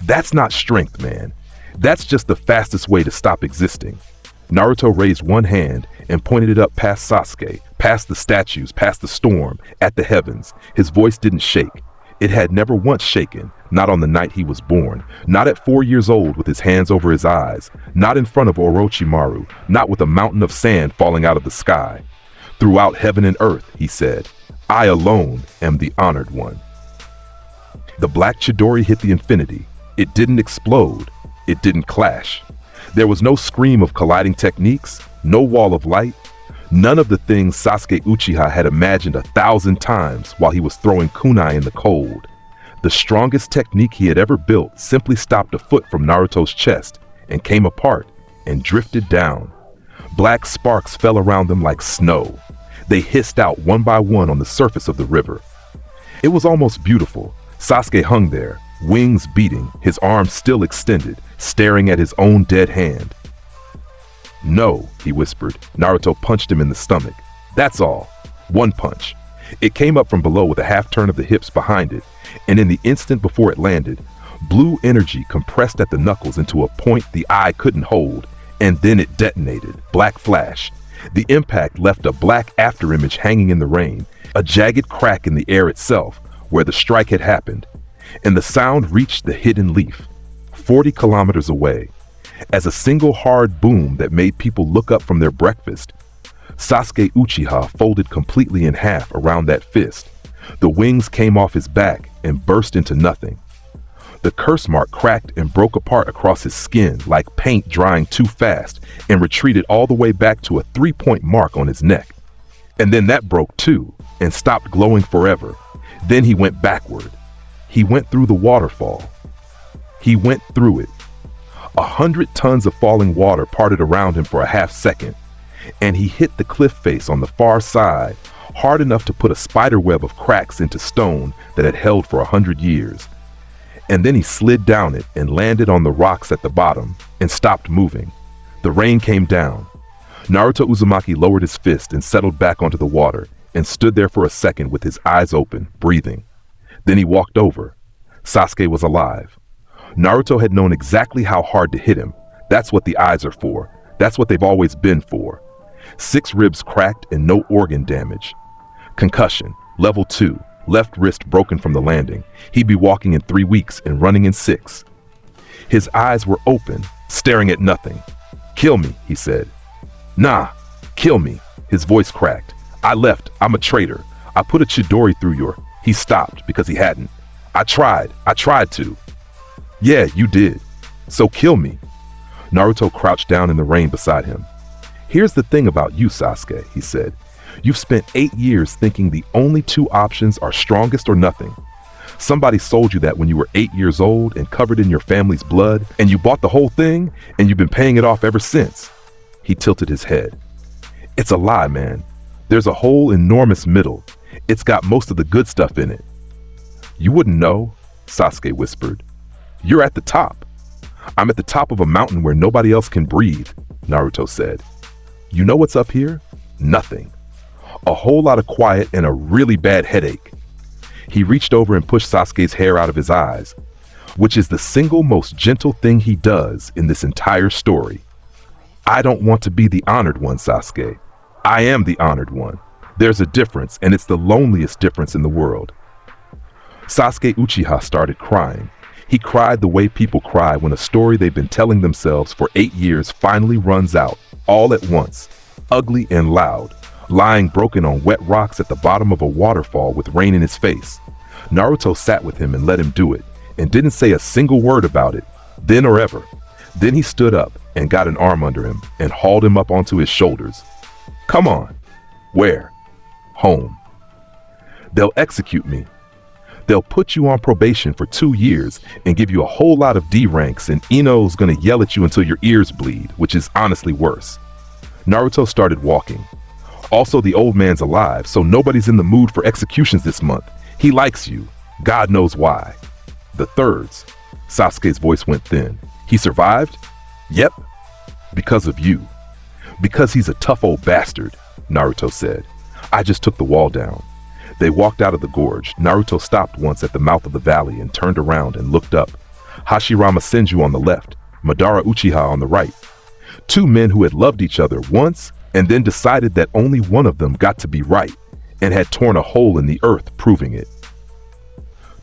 That's not strength, man. That's just the fastest way to stop existing. Naruto raised one hand and pointed it up past Sasuke, past the statues, past the storm, at the heavens. His voice didn't shake. It had never once shaken, not on the night he was born, not at 4 years old with his hands over his eyes, not in front of Orochimaru, not with a mountain of sand falling out of the sky. Throughout heaven and earth, he said, I alone am the honored one. The black Chidori hit the infinity. It didn't explode. It didn't clash. There was no scream of colliding techniques, no wall of light, none of the things Sasuke Uchiha had imagined 1,000 times while he was throwing kunai in the cold. The strongest technique he had ever built simply stopped a foot from Naruto's chest and came apart and drifted down. Black sparks fell around them like snow. They hissed out one by one on the surface of the river. It was almost beautiful. Sasuke hung there, wings beating, his arms still extended, staring at his own dead hand. No, he whispered. Naruto punched him in the stomach. That's all. One punch. It came up from below with a half turn of the hips behind it, and in the instant before it landed, blue energy compressed at the knuckles into a point the eye couldn't hold, and then it detonated. Black flash. The impact left a black afterimage hanging in the rain, a jagged crack in the air itself, where the strike had happened, and the sound reached the hidden leaf, 40 kilometers away. As a single hard boom that made people look up from their breakfast, Sasuke Uchiha folded completely in half around that fist. The wings came off his back and burst into nothing. The curse mark cracked and broke apart across his skin like paint drying too fast and retreated all the way back to a 3-point mark on his neck. And then that broke too and stopped glowing forever. Then he went backward. He went through the waterfall. He went through it. 100 tons of falling water parted around him for a half second, and he hit the cliff face on the far side hard enough to put a spider web of cracks into stone that had held for 100 years. And then he slid down it and landed on the rocks at the bottom and stopped moving. The rain came down. Naruto Uzumaki lowered his fist and settled back onto the water and stood there for a second with his eyes open, breathing. Then he walked over. Sasuke was alive. Naruto had known exactly how hard to hit him. That's what the eyes are for. That's what they've always been for. 6 ribs cracked and no organ damage. Concussion, level 2, left wrist broken from the landing. He'd be walking in 3 weeks and running in 6. His eyes were open, staring at nothing. "Kill me," he said. "Nah, kill me." His voice cracked. "I left. I'm a traitor. I put a Chidori through your..." He stopped because he hadn't. I tried to." "Yeah, you did. So kill me." Naruto crouched down in the rain beside him. "Here's the thing about you, Sasuke," he said. "You've spent 8 years thinking the only 2 options are strongest or nothing. Somebody sold you that when you were 8 years old and covered in your family's blood, and you bought the whole thing, and you've been paying it off ever since." He tilted his head. "It's a lie, man. There's a whole enormous middle. It's got most of the good stuff in it." "You wouldn't know," Sasuke whispered. "You're at the top." "I'm at the top of a mountain where nobody else can breathe," Naruto said. "You know what's up here? Nothing. A whole lot of quiet and a really bad headache." He reached over and pushed Sasuke's hair out of his eyes, which is the single most gentle thing he does in this entire story. "I don't want to be the honored one, Sasuke. I am the honored one. There's a difference, and it's the loneliest difference in the world." Sasuke Uchiha started crying. He cried the way people cry when a story they've been telling themselves for 8 years finally runs out, all at once, ugly and loud, lying broken on wet rocks at the bottom of a waterfall with rain in his face. Naruto sat with him and let him do it, and didn't say a single word about it, then or ever. Then he stood up and got an arm under him and hauled him up onto his shoulders. "Come on." "Where?" "Home." "They'll execute me. They'll put you on probation for 2 years and give you a whole lot of D ranks, and Ino's gonna yell at you until your ears bleed, which is honestly worse." Naruto started walking. "Also, the old man's alive, so nobody's in the mood for executions this month. He likes you. God knows why." "The thirds." Sasuke's voice went thin. "He survived?" "Yep. Because of you. Because he's a tough old bastard," Naruto said. "I just took the wall down." They walked out of the gorge. Naruto stopped once at the mouth of the valley and turned around and looked up. Hashirama Senju on the left, Madara Uchiha on the right. 2 men who had loved each other once and then decided that only one of them got to be right and had torn a hole in the earth proving it.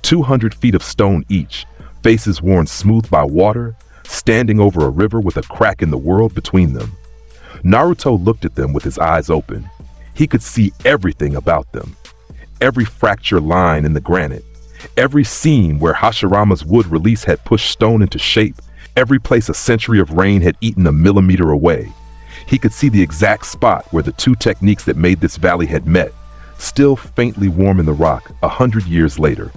200 feet of stone each, faces worn smooth by water, standing over a river with a crack in the world between them. Naruto looked at them with his eyes open. He could see everything about them. Every fracture line in the granite, every seam where Hashirama's wood release had pushed stone into shape, every place a century of rain had eaten a millimeter away. He could see the exact spot where the 2 techniques that made this valley had met, still faintly warm in the rock 100 years later.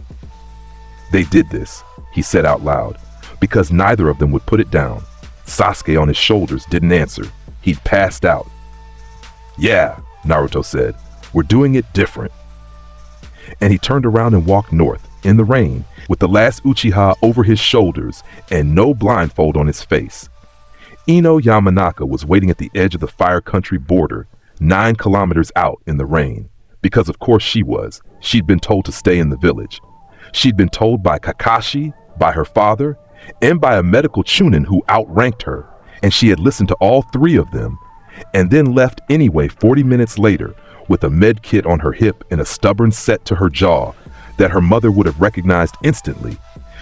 "They did this," he said out loud, because neither of them would put it down. Sasuke on his shoulders didn't answer. He'd passed out. "Yeah," Naruto said, "we're doing it different." And he turned around and walked north, in the rain, with the last Uchiha over his shoulders and no blindfold on his face. Ino Yamanaka was waiting at the edge of the Fire Country border, 9 kilometers out in the rain, because of course she was. She'd been told to stay in the village. She'd been told by Kakashi, by her father, and by a medical chunin who outranked her, and she had listened to all 3 of them, and then left anyway 40 minutes later with a med kit on her hip and a stubborn set to her jaw that her mother would have recognized instantly.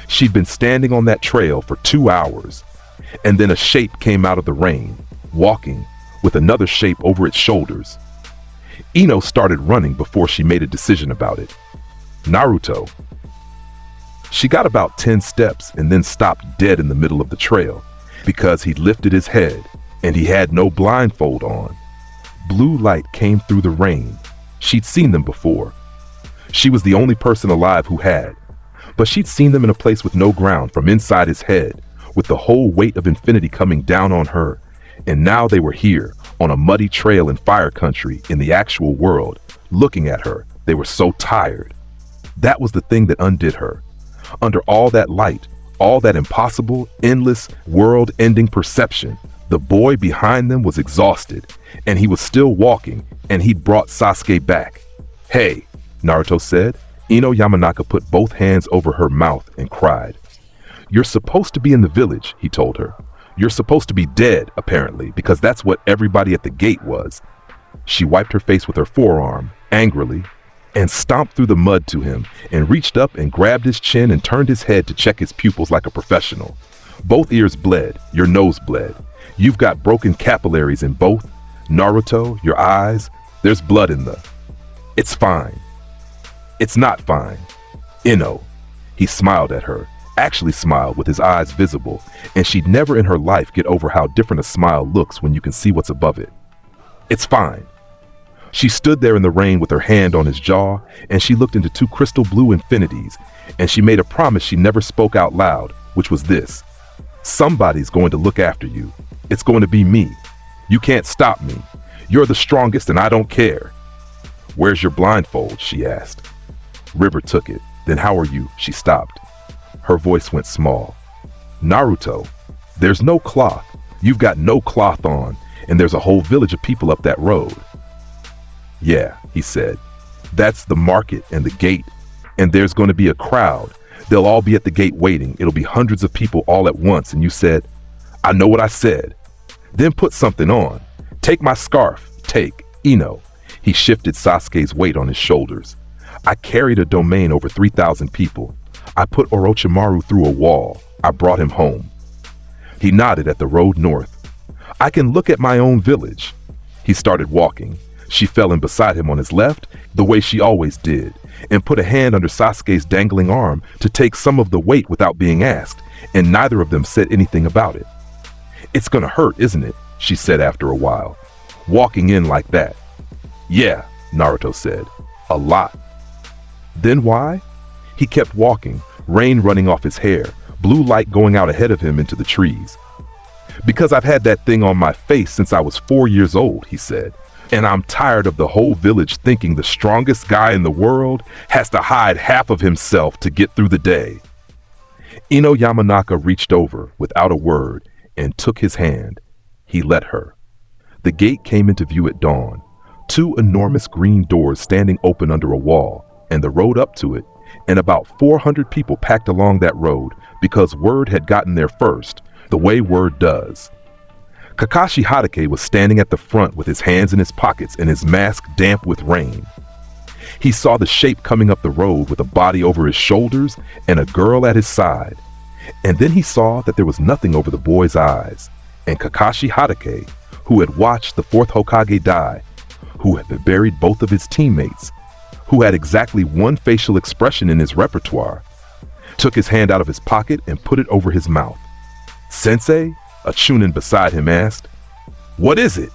She'd been standing on that trail for 2 hours, and then a shape came out of the rain, walking, with another shape over its shoulders. Ino started running before she made a decision about it. Naruto. She got about 10 steps and then stopped dead in the middle of the trail because he lifted his head and he had no blindfold on. Blue light came through the rain. She'd seen them before. She was the only person alive who had, but she'd seen them in a place with no ground from inside his head, with the whole weight of infinity coming down on her. And now they were here, on a muddy trail in fire country in the actual world, looking at her. They were so tired. That was the thing that undid her. Under all that light, all that impossible, endless, world-ending perception, the boy behind them was exhausted, and he was still walking, and he'd brought Sasuke back. "Hey," Naruto said. Ino Yamanaka put both hands over her mouth and cried. "You're supposed to be in the village," he told her. "You're supposed to be dead, apparently, because that's what everybody at the gate was." She wiped her face with her forearm, angrily, and stomped through the mud to him, and reached up and grabbed his chin and turned his head to check his pupils like a professional. "Both ears bled, your nose bled. You've got broken capillaries in both. Naruto, your eyes, there's blood in the... It's fine." "It's not fine." "Ino." He smiled at her, actually smiled with his eyes visible, and she'd never in her life get over how different a smile looks when you can see what's above it. "It's fine." She stood there in the rain with her hand on his jaw, and she looked into two crystal blue infinities, and she made a promise she never spoke out loud, which was this: "Somebody's going to look after you. It's going to be me. You can't stop me. You're the strongest and I don't care." "Where's your blindfold?" she asked. River took it. "Then how are you?" She stopped. Her voice went small. "Naruto, there's no cloth. You've got no cloth on, and there's a whole village of people up that road." "Yeah," he said. "That's the market and the gate, and there's going to be a crowd. They'll all be at the gate waiting. It'll be hundreds of people all at once." And you said, "I know what I said." "Then put something on. Take my scarf. Take, Ino." He shifted Sasuke's weight on his shoulders. "I carried a domain over 3,000 people. I put Orochimaru through a wall. I brought him home." He nodded at the road north. "I can look at my own village." He started walking. She fell in beside him on his left, the way she always did, and put a hand under Sasuke's dangling arm to take some of the weight without being asked, and neither of them said anything about it. "It's gonna hurt, isn't it?" she said after a while. "Walking in like that." "Yeah," Naruto said. "A lot." "Then why?" He kept walking, rain running off his hair, blue light going out ahead of him into the trees. "Because I've had that thing on my face since I was 4 years old," he said. "And I'm tired of the whole village thinking the strongest guy in the world has to hide half of himself to get through the day." Ino Yamanaka reached over without a word and took his hand. He let her. The gate came into view at dawn, 2 enormous green doors standing open under a wall, and the road up to it, and about 400 people packed along that road because word had gotten there first, the way word does. Kakashi Hatake was standing at the front with his hands in his pockets and his mask damp with rain. He saw the shape coming up the road with a body over his shoulders and a girl at his side. And then he saw that there was nothing over the boy's eyes. And Kakashi Hatake, who had watched the 4th Hokage die, who had buried both of his teammates, who had exactly one facial expression in his repertoire, took his hand out of his pocket and put it over his mouth. "Sensei?" a chunin beside him asked. "What is it?"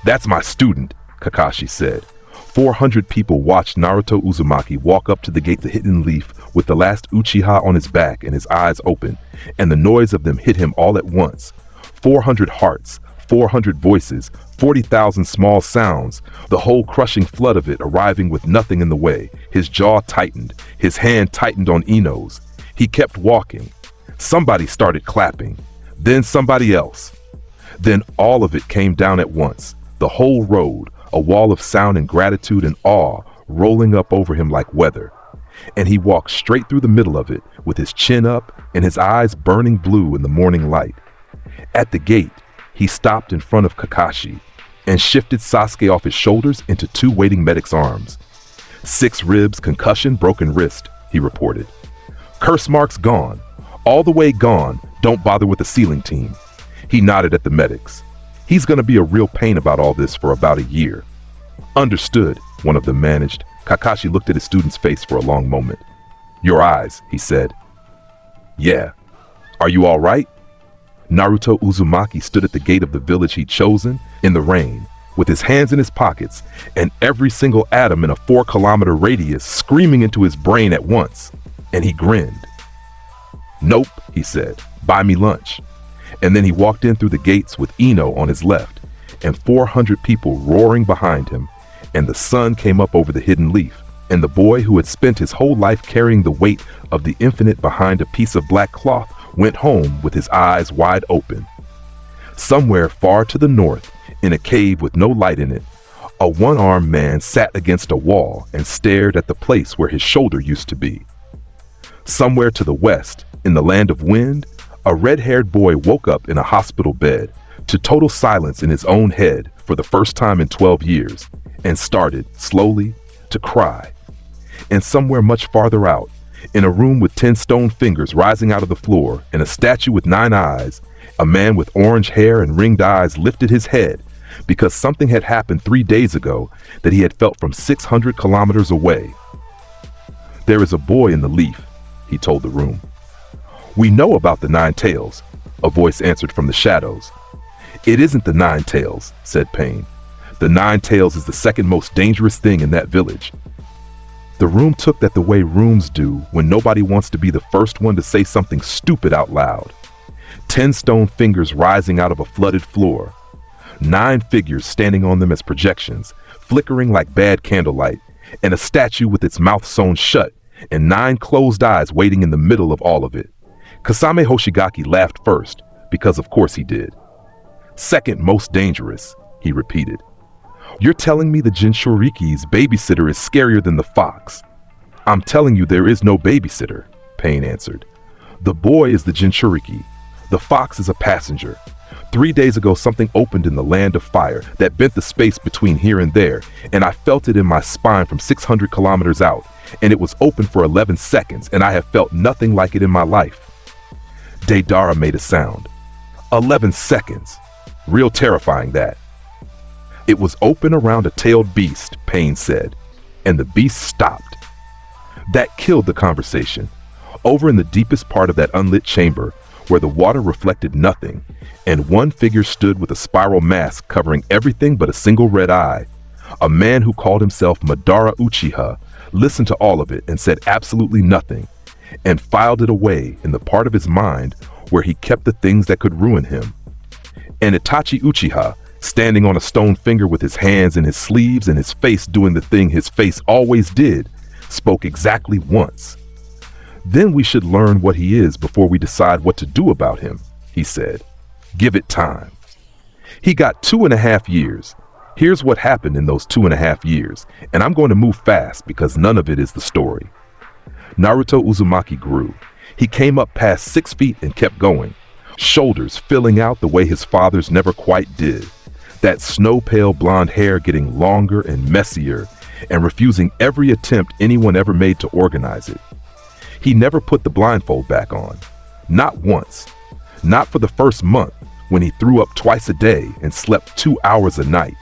That's my student," Kakashi said. 400 people watched Naruto Uzumaki walk up to the gate, the hidden leaf, with the last Uchiha on his back and his eyes open, and the noise of them hit him all at once. 400 hearts, 400 voices, 40,000 small sounds, the whole crushing flood of it arriving with nothing in the way. His jaw tightened, his hand tightened on Ino's. He kept walking. Somebody started clapping, then somebody else. Then all of it came down at once, the whole road, a wall of sound and gratitude and awe rolling up over him like weather. And he walked straight through the middle of it with his chin up and his eyes burning blue in the morning light. At the gate, he stopped in front of Kakashi and shifted Sasuke off his shoulders into 2 waiting medics' arms. 6 ribs, concussion, broken wrist, he reported. "Curse marks gone. All the way gone, Don't bother with the sealing team." He nodded at the medics. "He's gonna be a real pain about all this for about a year." "Understood," one of them managed. Kakashi looked at his student's face for a long moment. "Your eyes," he said. "Yeah. Are you all right?" Naruto Uzumaki stood at the gate of the village he'd chosen in the rain, with his hands in his pockets and every single atom in a 4-kilometer radius screaming into his brain at once, and he grinned. "Nope," he said. "Buy me lunch." And then he walked in through the gates with Ino on his left and 400 people roaring behind him, and the sun came up over the hidden leaf, and the boy who had spent his whole life carrying the weight of the infinite behind a piece of black cloth went home with his eyes wide open. Somewhere far to the north, in a cave with no light in it, a one-armed man sat against a wall and stared at the place where his shoulder used to be. Somewhere to the west, in the land of wind, a red-haired boy woke up in a hospital bed to total silence in his own head for the first time in 12 years and started, slowly, to cry. And somewhere much farther out, in a room with 10 stone fingers rising out of the floor and a statue with 9 eyes, a man with orange hair and ringed eyes lifted his head because something had happened 3 days ago that he had felt from 600 kilometers away. "There is a boy in the leaf," he told the room. "We know about the 9 tails," a voice answered from the shadows. "It isn't the 9 tails," said Pain. "The 9 tails is the second most dangerous thing in that village." The room took that the way rooms do when nobody wants to be the first one to say something stupid out loud. 10 stone fingers rising out of a flooded floor. 9 figures standing on them as projections, flickering like bad candlelight, and a statue with its mouth sewn shut, and 9 closed eyes waiting in the middle of all of it. Kasame Hoshigaki laughed first, because of course he did. "Second most dangerous," he repeated. "You're telling me the Jinchuriki's babysitter is scarier than the fox?" "I'm telling you there is no babysitter," Pain answered. "The boy is the Jinchuriki. The fox is a passenger. 3 days ago something opened in the land of fire that bent the space between here and there, and I felt it in my spine from 600 kilometers out, and it was open for 11 seconds, and I have felt nothing like it in my life." Deidara made a sound. 11 seconds. Real terrifying, that. "It was open around a tailed beast," Pain said, "and the beast stopped." That killed the conversation. Over in the deepest part of that unlit chamber, where the water reflected nothing, and one figure stood with a spiral mask covering everything but a single red eye, a man who called himself Madara Uchiha listened to all of it and said absolutely nothing, and filed it away in the part of his mind where he kept the things that could ruin him. And Itachi Uchiha, standing on a stone finger with his hands in his sleeves and his face doing the thing his face always did, spoke exactly once. "Then we should learn what he is before we decide what to do about him," he said. "Give it time." He got 2.5 years. Here's what happened in those 2.5 years, and I'm going to move fast because none of it is the story. Naruto Uzumaki grew. He came up past 6 feet and kept going, shoulders filling out the way his father's never quite did, that snow-pale blonde hair getting longer and messier and refusing every attempt anyone ever made to organize it. He never put the blindfold back on. Not once. Not for the first month, when he threw up twice a day and slept 2 hours a night,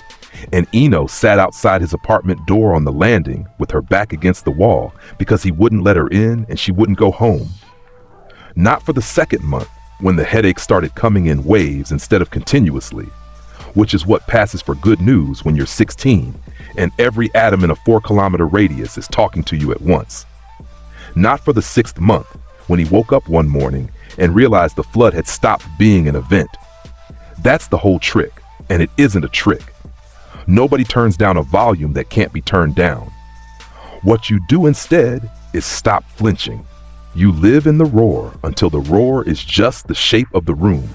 and Ino sat outside his apartment door on the landing with her back against the wall because he wouldn't let her in and she wouldn't go home. Not for the second month, when the headaches started coming in waves instead of continuously, which is what passes for good news when you're 16 and every atom in a 4-kilometer radius is talking to you at once. Not for the 6th month, when he woke up one morning and realized the flood had stopped being an event. That's the whole trick, and it isn't a trick. Nobody turns down a volume that can't be turned down. What you do instead is stop flinching. You live in the roar until the roar is just the shape of the room.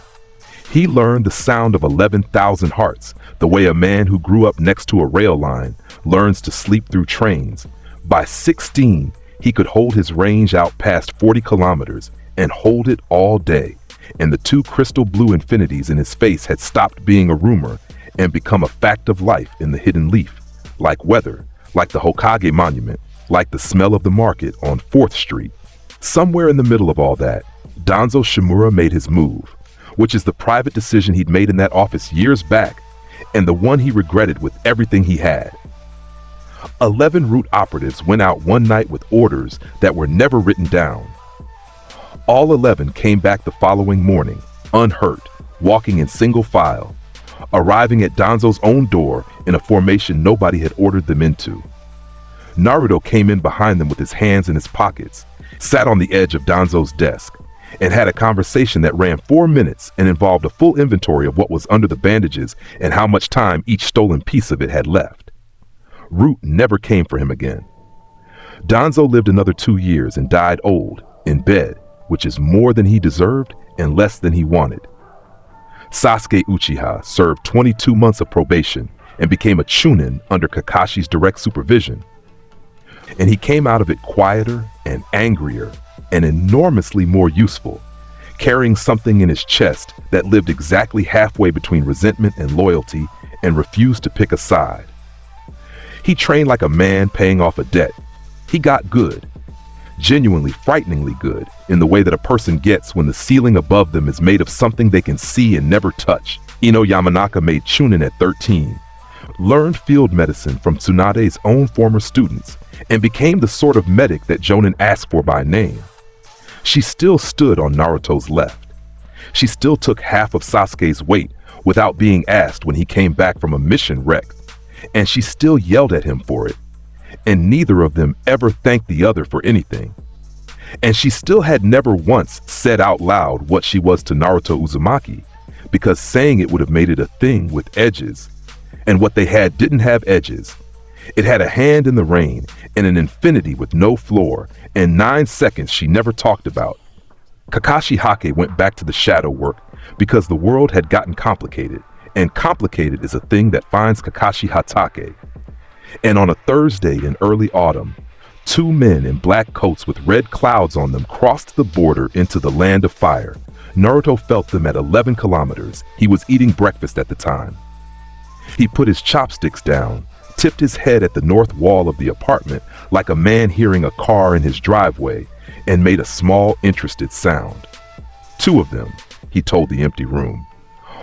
He learned the sound of 11,000 hearts, the way a man who grew up next to a rail line learns to sleep through trains. By 16, he could hold his range out past 40 kilometers and hold it all day, and the 2 crystal blue infinities in his face had stopped being a rumor and become a fact of life in the hidden leaf, like weather, like the Hokage monument, like the smell of the market on 4th Street. Somewhere in the middle of all that, Danzo Shimura made his move, which is the private decision he'd made in that office years back, and the one he regretted with everything he had. 11 root operatives went out one night with orders that were never written down. All 11 came back the following morning, unhurt, walking in single file, arriving at Danzo's own door in a formation nobody had ordered them into. Naruto came in behind them with his hands in his pockets, sat on the edge of Danzo's desk, and had a conversation that ran 4 minutes and involved a full inventory of what was under the bandages and how much time each stolen piece of it had left. Root never came for him again. Danzo lived another 2 years and died old, in bed, which is more than he deserved and less than he wanted. Sasuke Uchiha served 22 months of probation and became a chunin under Kakashi's direct supervision. And he came out of it quieter and angrier and enormously more useful, carrying something in his chest that lived exactly halfway between resentment and loyalty and refused to pick a side. He trained like a man paying off a debt. He got good, genuinely frighteningly good, in the way that a person gets when the ceiling above them is made of something they can see and never touch. Ino Yamanaka made chunin at 13, learned field medicine from Tsunade's own former students, and became the sort of medic that Jonin asked for by name. She still stood on Naruto's left. She still took half of Sasuke's weight without being asked when he came back from a mission wreck, and she still yelled at him for it, and neither of them ever thanked the other for anything. And she still had never once said out loud what she was to Naruto Uzumaki, because saying it would have made it a thing with edges, and what they had didn't have edges. It had a hand in the rain and an infinity with no floor, and 9 seconds she never talked about. Kakashi Hake went back to the shadow work because the world had gotten complicated, and complicated is a thing that finds Kakashi Hatake. And on a Thursday in early autumn, 2 men in black coats with red clouds on them crossed the border into the land of fire. Naruto felt them at 11 kilometers. He was eating breakfast at the time. He put his chopsticks down, tipped his head at the north wall of the apartment like a man hearing a car in his driveway, and made a small, interested sound. 2 of them, he told the empty room.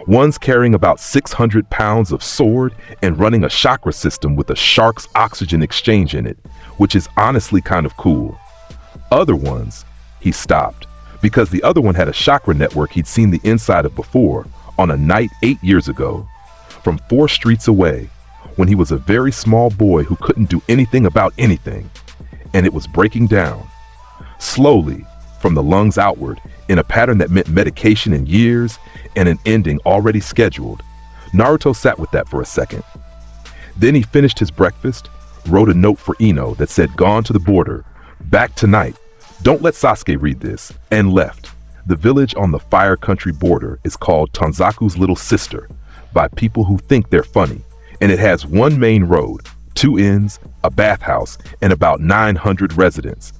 One's carrying about 600 pounds of sword and running a chakra system with a shark's oxygen exchange in it, which is honestly kind of cool. Other ones, he stopped, because the other one had a chakra network he'd seen the inside of before, on a night 8 years ago, from 4 streets away, when he was a very small boy who couldn't do anything about anything, and it was breaking down, slowly, from the lungs outward, in a pattern that meant medication in years and an ending already scheduled. Naruto sat with that for a second. Then he finished his breakfast, wrote a note for Ino that said, "Gone to the border, back tonight, don't let Sasuke read this," and left. The village on the Fire Country border is called Tanzaku's Little Sister by people who think they're funny, and it has 1 main road, 2 inns, a bathhouse, and about 900 residents.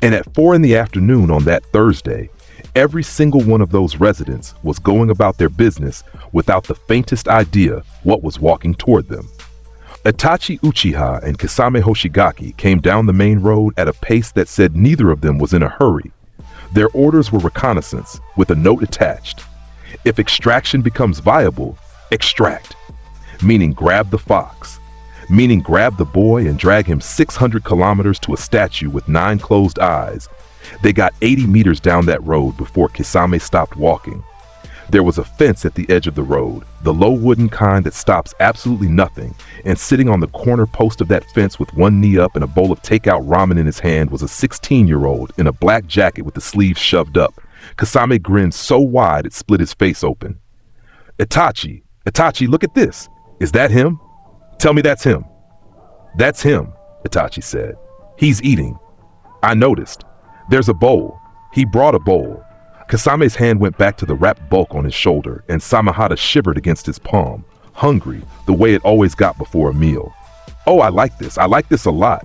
And at 4 in the afternoon on that Thursday, every single one of those residents was going about their business without the faintest idea what was walking toward them. Itachi Uchiha and Kisame Hoshigaki came down the main road at a pace that said neither of them was in a hurry. Their orders were reconnaissance, with a note attached. If extraction becomes viable, extract. Meaning grab the fox. Meaning grab the boy and drag him 600 kilometers to a statue with 9 closed eyes. They got 80 meters down that road before Kisame stopped walking. There was a fence at the edge of the road, the low wooden kind that stops absolutely nothing, and sitting on the corner post of that fence with 1 knee up and a bowl of takeout ramen in his hand was a 16-year-old in a black jacket with the sleeves shoved up. Kisame grinned so wide it split his face open. Itachi, look at this. Is that him? Tell me that's him." "That's him," Itachi said. "He's eating. I noticed. There's a bowl. He brought a bowl." Kasame's hand went back to the wrapped bulk on his shoulder, and Samahata shivered against his palm, hungry, the way it always got before a meal. "Oh, I like this. I like this a lot.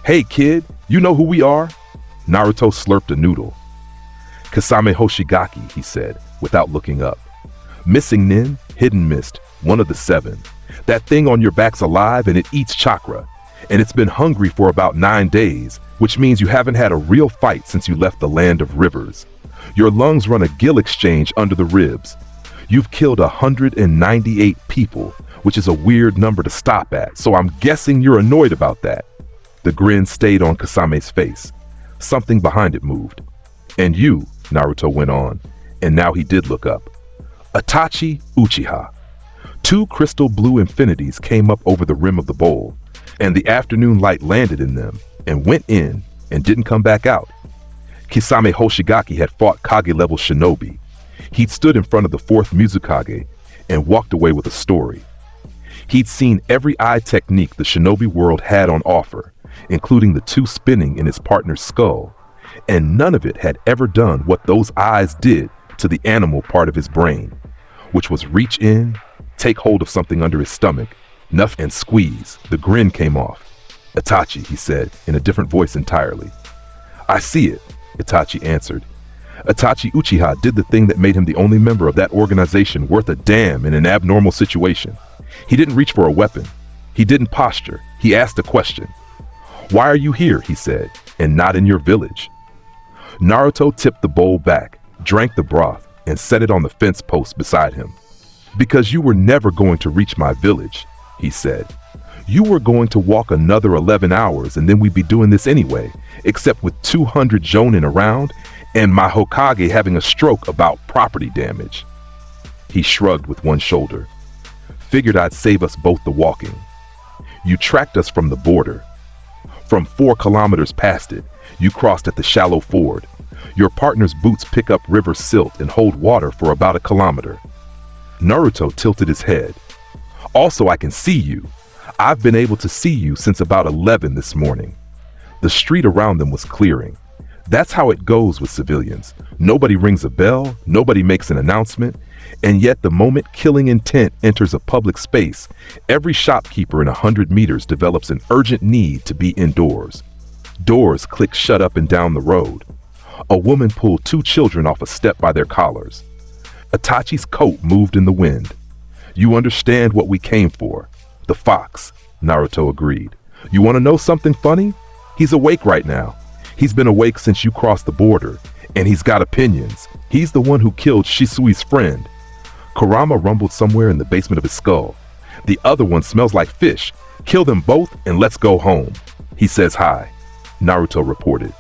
Hey, kid, you know who we are?" Naruto slurped a noodle. "Kisame Hoshigaki," he said, without looking up. "Missing Nin, hidden mist, one of the 7. That thing on your back's alive and it eats chakra, and it's been hungry for about 9 days, which means you haven't had a real fight since you left the land of rivers. Your lungs run a gill exchange under the ribs. You've killed 198 people, which is a weird number to stop at, so I'm guessing you're annoyed about that. The grin stayed on Kasame's face. Something behind it moved. And you, Naruto went on, and now he did look up. Itachi Uchiha. 2 crystal blue infinities came up over the rim of the bowl, and the afternoon light landed in them and went in and didn't come back out. Kisame Hoshigaki had fought Kage-level shinobi. He'd stood in front of the 4th Mizukage and walked away with a story. He'd seen every eye technique the shinobi world had on offer, including the 2 spinning in his partner's skull, and none of it had ever done what those eyes did to the animal part of his brain, which was reach in, take hold of something under his stomach, nuff and squeeze. The grin came off. Itachi, he said, in a different voice entirely. I see it, Itachi answered. Itachi Uchiha did the thing that made him the only member of that organization worth a damn in an abnormal situation. He didn't reach for a weapon. He didn't posture. He asked a question. Why are you here, he said, and not in your village? Naruto tipped the bowl back, drank the broth, and set it on the fence post beside him. Because you were never going to reach my village, he said. You were going to walk another 11 hours and then we'd be doing this anyway, except with 200 jonin around and my Hokage having a stroke about property damage. He shrugged with one shoulder. Figured I'd save us both the walking. You tracked us from the border. From 4 kilometers past it, you crossed at the shallow ford. Your partner's boots pick up river silt and hold water for about a kilometer. Naruto tilted his head. Also, I can see you. I've been able to see you since about 11 this morning. The street around them was clearing. That's how it goes with civilians. Nobody rings a bell, nobody makes an announcement, and yet the moment killing intent enters a public space, every shopkeeper in 100 meters develops an urgent need to be indoors. Doors click shut up and down the road. A woman pulled 2 children off a step by their collars. Itachi's coat moved in the wind. You understand what we came for. The fox, Naruto agreed. You want to know something funny? He's awake right now. He's been awake since you crossed the border, and he's got opinions. He's the one who killed Shisui's friend. Kurama rumbled somewhere in the basement of his skull. The other one smells like fish. Kill them both and let's go home. He says hi, Naruto reported.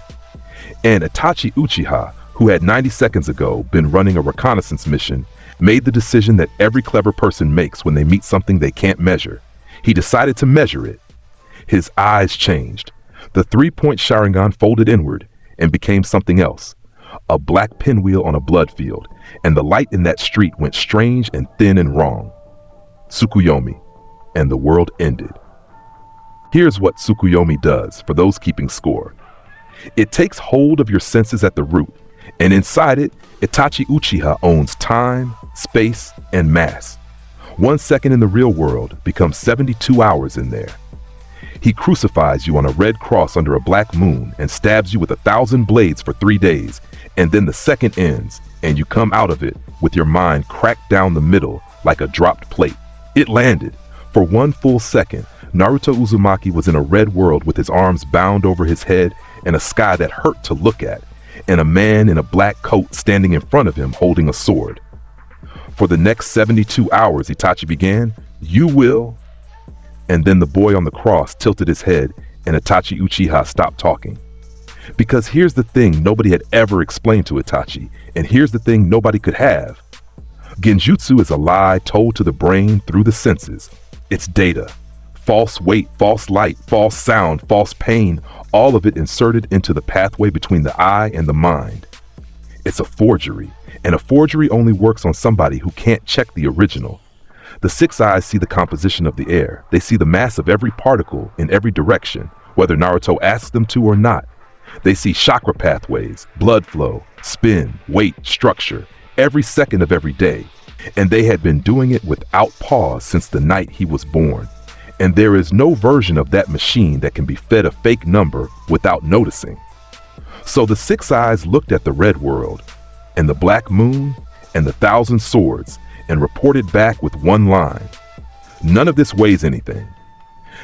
And Itachi Uchiha, who had 90 seconds ago been running a reconnaissance mission, made the decision that every clever person makes when they meet something they can't measure. He decided to measure it. His eyes changed. The 3-point Sharingan folded inward and became something else. A black pinwheel on a blood field, and the light in that street went strange and thin and wrong. Tsukuyomi, and the world ended. Here's what Tsukuyomi does for those keeping score. It takes hold of your senses at the root, and inside it, Itachi Uchiha owns time, space, and mass. 1 second in the real world becomes 72 hours in there. He crucifies you on a red cross under a black moon and stabs you with 1,000 blades for 3 days, and then the second ends, and you come out of it with your mind cracked down the middle like a dropped plate. It landed. For 1 full second, Naruto Uzumaki was in a red world with his arms bound over his head and a sky that hurt to look at, and a man in a black coat standing in front of him holding a sword. For the next 72 hours, Itachi began, you will... And then the boy on the cross tilted his head and Itachi Uchiha stopped talking. Because here's the thing nobody had ever explained to Itachi, and here's the thing nobody could have. Genjutsu is a lie told to the brain through the senses. It's data. False weight, false light, false sound, false pain, all of it inserted into the pathway between the eye and the mind. It's a forgery, and a forgery only works on somebody who can't check the original. The 6 eyes see the composition of the air. They see the mass of every particle in every direction, whether Naruto asks them to or not. They see chakra pathways, blood flow, spin, weight, structure, every second of every day. And they had been doing it without pause since the night he was born. And there is no version of that machine that can be fed a fake number without noticing. So the 6 eyes looked at the red world, and the black moon, and the 1,000 swords, and reported back with one line. None of this weighs anything.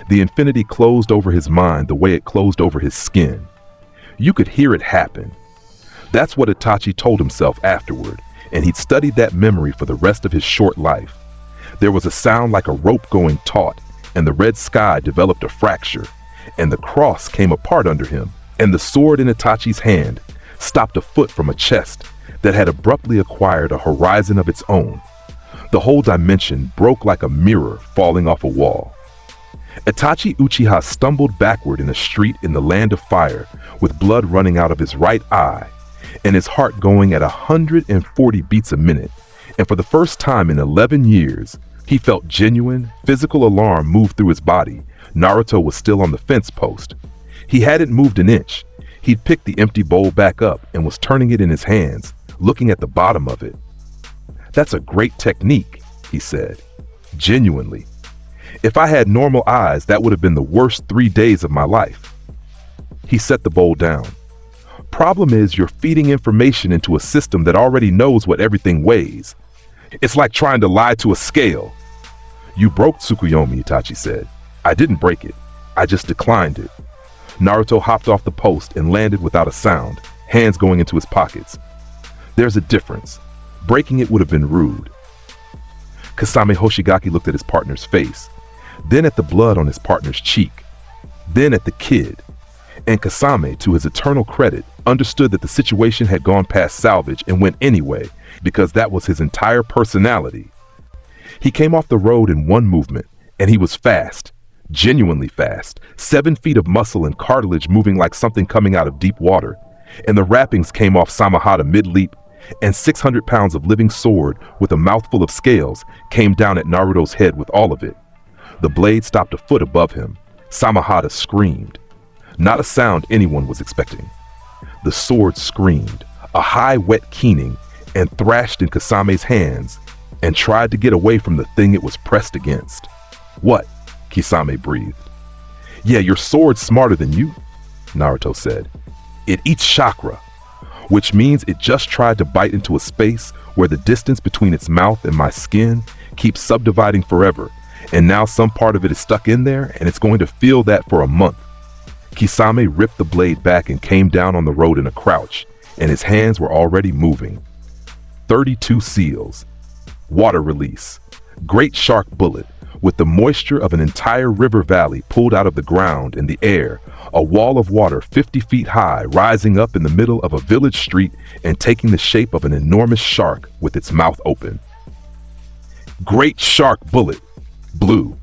The infinity closed over his mind the way it closed over his skin. You could hear it happen. That's what Itachi told himself afterward, and he'd studied that memory for the rest of his short life. There was a sound like a rope going taut, and the red sky developed a fracture, and the cross came apart under him, and the sword in Itachi's hand stopped a foot from a chest that had abruptly acquired a horizon of its own. The whole dimension broke like a mirror falling off a wall. Itachi Uchiha stumbled backward in a street in the land of fire with blood running out of his right eye and his heart going at 140 beats a minute, and for the first time in 11 years, he felt genuine, physical alarm move through his body. Naruto was still on the fence post. He hadn't moved an inch. He'd picked the empty bowl back up and was turning it in his hands, looking at the bottom of it. "That's a great technique," he said, genuinely. "If I had normal eyes, that would have been the worst 3 days of my life." He set the bowl down. "Problem is, you're feeding information into a system that already knows what everything weighs. It's like trying to lie to a scale." "You broke Tsukuyomi," Itachi said. "I didn't break it. I just declined it." Naruto hopped off the post and landed without a sound, hands going into his pockets. "There's a difference. Breaking it would have been rude." Kasame Hoshigaki looked at his partner's face, then at the blood on his partner's cheek, then at the kid. And Kasame, to his eternal credit, understood that the situation had gone past salvage and went anyway, because that was his entire personality. He came off the road in one movement, and he was fast, genuinely fast, 7 feet of muscle and cartilage moving like something coming out of deep water, and the wrappings came off Samahata mid-leap, and 600 pounds of living sword with a mouthful of scales came down at Naruto's head with all of it. The blade stopped a foot above him. Samahata screamed. Not a sound anyone was expecting. The sword screamed, a high wet keening, and thrashed in Kasame's hands, and tried to get away from the thing it was pressed against. "What?" Kisame breathed. "Yeah, your sword's smarter than you," Naruto said. "It eats chakra, which means it just tried to bite into a space where the distance between its mouth and my skin keeps subdividing forever, and now some part of it is stuck in there, and it's going to feel that for a month." Kisame ripped the blade back and came down on the road in a crouch, and his hands were already moving. 32 seals. Water release. Great shark bullet, with the moisture of an entire river valley pulled out of the ground in the air, a wall of water 50 feet high rising up in the middle of a village street and taking the shape of an enormous shark with its mouth open. Great shark bullet. Blue.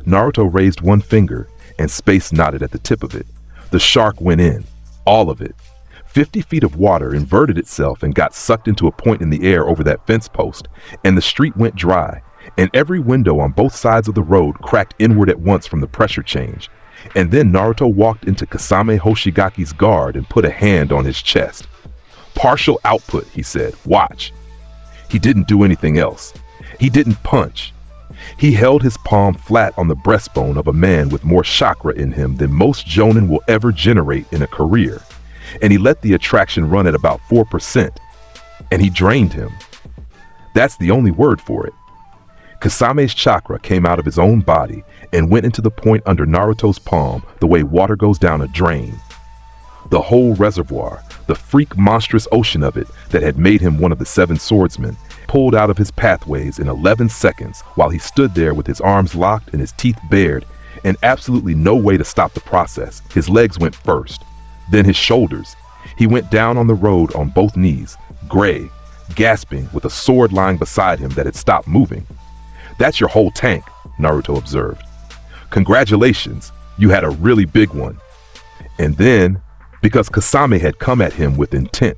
Naruto raised one finger, and space knotted at the tip of it. The shark went in, all of it. 50 feet of water inverted itself and got sucked into a point in the air over that fence post, and the street went dry, and every window on both sides of the road cracked inward at once from the pressure change. And then Naruto walked into Kasame Hoshigaki's guard and put a hand on his chest. "Partial output," he said. "Watch." He didn't do anything else. He didn't punch. He held his palm flat on the breastbone of a man with more chakra in him than most jonin will ever generate in a career, and he let the attraction run at about 4%, and he drained him. That's the only word for it. Kasame's chakra came out of his own body and went into the point under Naruto's palm the way water goes down a drain. The whole reservoir, the freak monstrous ocean of it that had made him one of the 7 swordsmen, pulled out of his pathways in 11 seconds while he stood there with his arms locked and his teeth bared and absolutely no way to stop the process. His legs went first, then his shoulders. He went down on the road on both knees, gray, gasping with a sword lying beside him that had stopped moving. "That's your whole tank," Naruto observed. "Congratulations, you had a really big one." And then, because Kasame had come at him with intent,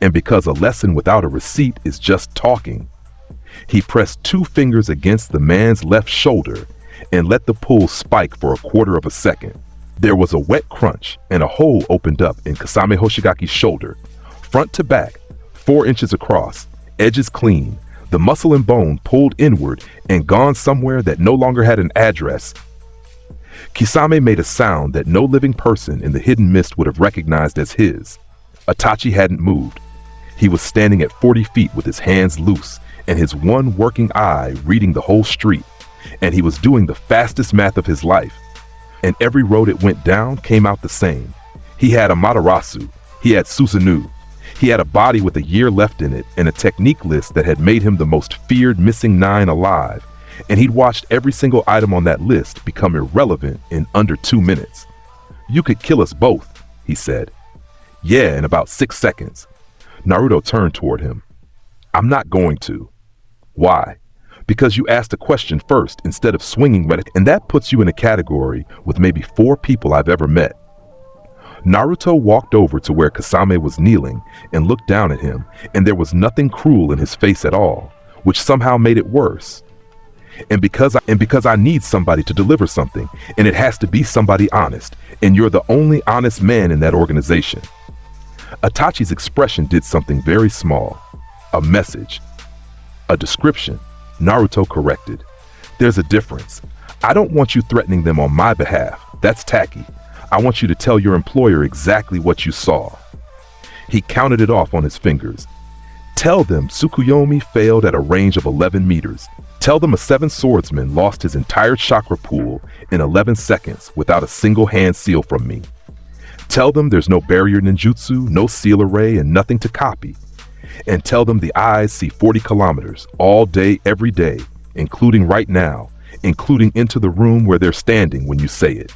and because a lesson without a receipt is just talking, he pressed 2 fingers against the man's left shoulder and let the pull spike for a quarter of a second. There was a wet crunch and a hole opened up in Kasame Hoshigaki's shoulder, front to back, 4 inches across, edges clean, the muscle and bone pulled inward and gone somewhere that no longer had an address. Kisame made a sound that no living person in the hidden mist would have recognized as his. Itachi hadn't moved. He was standing at 40 feet with his hands loose and his one working eye reading the whole street, and he was doing the fastest math of his life. And every road it went down came out the same. He had Amaterasu, he had Susanoo, He had a body with a year left in it and a technique list that had made him the most feared missing 9 alive, and he'd watched every single item on that list become irrelevant in under 2 minutes. "You could kill us both," he said. "Yeah, in about 6 seconds. Naruto turned toward him. "I'm not going to." "Why?" "Because you asked a question first instead of swinging with it, and that puts you in a category with maybe 4 people I've ever met." Naruto walked over to where Kasame was kneeling and looked down at him, and there was nothing cruel in his face at all, which somehow made it worse. And because I need somebody to deliver something, and it has to be somebody honest, and you're the only honest man in that organization. Itachi's expression did something very small. A message. A description. Naruto corrected. "There's a difference. I don't want you threatening them on my behalf. That's tacky. I want you to tell your employer exactly what you saw." He counted it off on his fingers. "Tell them Tsukuyomi failed at a range of 11 meters. Tell them a 7th swordsman lost his entire chakra pool in 11 seconds without a single hand seal from me. Tell them there's no barrier ninjutsu, no seal array, and nothing to copy. And tell them the eyes see 40 kilometers all day, every day, including right now, including into the room where they're standing when you say it."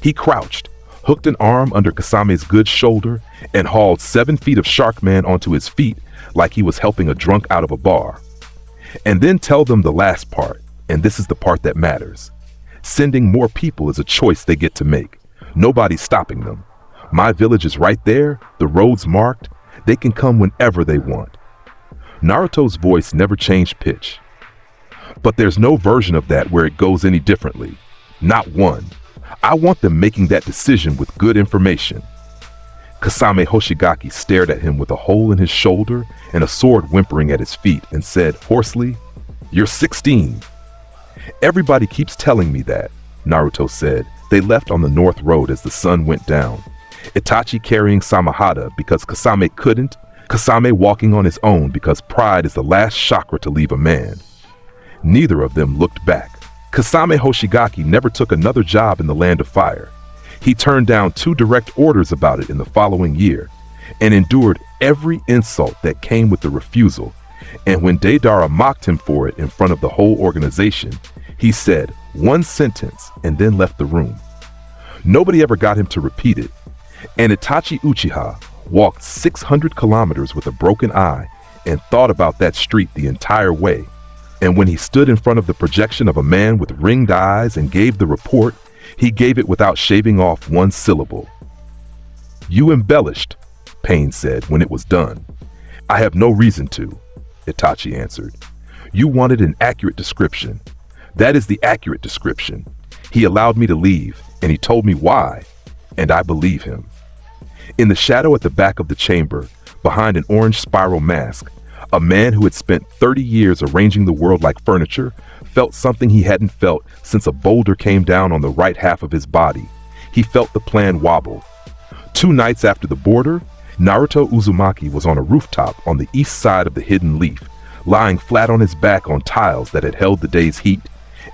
He crouched, hooked an arm under Kasame's good shoulder, and hauled 7 feet of Sharkman onto his feet like he was helping a drunk out of a bar. "And then tell them the last part, and this is the part that matters. Sending more people is a choice they get to make. Nobody's stopping them. My village is right there, the road's marked. They can come whenever they want." Naruto's voice never changed pitch. "But there's no version of that where it goes any differently. Not one. I want them making that decision with good information." Kasame Hoshigaki stared at him with a hole in his shoulder and a sword whimpering at his feet and said hoarsely, "You're 16. "Everybody keeps telling me that," Naruto said. They left on the north road as the sun went down. Itachi carrying Samahada because Kasame couldn't, Kasame walking on his own because pride is the last chakra to leave a man. Neither of them looked back. Kasame Hoshigaki never took another job in the Land of Fire. He turned down 2 direct orders about it in the following year, and endured every insult that came with the refusal. And when Deidara mocked him for it in front of the whole organization, he said 1 sentence and then left the room. Nobody ever got him to repeat it. And Itachi Uchiha walked 600 kilometers with a broken eye and thought about that street the entire way. And when he stood in front of the projection of a man with ringed eyes and gave the report, he gave it without shaving off 1 syllable. "You embellished," Pain said when it was done. "I have no reason to," Itachi answered. "You wanted an accurate description. That is the accurate description. He allowed me to leave, and he told me why, and I believe him." In the shadow at the back of the chamber, behind an orange spiral mask, a man who had spent 30 years arranging the world like furniture felt something he hadn't felt since a boulder came down on the right half of his body. He felt the plan wobble. 2 nights after the border, Naruto Uzumaki was on a rooftop on the east side of the Hidden Leaf, lying flat on his back on tiles that had held the day's heat,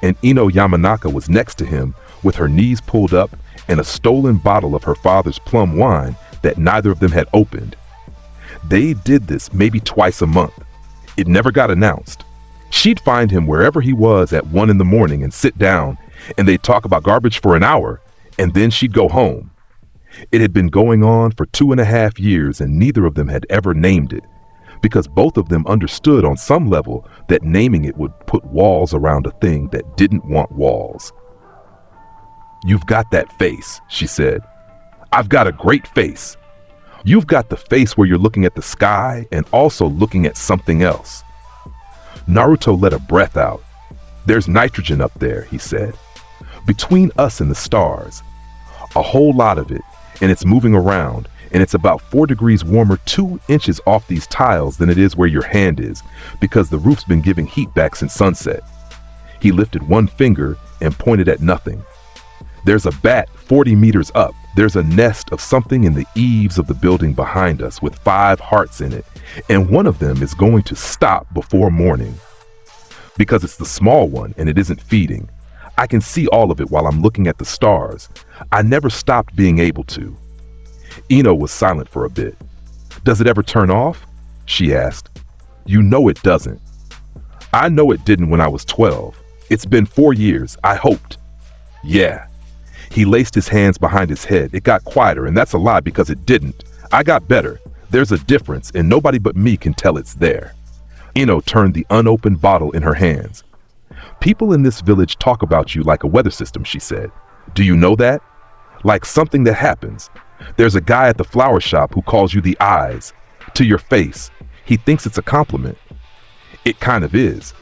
and Ino Yamanaka was next to him with her knees pulled up and a stolen bottle of her father's plum wine that neither of them had opened. They did this maybe twice a month. It never got announced. She'd find him wherever he was at 1 in the morning and sit down, and they'd talk about garbage for an hour, and then she'd go home. It had been going on for 2.5 years, and neither of them had ever named it, because both of them understood on some level that naming it would put walls around a thing that didn't want walls. "You've got that face," she said. "I've got a great face. You've got the face where you're looking at the sky and also looking at something else." Naruto let a breath out. "There's nitrogen up there," he said. "Between us and the stars. A whole lot of it, and it's moving around, and it's about 4 degrees warmer 2 inches off these tiles than it is where your hand is, because the roof's been giving heat back since sunset." He lifted 1 finger and pointed at nothing. "There's a bat 40 meters up. There's a nest of something in the eaves of the building behind us with 5 hearts in it, and one of them is going to stop before morning. Because it's the small one and it isn't feeding. I can see all of it while I'm looking at the stars. I never stopped being able to." Ino was silent for a bit. Does it ever turn off? She asked. You know it doesn't. I know it didn't when I was 12. It's been 4 years. I hoped. Yeah. He laced his hands behind his head. It got quieter, and that's a lie because it didn't. I got better. There's a difference, and nobody but me can tell it's there. Ino turned the unopened bottle in her hands. People in this village talk about you like a weather system, she said. Do you know that? Like something that happens. There's a guy at the flower shop who calls you the eyes. To your face. He thinks it's a compliment. It kind of is.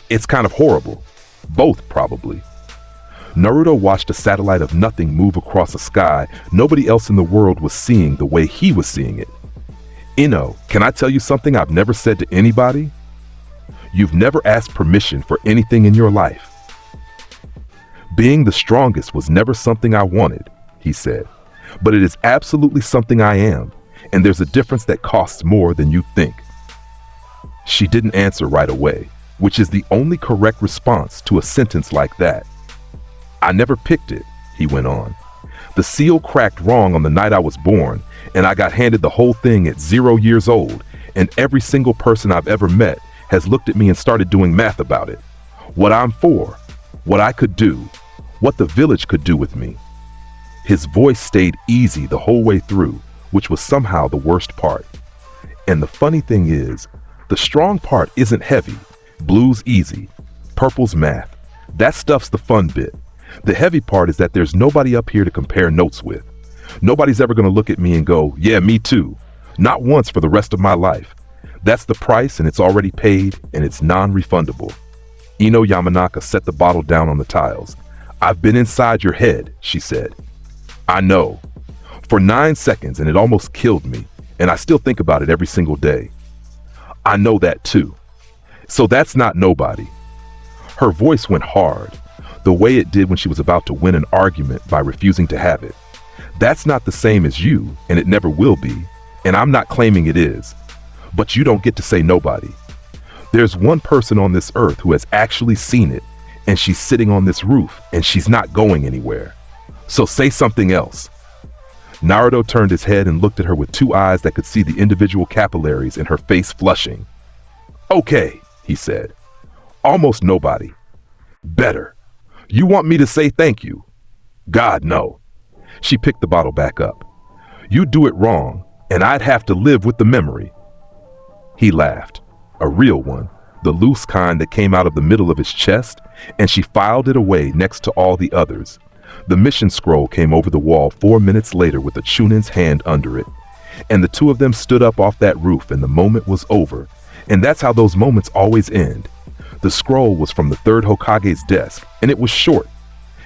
It's kind of horrible. Both, probably. Naruto watched a satellite of nothing move across a sky nobody else in the world was seeing the way he was seeing it. Ino, can I tell you something I've never said to anybody? You've never asked permission for anything in your life. Being the strongest was never something I wanted, he said, but it is absolutely something I am, and there's a difference that costs more than you think. She didn't answer right away, which is the only correct response to a sentence like that. I never picked it, he went on. The seal cracked wrong on the night I was born, and I got handed the whole thing at 0 years old, and every single person I've ever met has looked at me and started doing math about it. What I'm for, what I could do, what the village could do with me. His voice stayed easy the whole way through, which was somehow the worst part. And the funny thing is, the strong part isn't heavy. Blue's easy. Purple's math. That stuff's the fun bit. The heavy part is that there's nobody up here to compare notes with. Nobody's ever going to look at me and go, yeah, me too. Not once for the rest of my life. That's the price, and it's already paid, and it's non-refundable. Ino Yamanaka set the bottle down on the tiles. I've been inside your head, she said. I know. For 9 seconds, and it almost killed me, and I still think about it every single day. I know that too. So that's not nobody. Her voice went hard, the way it did when she was about to win an argument by refusing to have it. That's not the same as you, and it never will be, and I'm not claiming it is. But you don't get to say nobody. There's one person on this earth who has actually seen it, and she's sitting on this roof, and she's not going anywhere. So say something else. Naruto turned his head and looked at her with 2 eyes that could see the individual capillaries in her face flushing. Okay, he said. Almost nobody. Better. You want me to say thank you? God, no. She picked the bottle back up. You'd do it wrong, and I'd have to live with the memory. He laughed, a real one, the loose kind that came out of the middle of his chest, and she filed it away next to all the others. The mission scroll came over the wall 4 minutes later with a Chunin's hand under it, and the 2 of them stood up off that roof and the moment was over, and that's how those moments always end. The scroll was from the 3rd Hokage's desk, and it was short,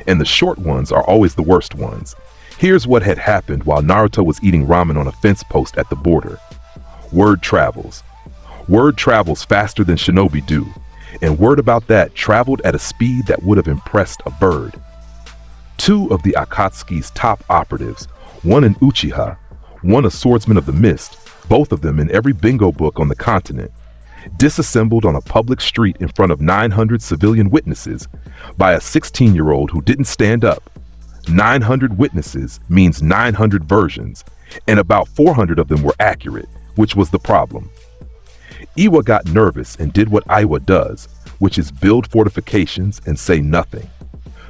and the short ones are always the worst ones. Here's what had happened while Naruto was eating ramen on a fence post at the border. Word travels. Word travels faster than shinobi do, and word about that traveled at a speed that would have impressed a bird. 2 of the Akatsuki's top operatives, one an Uchiha, one a swordsman of the mist, both of them in every bingo book on the continent, disassembled on a public street in front of 900 civilian witnesses by a 16-year-old who didn't stand up. 900 witnesses means 900 versions, and about 400 of them were accurate, which was the problem. Iwa got nervous and did what Aiwa does, which is build fortifications and say nothing.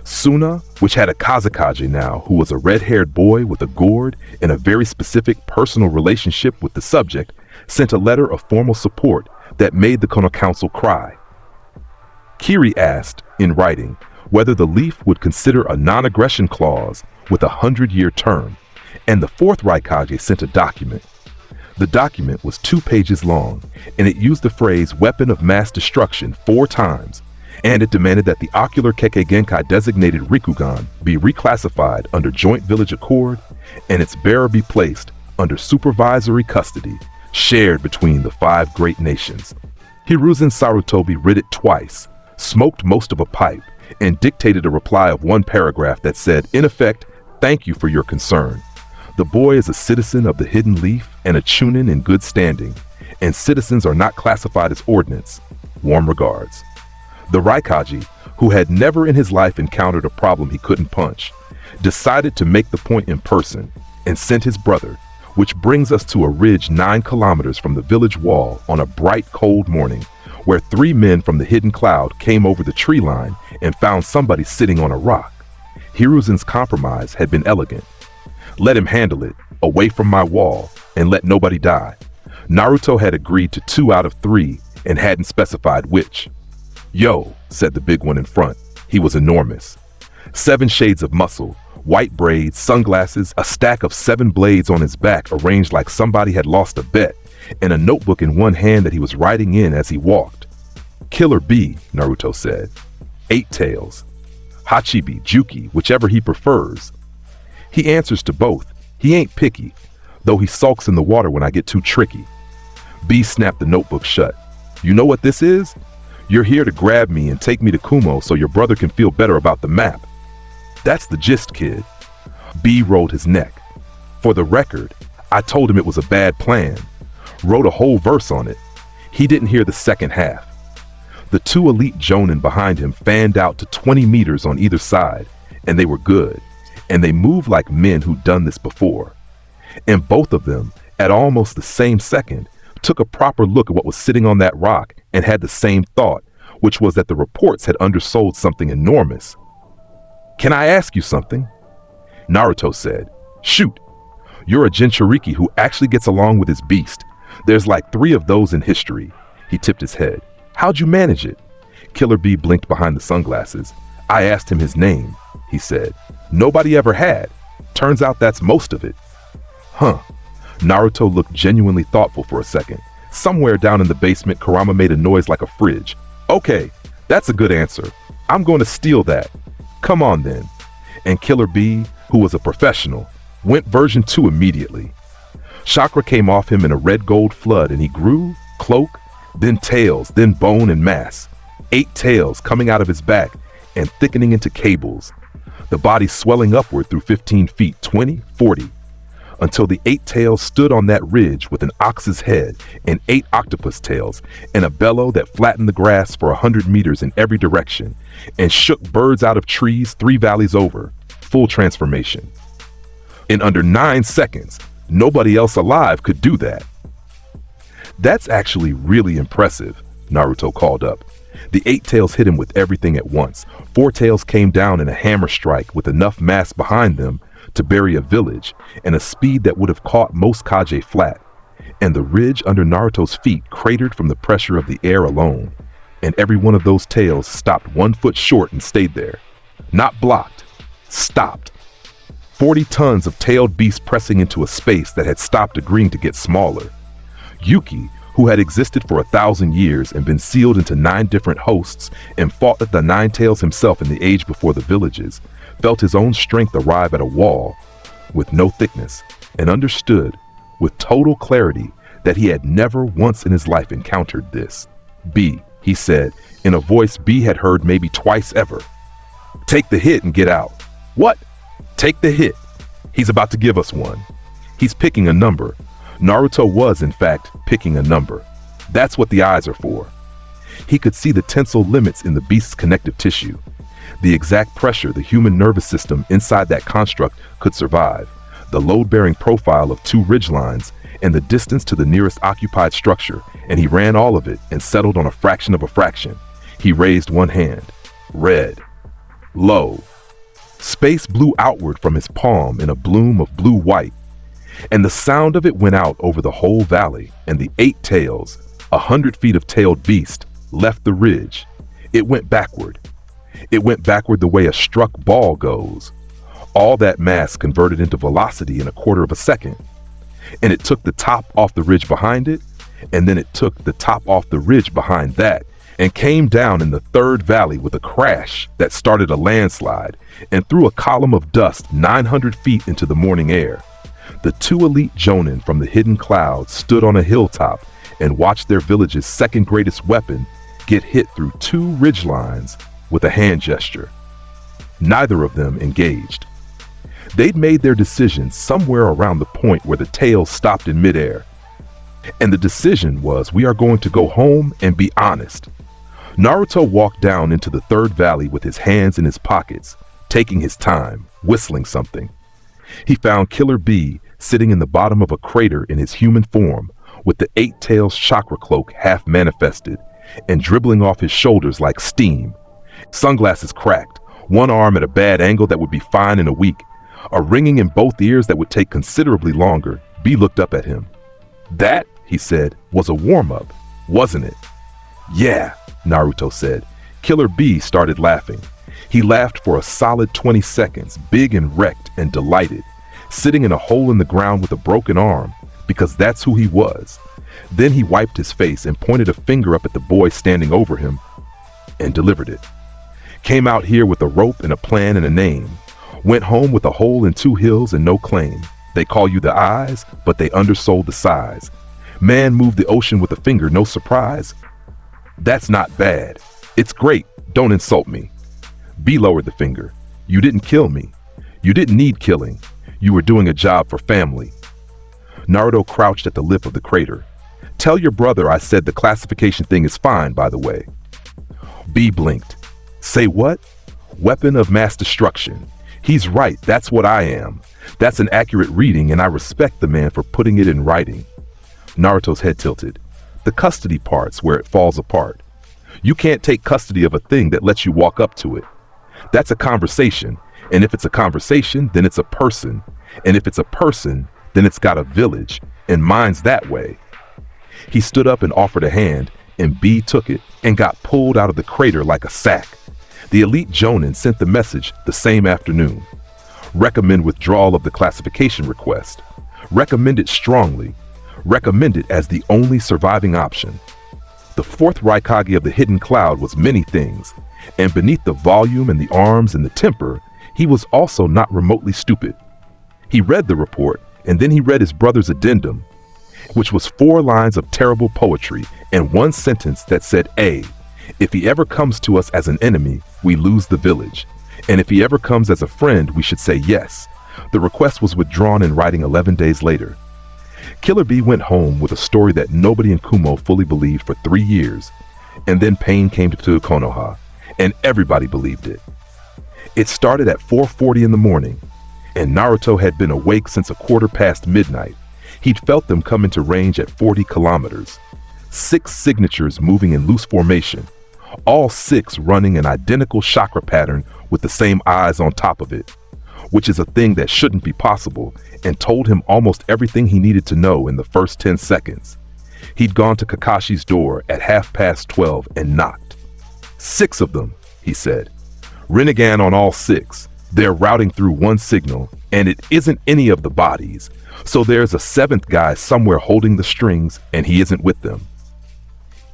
Suna, which had a Kazekage now, who was a red-haired boy with a gourd and a very specific personal relationship with the subject, sent a letter of formal support that made the Kono Council cry. Kiri asked, in writing, whether the Leaf would consider a non-aggression clause with a 100-year term, and the 4th Raikage sent a document. The document was 2 pages long, and it used the phrase weapon of mass destruction 4 times, and it demanded that the ocular Kekkei Genkai designated Rikugan be reclassified under Joint Village Accord, and its bearer be placed under supervisory custody, shared between the 5 great nations. Hiruzen Sarutobi read it twice, smoked most of a pipe, and dictated a reply of 1 paragraph that said, in effect, thank you for your concern. The boy is a citizen of the Hidden Leaf and a Chunin in good standing, and citizens are not classified as ordnance. Warm regards. The Raikage, who had never in his life encountered a problem he couldn't punch, decided to make the point in person and sent his brother, which brings us to a ridge 9 kilometers from the village wall on a bright, cold morning, where 3 men from the hidden cloud came over the tree line and found somebody sitting on a rock. Hiruzen's compromise had been elegant. Let him handle it, away from my wall, and let nobody die. Naruto had agreed to 2 out of 3 and hadn't specified which. "Yo," said the big one in front. He was enormous. 7 shades of muscle, white braids, sunglasses, a stack of 7 blades on his back arranged like somebody had lost a bet, and a notebook in one hand that he was writing in as he walked. "Killer Bee," Naruto said. 8 tails. Hachibi, Juki, whichever he prefers. He answers to both. He ain't picky, though he sulks in the water when I get too tricky. B snapped the notebook shut. "You know what this is? You're here to grab me and take me to Kumo so your brother can feel better about the map." "That's the gist, kid." B rolled his neck. "For the record, I told him it was a bad plan. Wrote a whole verse on it. He didn't hear the second half." The 2 elite jonin behind him fanned out to 20 meters on either side, and they were good, and they moved like men who'd done this before. And both of them, at almost the same second, took a proper look at what was sitting on that rock and had the same thought, which was that the reports had undersold something enormous. "Can I ask you something?" Naruto said. "Shoot. You're a Jinchuriki who actually gets along with his beast. There's like 3 of those in history." He tipped his head. "How'd you manage it?" Killer Bee blinked behind the sunglasses. "I asked him his name," he said. "Nobody ever had. Turns out that's most of it." "Huh." Naruto looked genuinely thoughtful for a second. Somewhere down in the basement, Kurama made a noise like a fridge. "Okay, that's a good answer. I'm going to steal that. Come on then." And Killer Bee, who was a professional, went version 2 immediately. Chakra came off him in a red-gold flood, and he grew, cloak, then tails, then bone and mass. 8 tails coming out of his back and thickening into cables. The body swelling upward through 15 feet, 20, 40, until the 8 tails stood on that ridge with an ox's head and 8 octopus tails and a bellow that flattened the grass for 100 meters in every direction and shook birds out of trees 3 valleys over. Full transformation. In under 9 seconds, nobody else alive could do that. "That's actually really impressive," Naruto called up. The 8 tails hit him with everything at once. 4 tails came down in a hammer strike with enough mass behind them to bury a village and a speed that would have caught most Kage flat. And the ridge under Naruto's feet cratered from the pressure of the air alone. And every one of those tails stopped 1 foot short and stayed there. Not blocked. Stopped. 40 tons of tailed beasts pressing into a space that had stopped agreeing to get smaller. Yuki, who had existed for 1,000 years and been sealed into 9 different hosts and fought at the 9 tails himself in the age before the villages, felt his own strength arrive at a wall with no thickness and understood with total clarity that he had never once in his life encountered this. "B," he said, in a voice B had heard maybe twice ever. "Take the hit and get out." "What?" "Take the hit. He's about to give us one." He's picking a number. Naruto was, in fact, picking a number. That's what the eyes are for. He could see the tensile limits in the beast's connective tissue, the exact pressure the human nervous system inside that construct could survive, the load-bearing profile of 2 ridgelines, and the distance to the nearest occupied structure, and he ran all of it and settled on a fraction of a fraction. He raised one hand. Red. Low. Space blew outward from his palm in a bloom of blue-white, and the sound of it went out over the whole valley, and the 8 tails, 100 feet of tailed beast, left the ridge. It went backward. It went backward the way a struck ball goes. All that mass converted into velocity in a quarter of a second. And it took the top off the ridge behind it, and then it took the top off the ridge behind that, and came down in the 3rd valley with a crash that started a landslide and threw a column of dust 900 feet into the morning air. The 2 elite jonin from the hidden clouds stood on a hilltop and watched their village's 2nd greatest weapon get hit through 2 ridgelines with a hand gesture. Neither of them engaged. They'd made their decision somewhere around the point where the tails stopped in midair. And the decision was, we are going to go home and be honest. Naruto walked down into the 3rd valley with his hands in his pockets, taking his time, whistling something. He found Killer Bee sitting in the bottom of a crater in his human form, with the 8 tails chakra cloak half manifested and dribbling off his shoulders like steam. Sunglasses cracked, one arm at a bad angle that would be fine in a week, a ringing in both ears that would take considerably longer. B looked up at him. "That," he said, "was a warm-up, wasn't it?" "Yeah," Naruto said. Killer B started laughing. He laughed for a solid 20 seconds, big and wrecked and delighted, sitting in a hole in the ground with a broken arm, because that's who he was. Then he wiped his face and pointed a finger up at the boy standing over him and delivered it. "Came out here with a rope and a plan and a name. Went home with a hole and 2 hills and no claim. They call you the eyes, but they undersold the size. Man moved the ocean with a finger, no surprise. That's not bad. It's great, don't insult me." B lowered the finger. "You didn't kill me. You didn't need killing. You were doing a job for family." Naruto crouched at the lip of the crater. "Tell your brother I said the classification thing is fine, by the way." B blinked. "Say what?" "Weapon of mass destruction. He's right, that's what I am. That's an accurate reading, and I respect the man for putting it in writing." Naruto's head tilted. "The custody part's where it falls apart. You can't take custody of a thing that lets you walk up to it. That's a conversation, and if it's a conversation, then it's a person. And if it's a person, then it's got a village, and mine's that way." He stood up and offered a hand, and B took it and got pulled out of the crater like a sack. The elite Jonin sent the message the same afternoon. Recommend withdrawal of the classification request. Recommend it strongly. Recommend it as the only surviving option. The 4th Raikage of the Hidden Cloud was many things, and beneath the volume and the arms and the temper, he was also not remotely stupid. He read the report, and then he read his brother's addendum, which was 4 lines of terrible poetry and 1 sentence that said, "A, if he ever comes to us as an enemy, we lose the village. And if he ever comes as a friend, we should say yes." The request was withdrawn in writing 11 days later. Killer B went home with a story that nobody in Kumo fully believed for 3 years, and then pain came to Konoha, and everybody believed it. It started at 4:40 in the morning, and Naruto had been awake since a quarter past midnight. He'd felt them come into range at 40 kilometers. 6 signatures moving in loose formation, all 6 running an identical chakra pattern with the same eyes on top of it, which is a thing that shouldn't be possible, and told him almost everything he needed to know in the first 10 seconds. He'd gone to Kakashi's door at 12:30 and knocked. "6 of them," he said. "Rinnegan on all 6. They're routing through 1 signal, and it isn't any of the bodies. So there's a 7th guy somewhere holding the strings, and he isn't with them."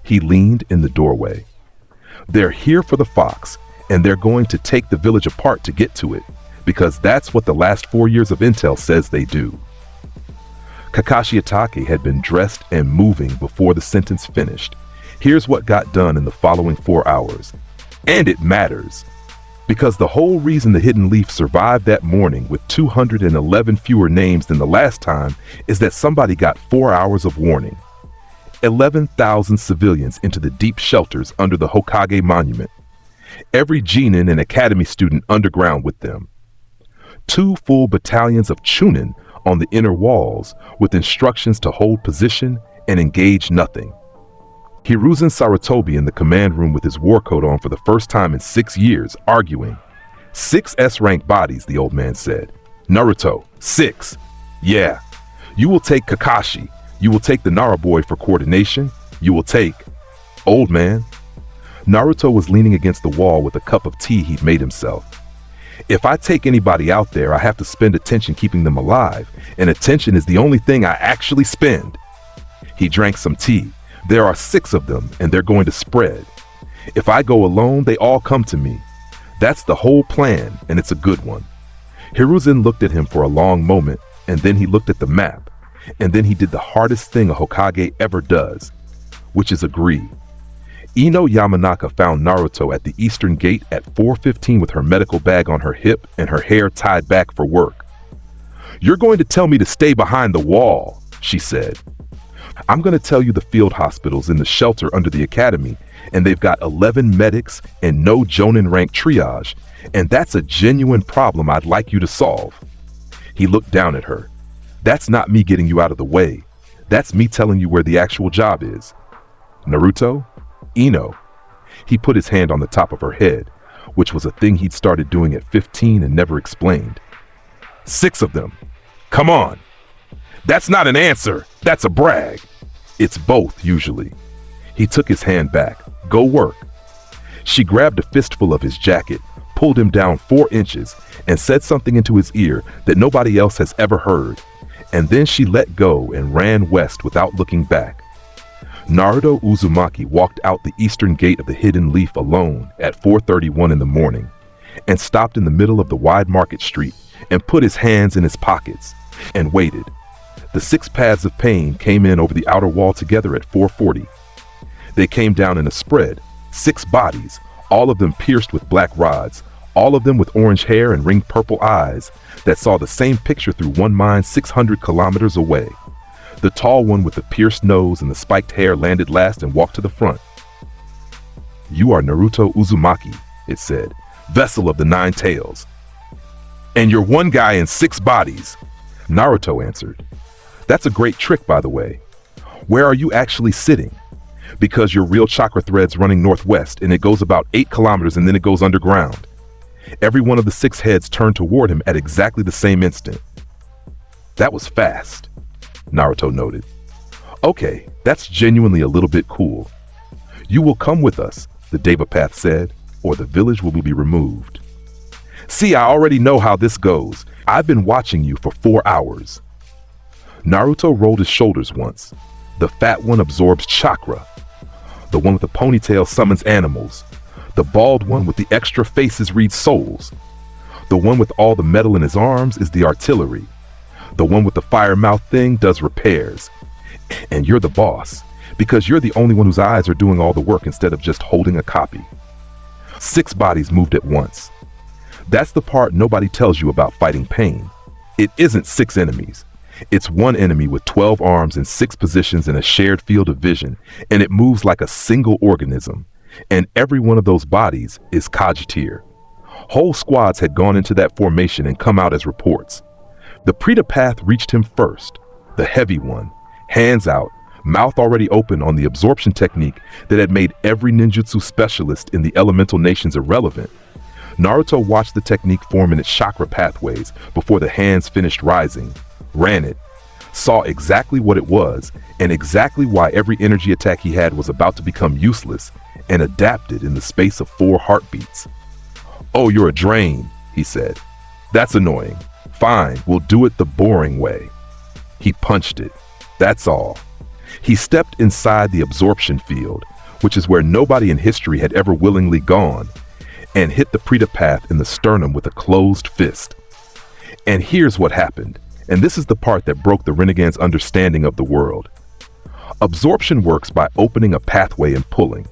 He leaned in the doorway. "They're here for the fox, and they're going to take the village apart to get to it, because that's what the last 4 years of intel says they do." Kakashi Atake had been dressed and moving before the sentence finished. Here's what got done in the following 4 hours. And it matters, because the whole reason the Hidden Leaf survived that morning with 211 fewer names than the last time is that somebody got 4 hours of warning. 11,000 civilians into the deep shelters under the Hokage monument. Every Genin and Academy student underground with them. 2 full battalions of Chunin on the inner walls with instructions to hold position and engage nothing. Hiruzen Sarutobi in the command room with his war coat on for the first time in 6 years, arguing. 6 S-rank bodies, the old man said. "Naruto, 6. Yeah. You will take Kakashi. You will take the Nara boy for coordination. You will take..." "Old man." Naruto was leaning against the wall with a cup of tea he'd made himself. "If I take anybody out there, I have to spend attention keeping them alive, and attention is the only thing I actually spend." He drank some tea. "There are 6 of them, and they're going to spread. If I go alone, they all come to me. That's the whole plan, and it's a good one." Hiruzen looked at him for a long moment, and then he looked at the map, and then he did the hardest thing a Hokage ever does, which is agree. Ino Yamanaka found Naruto at the eastern gate at 4:15 with her medical bag on her hip and her hair tied back for work. "You're going to tell me to stay behind the wall," she said. "I'm going to tell you the field hospital's in the shelter under the academy, and they've got 11 medics and no Jonin rank triage, and that's a genuine problem I'd like you to solve." He looked down at her. That's not me getting you out of the way. That's me telling you where the actual job is. Naruto? Ino. He put his hand on the top of her head, which was a thing he'd started doing at 15 and never explained. 6 of them. Come on. That's not an answer. That's a brag. It's both, usually. He took his hand back. Go work. She grabbed a fistful of his jacket, pulled him down 4 inches, and said something into his ear that nobody else has ever heard. And then she let go and ran west without looking back. Naruto Uzumaki walked out the eastern gate of the Hidden Leaf alone at 4:31 in the morning and stopped in the middle of the wide market street and put his hands in his pockets and waited. The 6 paths of pain came in over the outer wall together at 4:40. They came down in a spread, 6 bodies, all of them pierced with black rods, all of them with orange hair and ringed purple eyes that saw the same picture through one mind 600 kilometers away. The tall one with the pierced nose and the spiked hair landed last and walked to the front. You are Naruto Uzumaki, it said, vessel of the 9 tails. And you're one guy in 6 bodies, Naruto answered. That's a great trick, by the way. Where are you actually sitting? Because your real chakra thread's running northwest and it goes about 8 kilometers and then it goes underground. Every one of the 6 heads turned toward him at exactly the same instant. That was fast, Naruto noted. Okay, that's genuinely a little bit cool. You will come with us, the Deva Path said, or the village will be removed. See, I already know how this goes. I've been watching you for 4 hours. Naruto rolled his shoulders once. The fat one absorbs chakra. The one with the ponytail summons animals. The bald one with the extra faces reads souls. The one with all the metal in his arms is the artillery. The one with the fire mouth thing does repairs. And you're the boss, because you're the only one whose eyes are doing all the work instead of just holding a copy. 6 bodies moved at once. That's the part nobody tells you about fighting pain. It isn't 6 enemies. It's 1 enemy with 12 arms in 6 positions in a shared field of vision, and it moves like a single organism. And every one of those bodies is Kagetir. Whole squads had gone into that formation and come out as reports. The Preta Path reached him first, the heavy one, hands out, mouth already open on the absorption technique that had made every ninjutsu specialist in the elemental nations irrelevant. Naruto watched the technique form in its chakra pathways before the hands finished rising, ran it, saw exactly what it was and exactly why every energy attack he had was about to become useless, and adapted in the space of 4 heartbeats. Oh, you're a drain, he said. That's annoying. Fine, we'll do it the boring way. He punched it. That's all. He stepped inside the absorption field, which is where nobody in history had ever willingly gone, and hit the Preta Path in the sternum with a closed fist. And here's what happened, and this is the part that broke the renegade's understanding of the world. Absorption works by opening a pathway and pulling.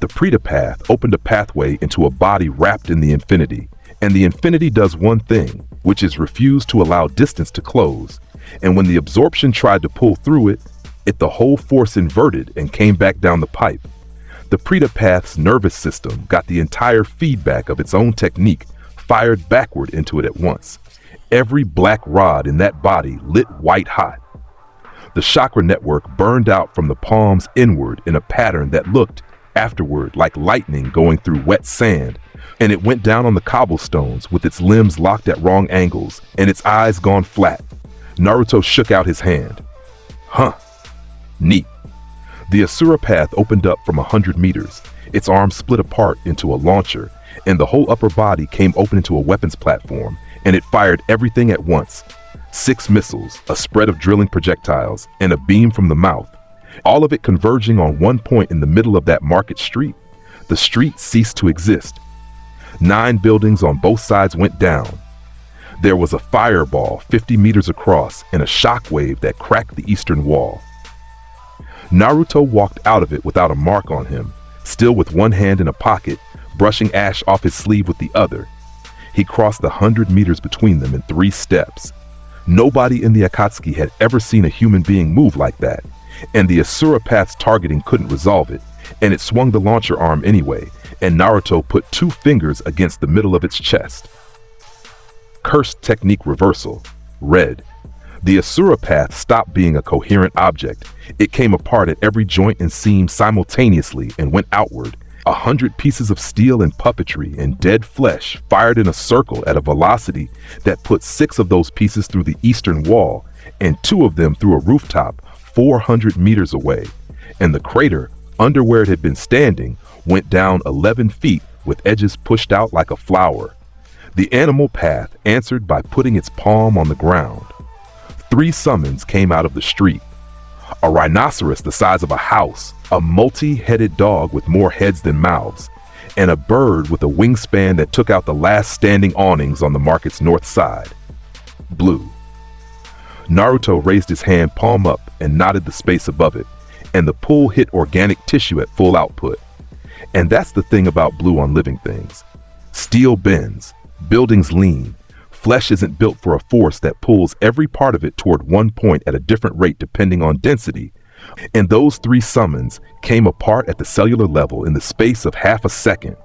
The Preta Path opened a pathway into a body wrapped in the infinity, and the infinity does one thing, which is refuse to allow distance to close. And when the absorption tried to pull through it, the whole force inverted and came back down the pipe. The Preta Path's nervous system got the entire feedback of its own technique fired backward into it at once. Every black rod in that body lit white hot. The chakra network burned out from the palms inward in a pattern that looked, afterward, like lightning going through wet sand, and it went down on the cobblestones with its limbs locked at wrong angles and its eyes gone flat. Naruto shook out his hand. Huh. Neat. The Asura Path opened up from 100 meters. Its arms split apart into a launcher, and the whole upper body came open into a weapons platform, and it fired everything at once. 6 missiles, a spread of drilling projectiles, and a beam from the mouth. All of it converging on one point in the middle of that market street. The street ceased to exist. 9 buildings on both sides went down. There was a fireball 50 meters across and a shockwave that cracked the eastern wall. Naruto walked out of it without a mark on him, still with one hand in a pocket, brushing ash off his sleeve with the other. He crossed the 100 meters between them in 3 steps. Nobody in the Akatsuki had ever seen a human being move like that, and the Asura Path's targeting couldn't resolve it, and it swung the launcher arm anyway, and Naruto put 2 fingers against the middle of its chest. Cursed technique reversal. Red. The Asura path stopped being a coherent object. It came apart at every joint and seam simultaneously and went outward. 100 pieces of steel and puppetry and dead flesh fired in a circle at a velocity that put 6 of those pieces through the eastern wall and 2 of them through a rooftop 400 meters away. And the crater, under where it had been standing, went down 11 feet with edges pushed out like a flower. The animal path answered by putting its palm on the ground. 3 summons came out of the street. A rhinoceros the size of a house, a multi-headed dog with more heads than mouths, and a bird with a wingspan that took out the last standing awnings on the market's north side. Blue. Naruto raised his hand palm up and knotted the space above it, and the pull hit organic tissue at full output. And that's the thing about blue on living things. Steel bends, buildings lean. Flesh isn't built for a force that pulls every part of it toward one point at a different rate depending on density. And those 3 summons came apart at the cellular level in the space of half a second.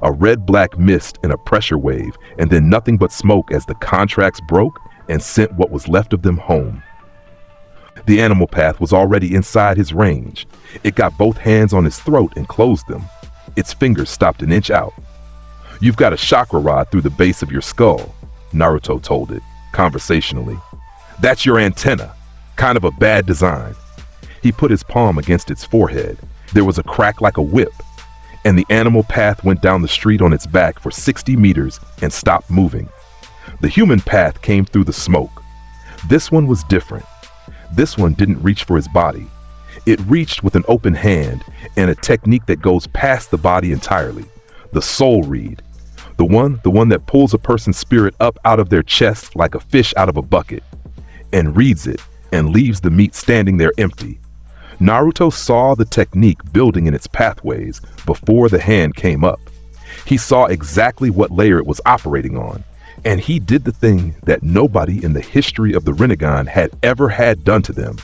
A red-black mist and a pressure wave, and then nothing but smoke as the contracts broke and sent what was left of them home. The animal path was already inside his range. It got both hands on his throat and closed them. Its fingers stopped an inch out. "You've got a chakra rod through the base of your skull," Naruto told it, conversationally. "That's your antenna. Kind of a bad design." He put his palm against its forehead. There was a crack like a whip, and the animal path went down the street on its back for 60 meters and stopped moving. The human path came through the smoke. This one was different. This one didn't reach for his body. It reached with an open hand and a technique that goes past the body entirely. The soul read. The one that pulls a person's spirit up out of their chest like a fish out of a bucket, and reads it and leaves the meat standing there empty. Naruto saw the technique building in its pathways before the hand came up. He saw exactly what layer it was operating on, and he did the thing that nobody in the history of the Rinnegan had ever had done to them.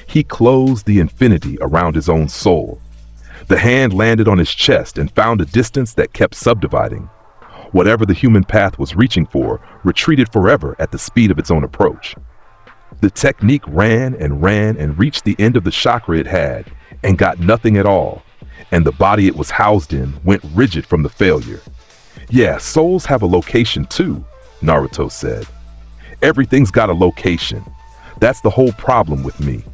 He closed the infinity around his own soul. The hand landed on his chest and found a distance that kept subdividing. Whatever the human path was reaching for retreated forever at the speed of its own approach. The technique ran and reached the end of the chakra it had and got nothing at all, and the body it was housed in went rigid from the failure. "Yeah, souls have a location too," Naruto said. "Everything's got a location. That's the whole problem with me."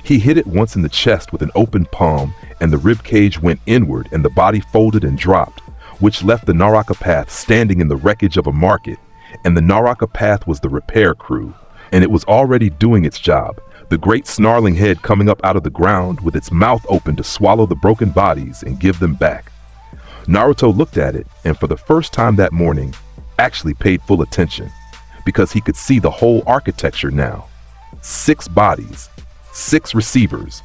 He hit it once in the chest with an open palm, and the rib cage went inward and the body folded and dropped, which left the Naraka path standing in the wreckage of a market, and the Naraka path was the repair crew, and it was already doing its job, the great snarling head coming up out of the ground with its mouth open to swallow the broken bodies and give them back. Naruto looked at it, and for the first time that morning, actually paid full attention, because he could see the whole architecture now. 6 bodies, 6 receivers,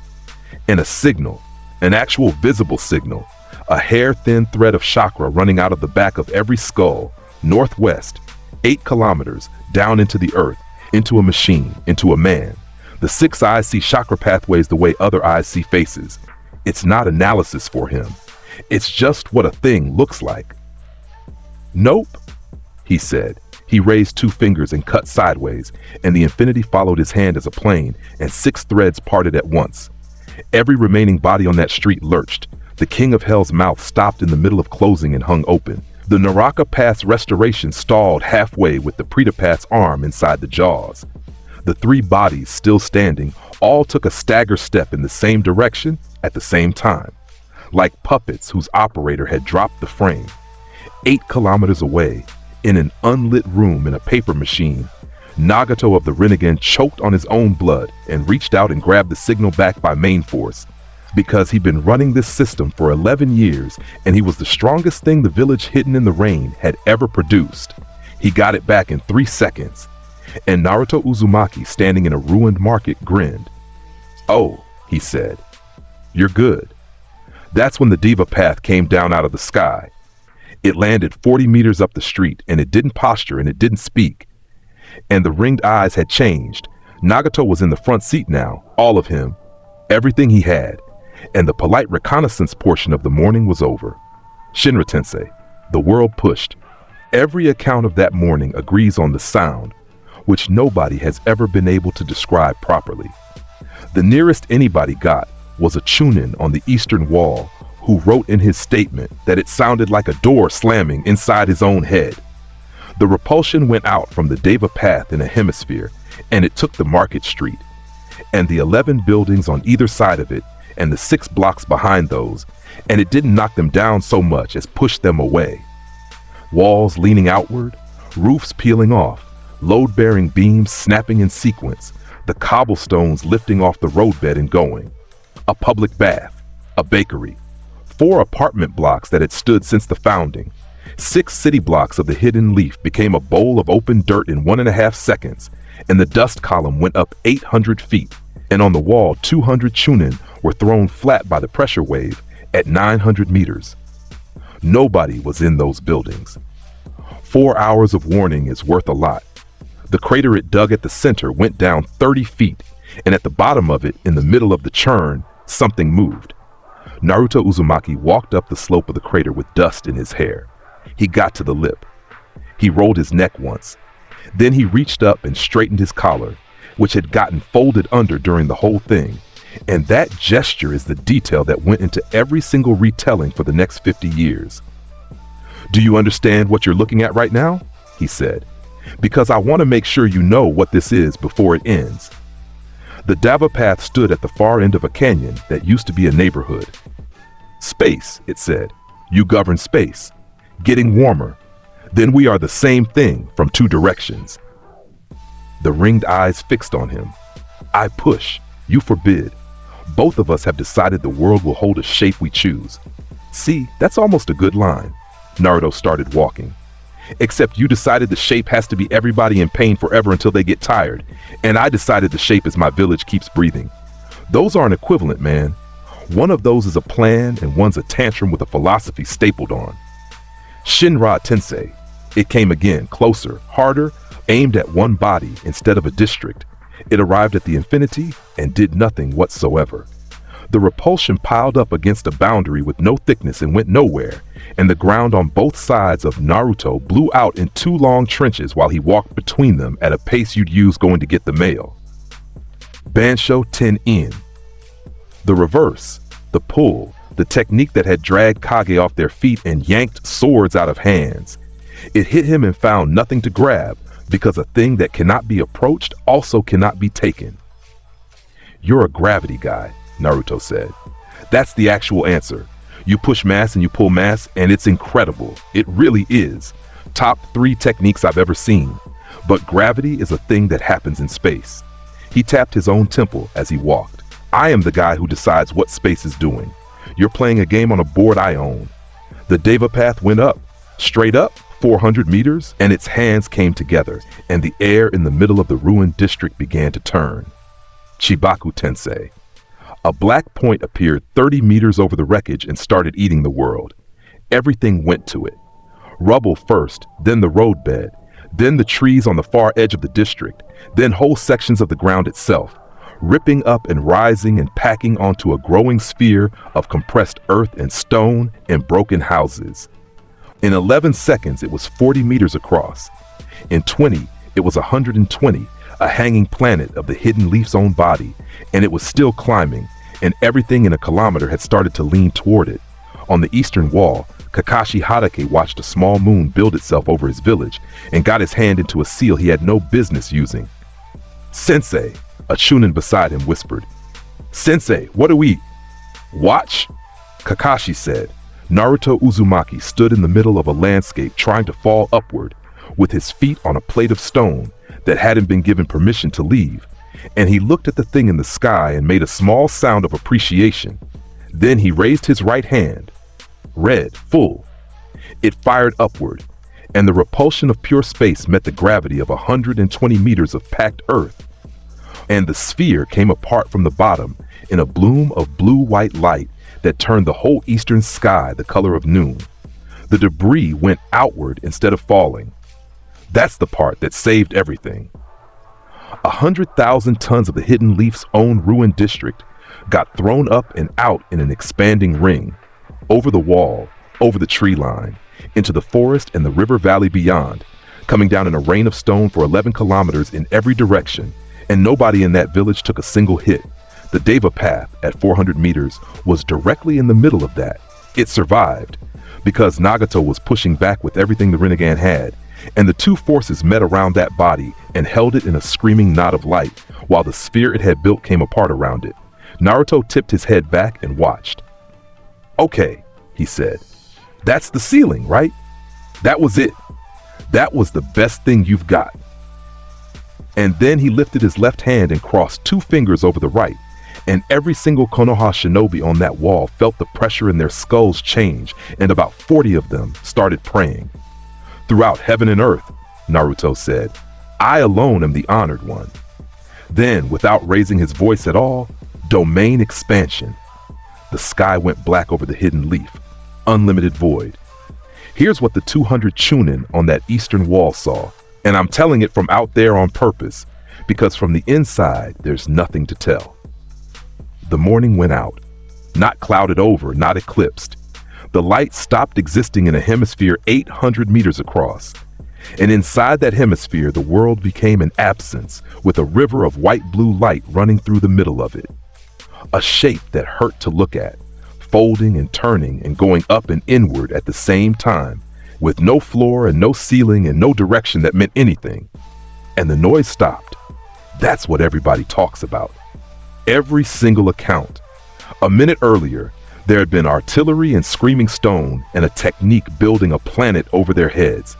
and a signal, an actual visible signal, a hair-thin thread of chakra running out of the back of every skull, northwest, 8 kilometers, down into the earth, into a machine, into a man. The 6 eyes see chakra pathways the way other eyes see faces. It's not analysis for him. It's just what a thing looks like. "Nope," he said. He raised 2 fingers and cut sideways, and the infinity followed his hand as a plane, and 6 threads parted at once. Every remaining body on that street lurched. The king of hell's mouth stopped in the middle of closing and hung open. The Naraka path's restoration stalled halfway with the Preta path's arm inside the jaws. The 3 bodies, still standing, all took a stagger step in the same direction at the same time, like puppets whose operator had dropped the frame. 8 kilometers away, in an unlit room in a paper machine, Nagato of the Rinnegan choked on his own blood and reached out and grabbed the signal back by main force. Because he'd been running this system for 11 years and he was the strongest thing the village hidden in the rain had ever produced. He got it back in 3 seconds. And Naruto Uzumaki, standing in a ruined market, grinned. "Oh," he said, "you're good." That's when the Diva path came down out of the sky. It landed 40 meters up the street, and it didn't posture and it didn't speak. And the ringed eyes had changed. Nagato was in the front seat now, all of him, everything he had, and the polite reconnaissance portion of the morning was over. Shinra Tensei, the world pushed. Every account of that morning agrees on the sound. which nobody has ever been able to describe properly. The nearest anybody got was a chunin on the eastern wall who wrote in his statement that it sounded like a door slamming inside his own head. The repulsion went out from the Deva path in a hemisphere, and it took the market street, and the 11 buildings on either side of it, and the 6 blocks behind those, and it didn't knock them down so much as push them away. Walls leaning outward, roofs peeling off, load-bearing beams snapping in sequence, the cobblestones lifting off the roadbed and going. A public bath, a bakery, 4 apartment blocks that had stood since the founding. 6 city blocks of the hidden leaf became a bowl of open dirt in 1.5 seconds, and the dust column went up 800 feet, and on the wall 200 chunin were thrown flat by the pressure wave at 900 meters. Nobody was in those buildings. 4 hours of warning is worth a lot. The crater it dug at the center went down 30 feet, and at the bottom of it, in the middle of the churn, something moved. Naruto Uzumaki walked up the slope of the crater with dust in his hair. He got to the lip. He rolled his neck once. Then he reached up and straightened his collar, which had gotten folded under during the whole thing. And that gesture is the detail that went into every single retelling for the next 50 years. "Do you understand what you're looking at right now?" he said. "Because I want to make sure you know what this is before it ends." The Dava path stood at the far end of a canyon that used to be a neighborhood. "Space," it said. "You govern space. Getting warmer. Then we are the same thing from 2 directions." The ringed eyes fixed on him. "I push. You forbid. Both of us have decided the world will hold a shape we choose." "See, that's almost a good line." Naruto started walking. "Except you decided the shape has to be everybody in pain forever until they get tired, and I decided the shape is my village keeps breathing. Those aren't equivalent, man. One of those is a plan and one's a tantrum with a philosophy stapled on." Shinra Tensei. It came again, closer, harder, aimed at one body instead of a district. It arrived at the infinity and did nothing whatsoever. The repulsion piled up against a boundary with no thickness and went nowhere, and the ground on both sides of Naruto blew out in 2 long trenches while he walked between them at a pace you'd use going to get the mail. Bansho Ten-In. The reverse, the pull, the technique that had dragged Kage off their feet and yanked swords out of hands. It hit him and found nothing to grab, because a thing that cannot be approached also cannot be taken. "You're a gravity guy," Naruto said. "That's the actual answer. You push mass and you pull mass, and it's incredible. It really is. Top 3 techniques I've ever seen. But gravity is a thing that happens in space." He tapped his own temple as he walked. "I am the guy who decides what space is doing. You're playing a game on a board I own." The Deva path went up, straight up, 400 meters, and its hands came together, and the air in the middle of the ruined district began to turn. Chibaku Tensei. A black point appeared 30 meters over the wreckage and started eating the world. Everything went to it. Rubble first, then the roadbed, then the trees on the far edge of the district, then whole sections of the ground itself, ripping up and rising and packing onto a growing sphere of compressed earth and stone and broken houses. In 11 seconds, it was 40 meters across. In 20, it was 120, a hanging planet of the hidden leaf's own body, and it was still climbing, and everything in a kilometer had started to lean toward it. On the eastern wall, Kakashi Hatake watched a small moon build itself over his village and got his hand into a seal he had no business using. "Sensei," a chunin beside him whispered. "Sensei, what do we—" "Watch," Kakashi said. Naruto Uzumaki stood in the middle of a landscape trying to fall upward, with his feet on a plate of stone that hadn't been given permission to leave, and he looked at the thing in the sky and made a small sound of appreciation. Then he raised his right hand. Red, full. It fired upward, and the repulsion of pure space met the gravity of 120 meters of packed earth, and the sphere came apart from the bottom in a bloom of blue-white light that turned the whole eastern sky the color of noon. The debris went outward instead of falling. That's the part that saved everything. 100,000 tons of the Hidden Leaf's own ruined district got thrown up and out in an expanding ring, over the wall, over the tree line, into the forest and the river valley beyond, coming down in a rain of stone for 11 kilometers in every direction, and nobody in that village took a single hit. The Deva path at 400 meters was directly in the middle of that. It survived because Nagato was pushing back with everything the Rinnegan had, and the two forces met around that body and held it in a screaming knot of light while the sphere it had built came apart around it. Naruto tipped his head back and watched. "Okay," he said. "That's the ceiling, right? That was it. That was the best thing you've got." And then he lifted his left hand and crossed two fingers over the right, and every single Konoha shinobi on that wall felt the pressure in their skulls change, and about 40 of them started praying. "Throughout heaven and earth," Naruto said, "I alone am the honored one." Then, without raising his voice at all, domain expansion. The sky went black over the hidden leaf. Unlimited void. Here's what the 200 chunin on that eastern wall saw, and I'm telling it from out there on purpose, because from the inside, there's nothing to tell. The morning went out. Not clouded over, not eclipsed. The light stopped existing in a hemisphere 800 meters across. And inside that hemisphere, the world became an absence, with a river of white-blue light running through the middle of it. A shape that hurt to look at, folding and turning and going up and inward at the same time, with no floor and no ceiling and no direction that meant anything. And the noise stopped. That's what everybody talks about. Every single account. A minute earlier, there had been artillery and screaming stone and a technique building a planet over their heads.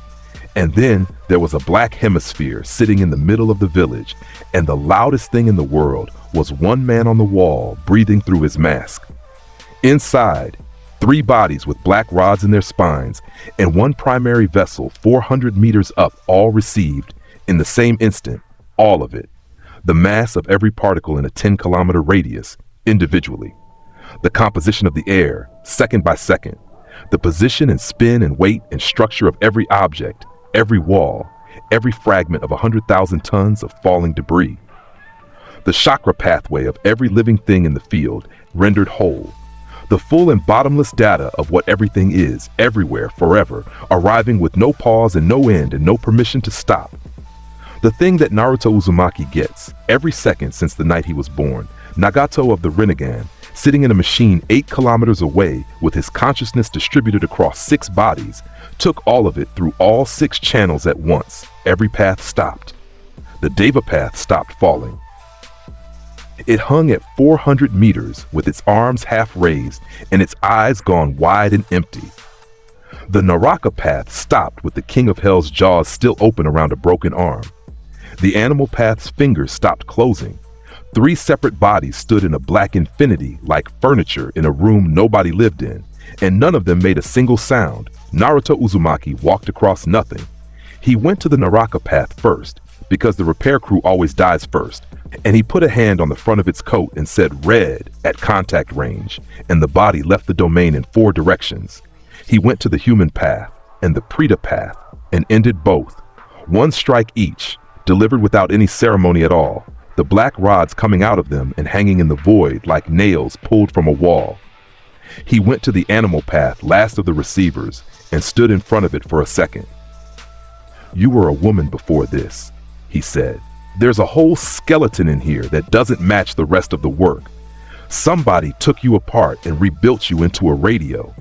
And then there was a black hemisphere sitting in the middle of the village, and the loudest thing in the world was one man on the wall breathing through his mask. Inside, 3 bodies with black rods in their spines, and one primary vessel 400 meters up all received, in the same instant, all of it. The mass of every particle in a 10-kilometer radius, individually. The composition of the air, second by second. The position and spin and weight and structure of every object, every wall, every fragment of 100,000 tons of falling debris. The chakra pathway of every living thing in the field, rendered whole. The full and bottomless data of what everything is, everywhere, forever, arriving with no pause and no end and no permission to stop. The thing that Naruto Uzumaki gets, every second since the night he was born, Nagato of the Rinnegan, sitting in a machine 8 kilometers away with his consciousness distributed across 6 bodies, took all of it through all 6 channels at once. Every path stopped. The Deva path stopped falling. It hung at 400 meters with its arms half raised and its eyes gone wide and empty. The Naraka path stopped with the King of Hell's jaws still open around a broken arm. The animal path's fingers stopped closing. 3 separate bodies stood in a black infinity like furniture in a room nobody lived in, and none of them made a single sound. Naruto Uzumaki walked across nothing. He went to the Naraka path first, because the repair crew always dies first, and he put a hand on the front of its coat and said red at contact range, and the body left the domain in 4 directions. He went to the human path and the Preta path and ended both. 1 strike each, delivered without any ceremony at all, the black rods coming out of them and hanging in the void like nails pulled from a wall. He went to the animal path, last of the receivers, and stood in front of it for a second. "You were a woman before this," he said. "There's a whole skeleton in here that doesn't match the rest of the work. Somebody took you apart and rebuilt you into a radio."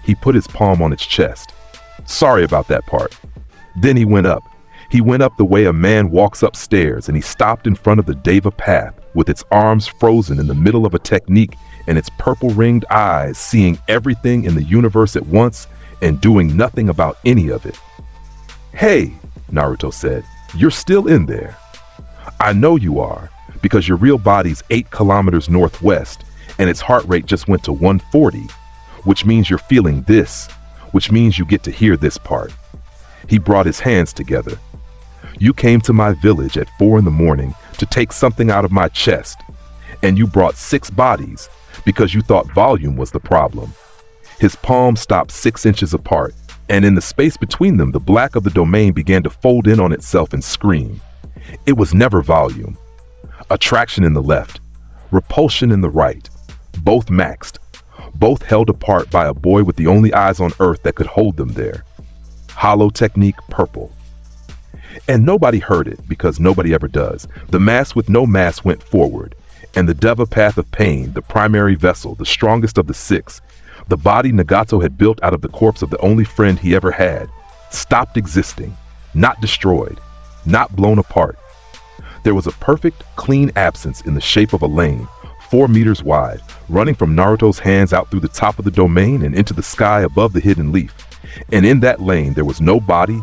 He put his palm on its chest. "Sorry about that part." Then he went up. He went up the way a man walks upstairs, and he stopped in front of the Deva path with its arms frozen in the middle of a technique and its purple-ringed eyes seeing everything in the universe at once and doing nothing about any of it. "Hey," Naruto said, "you're still in there." "I know you are, because your real body's 8 kilometers northwest, and its heart rate just went to 140, which means you're feeling this, which means you get to hear this part." He brought his hands together. "You came to my village at 4 in the morning to take something out of my chest, and you brought 6 bodies because you thought volume was the problem." His palms stopped 6 inches apart, and in the space between them, the black of the domain began to fold in on itself and scream. It was never volume. Attraction in the left, repulsion in the right, both maxed, both held apart by a boy with the only eyes on earth that could hold them there. Hollow technique purple. And nobody heard it because nobody ever does. The mass with no mass went forward, and the Deva path of pain, the primary vessel, the strongest of the six, the body Nagato had built out of the corpse of the only friend he ever had, stopped existing, not destroyed, not blown apart. There was a perfect, clean absence in the shape of a lane, 4 meters wide, running from Naruto's hands out through the top of the domain and into the sky above the hidden leaf. And in that lane there was no body,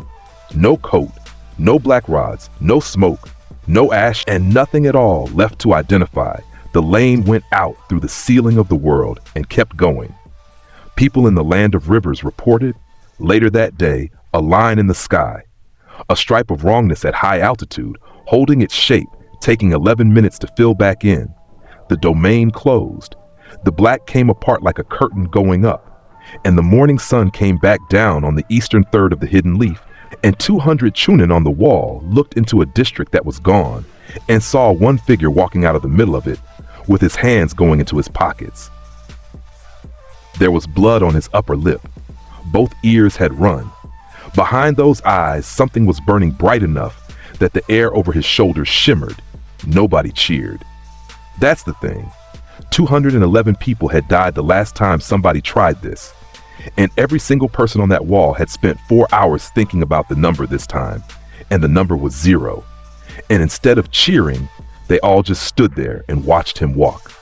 no coat, no black rods, no smoke, no ash, and nothing at all left to identify. The lane went out through the ceiling of the world and kept going. People in the land of rivers reported, later that day, a line in the sky, a stripe of wrongness at high altitude, holding its shape, taking 11 minutes to fill back in. The domain closed. The black came apart like a curtain going up, and the morning sun came back down on the eastern third of the hidden leaf, and 200 chunin on the wall looked into a district that was gone and saw one figure walking out of the middle of it with his hands going into his pockets. There was blood on his upper lip. Both ears had run. Behind those eyes, something was burning bright enough that the air over his shoulders shimmered. Nobody cheered. That's the thing. 211 people had died the last time somebody tried this. And every single person on that wall had spent 4 hours thinking about the number this time. And the number was 0. And instead of cheering, they all just stood there and watched him walk.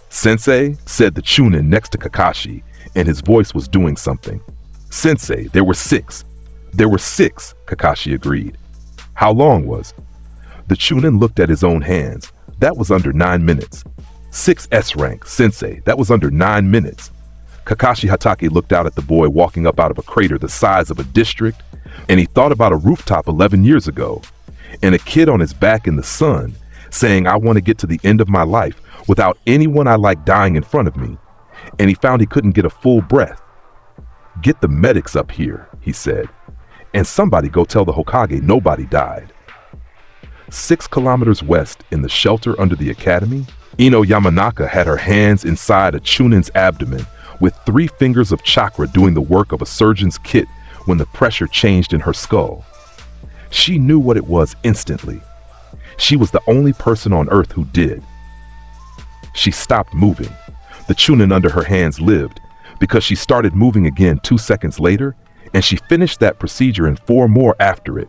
"Sensei," said the chunin next to Kakashi, and his voice was doing something. "Sensei, there were 6. There were 6, Kakashi agreed. How long was? The chunin looked at his own hands. That was under 9 minutes. 6 S rank, Sensei, that was under 9 minutes. Kakashi Hatake looked out at the boy walking up out of a crater the size of a district, and he thought about a rooftop 11 years ago, and a kid on his back in the sun, saying, "I want to get to the end of my life without anyone I like dying in front of me," and he found he couldn't get a full breath. "Get the medics up here," he said, "and somebody go tell the Hokage nobody died." 6 kilometers west, in the shelter under the academy, Ino Yamanaka had her hands inside a chunin's abdomen, with 3 fingers of chakra doing the work of a surgeon's kit when the pressure changed in her skull. She knew what it was instantly. She was the only person on Earth who did. She stopped moving. The chunin under her hands lived, because she started moving again 2 seconds later, and she finished that procedure and 4 more after it.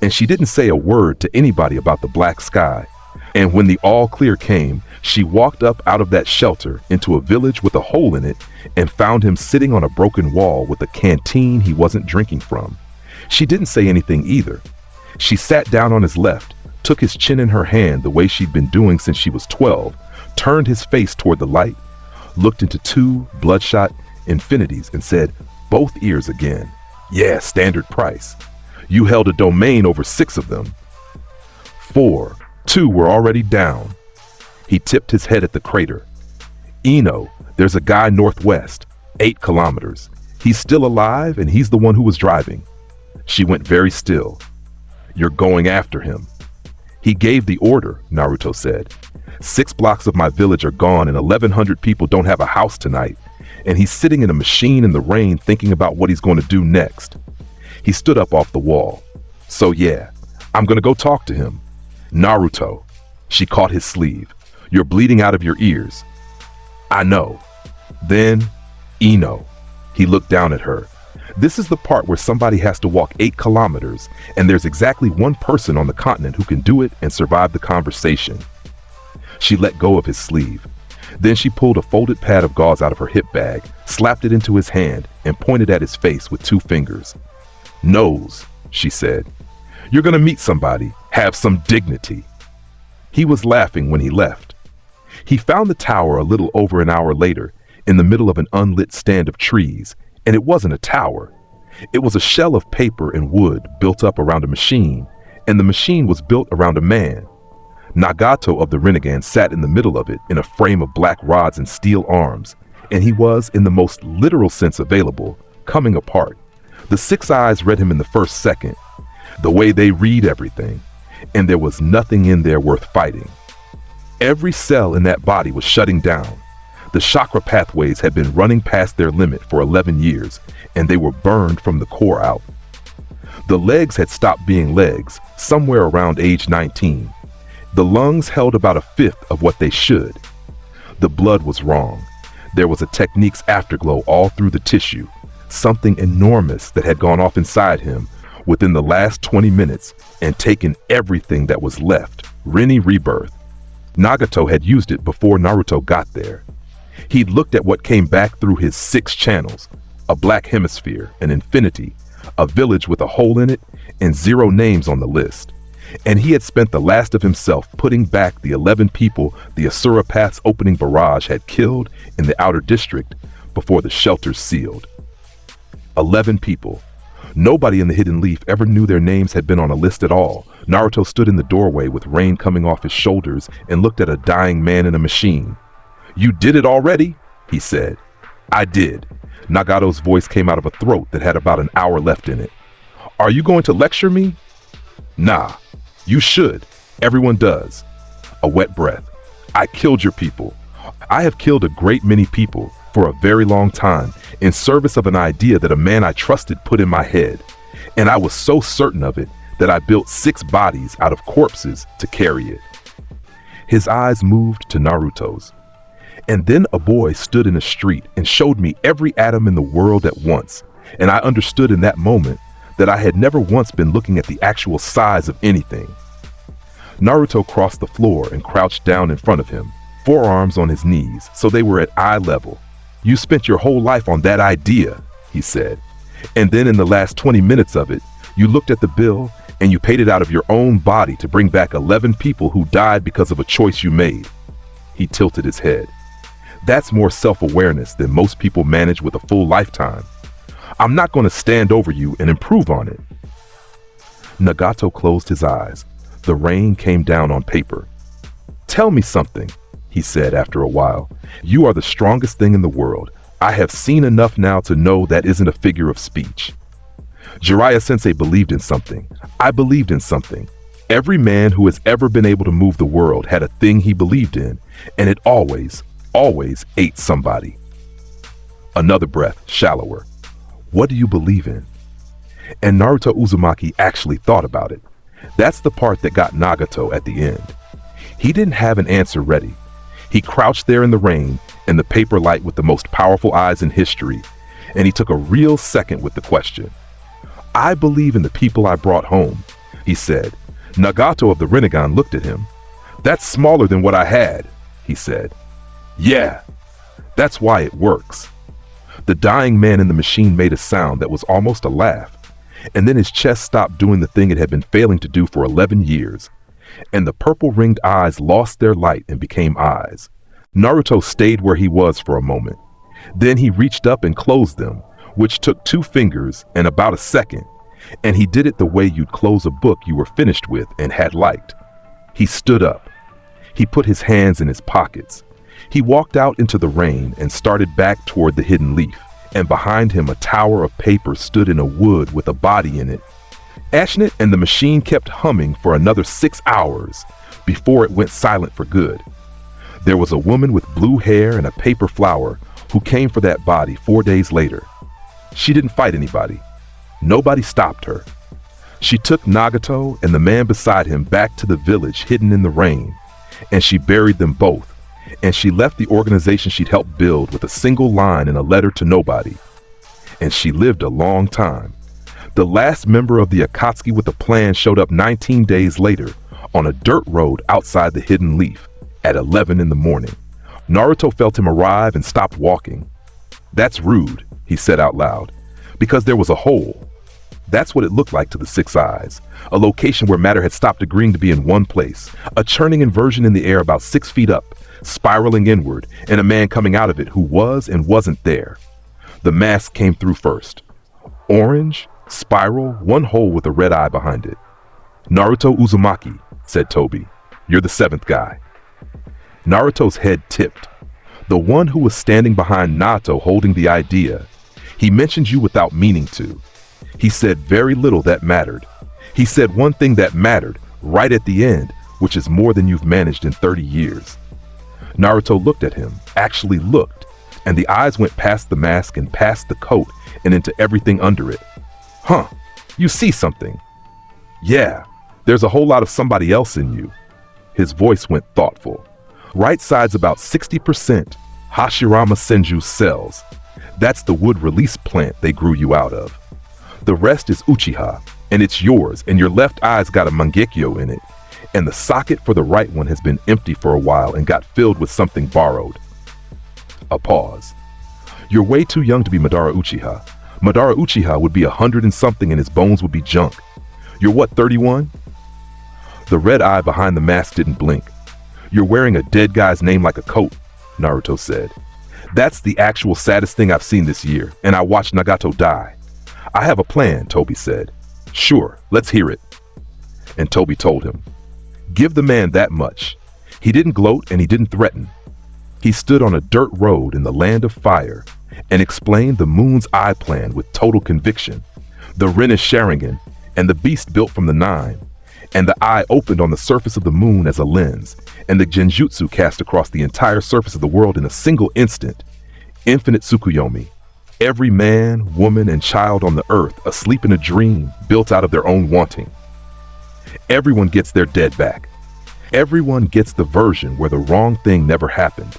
And she didn't say a word to anybody about the black sky. And when the all clear came, she walked up out of that shelter into a village with a hole in it and found him sitting on a broken wall with a canteen he wasn't drinking from. She didn't say anything either. She sat down on his left, took his chin in her hand the way she'd been doing since she was 12, turned his face toward the light, looked into 2 bloodshot infinities and said, "Both ears again. Yeah, standard price. You held a domain over 6 of them. 4, 2 were already down." He tipped his head at the crater. "Ino, there's a guy northwest, 8 kilometers. He's still alive and he's the one who was driving." She went very still. "You're going after him." "He gave the order," Naruto said. 6 blocks of my village are gone and 1,100 people don't have a house tonight. And he's sitting in a machine in the rain thinking about what he's going to do next. He stood up off the wall. "So yeah, I'm going to go talk to him." "Naruto." She caught his sleeve. "You're bleeding out of your ears." "I know." "Then, Ino." He looked down at her. This is the part where somebody has to walk 8 kilometers, and there's exactly one person on the continent who can do it and survive the conversation. She let go of his sleeve. Then she pulled a folded pad of gauze out of her hip bag, slapped it into his hand, and pointed at his face with 2 fingers. "Nose," she said. "You're gonna meet somebody. Have some dignity." He was laughing when he left. He found the tower a little over an hour later, in the middle of an unlit stand of trees, and it wasn't a tower. It was a shell of paper and wood built up around a machine, and the machine was built around a man. Nagato of the Rinnegan sat in the middle of it in a frame of black rods and steel arms, and he was, in the most literal sense available, coming apart. The 6 eyes read him in the first second, the way they read everything, and there was nothing in there worth fighting. Every cell in that body was shutting down. The chakra pathways had been running past their limit for 11 years, and they were burned from the core out. The legs had stopped being legs somewhere around age 19. The lungs held about a fifth of what they should. The blood was wrong. There was a technique's afterglow all through the tissue, something enormous that had gone off inside him within the last 20 minutes and taken everything that was left. Rini rebirth. Nagato had used it before Naruto got there. He'd looked at what came back through his 6 channels, a black hemisphere, an infinity, a village with a hole in it, and 0 names on the list. And he had spent the last of himself putting back the 11 people the Asura Path's opening barrage had killed in the outer district before the shelters sealed. 11 people. Nobody in the Hidden Leaf ever knew their names had been on a list at all. Naruto stood in the doorway with rain coming off his shoulders and looked at a dying man in a machine. "You did it already?" he said. "I did." Nagato's voice came out of a throat that had about an hour left in it. "Are you going to lecture me?" "Nah, you should. Everyone does." A wet breath. "I killed your people. I have killed a great many people for a very long time in service of an idea that a man I trusted put in my head. And I was so certain of it that I built 6 bodies out of corpses to carry it." His eyes moved to Naruto's. "And then a boy stood in a street and showed me every atom in the world at once, and I understood in that moment that I had never once been looking at the actual size of anything." Naruto crossed the floor and crouched down in front of him, forearms on his knees so they were at eye level. "You spent your whole life on that idea," he said. "And then in the last 20 minutes of it, you looked at the bill and you paid it out of your own body to bring back 11 people who died because of a choice you made." He tilted his head. "That's more self-awareness than most people manage with a full lifetime. I'm not going to stand over you and improve on it." Nagato closed his eyes. The rain came down on paper. "Tell me something," he said after a while. "You are the strongest thing in the world. I have seen enough now to know that isn't a figure of speech." Jiraiya-sensei believed in something. I believed in something. Every man who has ever been able to move the world had a thing he believed in, and it always ate somebody. Another breath, shallower. "What do you believe in?" And Naruto Uzumaki actually thought about it. That's the part that got Nagato at the end. He didn't have an answer ready. He crouched there in the rain and the paper light with the most powerful eyes in history, and he took a real second with the question. "I believe in the people I brought home," he said. Nagato of the Rinnegan looked at him. "That's smaller than what I had," he said. "Yeah, that's why it works." The dying man in the machine made a sound that was almost a laugh, and then his chest stopped doing the thing it had been failing to do for 11 years, and the purple-ringed eyes lost their light and became eyes. Naruto stayed where he was for a moment. Then he reached up and closed them, which took 2 fingers and about a second, and he did it the way you'd close a book you were finished with and had liked. He stood up. He put his hands in his pockets. He walked out into the rain and started back toward the Hidden Leaf, and behind him a tower of paper stood in a wood with a body in it. Ashnet and the machine kept humming for another 6 hours before it went silent for good. There was a woman with blue hair and a paper flower who came for that body 4 days later. She didn't fight anybody. Nobody stopped her. She took Nagato and the man beside him back to the village hidden in the rain, and she buried them both, and she left the organization she'd helped build with a single line and a letter to nobody. And she lived a long time. The last member of the Akatsuki with a plan showed up 19 days later on a dirt road outside the Hidden Leaf at 11 in the morning. Naruto felt him arrive and stopped walking. "That's rude," he said out loud, "because there was a hole." That's what it looked like to the 6 eyes, a location where matter had stopped agreeing to be in one place, a churning inversion in the air about 6 feet up, spiraling inward, and a man coming out of it who was and wasn't there. The mask came through first. Orange, spiral, one hole with a red eye behind it. "Naruto Uzumaki," said Toby. "You're the 7th guy." Naruto's head tipped. The one who was standing behind Nato holding the idea. He mentioned you without meaning to. He said very little that mattered. He said one thing that mattered right at the end, which is more than you've managed in 30 years. Naruto looked at him, actually looked, and the eyes went past the mask and past the coat and into everything under it. "Huh, You see something. Yeah, there's a whole lot of somebody else in you. His voice went thoughtful. Right side's about 60% Hashirama Senju cells. That's the wood release plant they grew you out of. The rest is Uchiha, and it's yours, and your left eye's got a Mangekyo in it. And the socket for the right one has been empty for a while and got filled with something borrowed. A pause. You're way too young to be Madara Uchiha. Madara Uchiha would be 100 and something and his bones would be junk. You're what, 31? The red eye behind the mask didn't blink. You're wearing a dead guy's name like a coat, Naruto said. That's the actual saddest thing I've seen this year, and I watched Nagato die. I have a plan, Toby said. Sure, let's hear it. And Toby told him. Give the man that much. He didn't gloat and he didn't threaten. He stood on a dirt road in the land of fire and explained the moon's eye plan with total conviction. The Ren is Sharingan and the beast built from the nine, and the eye opened on the surface of the moon as a lens, and the genjutsu cast across the entire surface of the world in a single instant. Infinite Tsukuyomi. Every man, woman, and child on the earth asleep in a dream built out of their own wanting. Everyone gets their dead back. Everyone gets the version where the wrong thing never happened.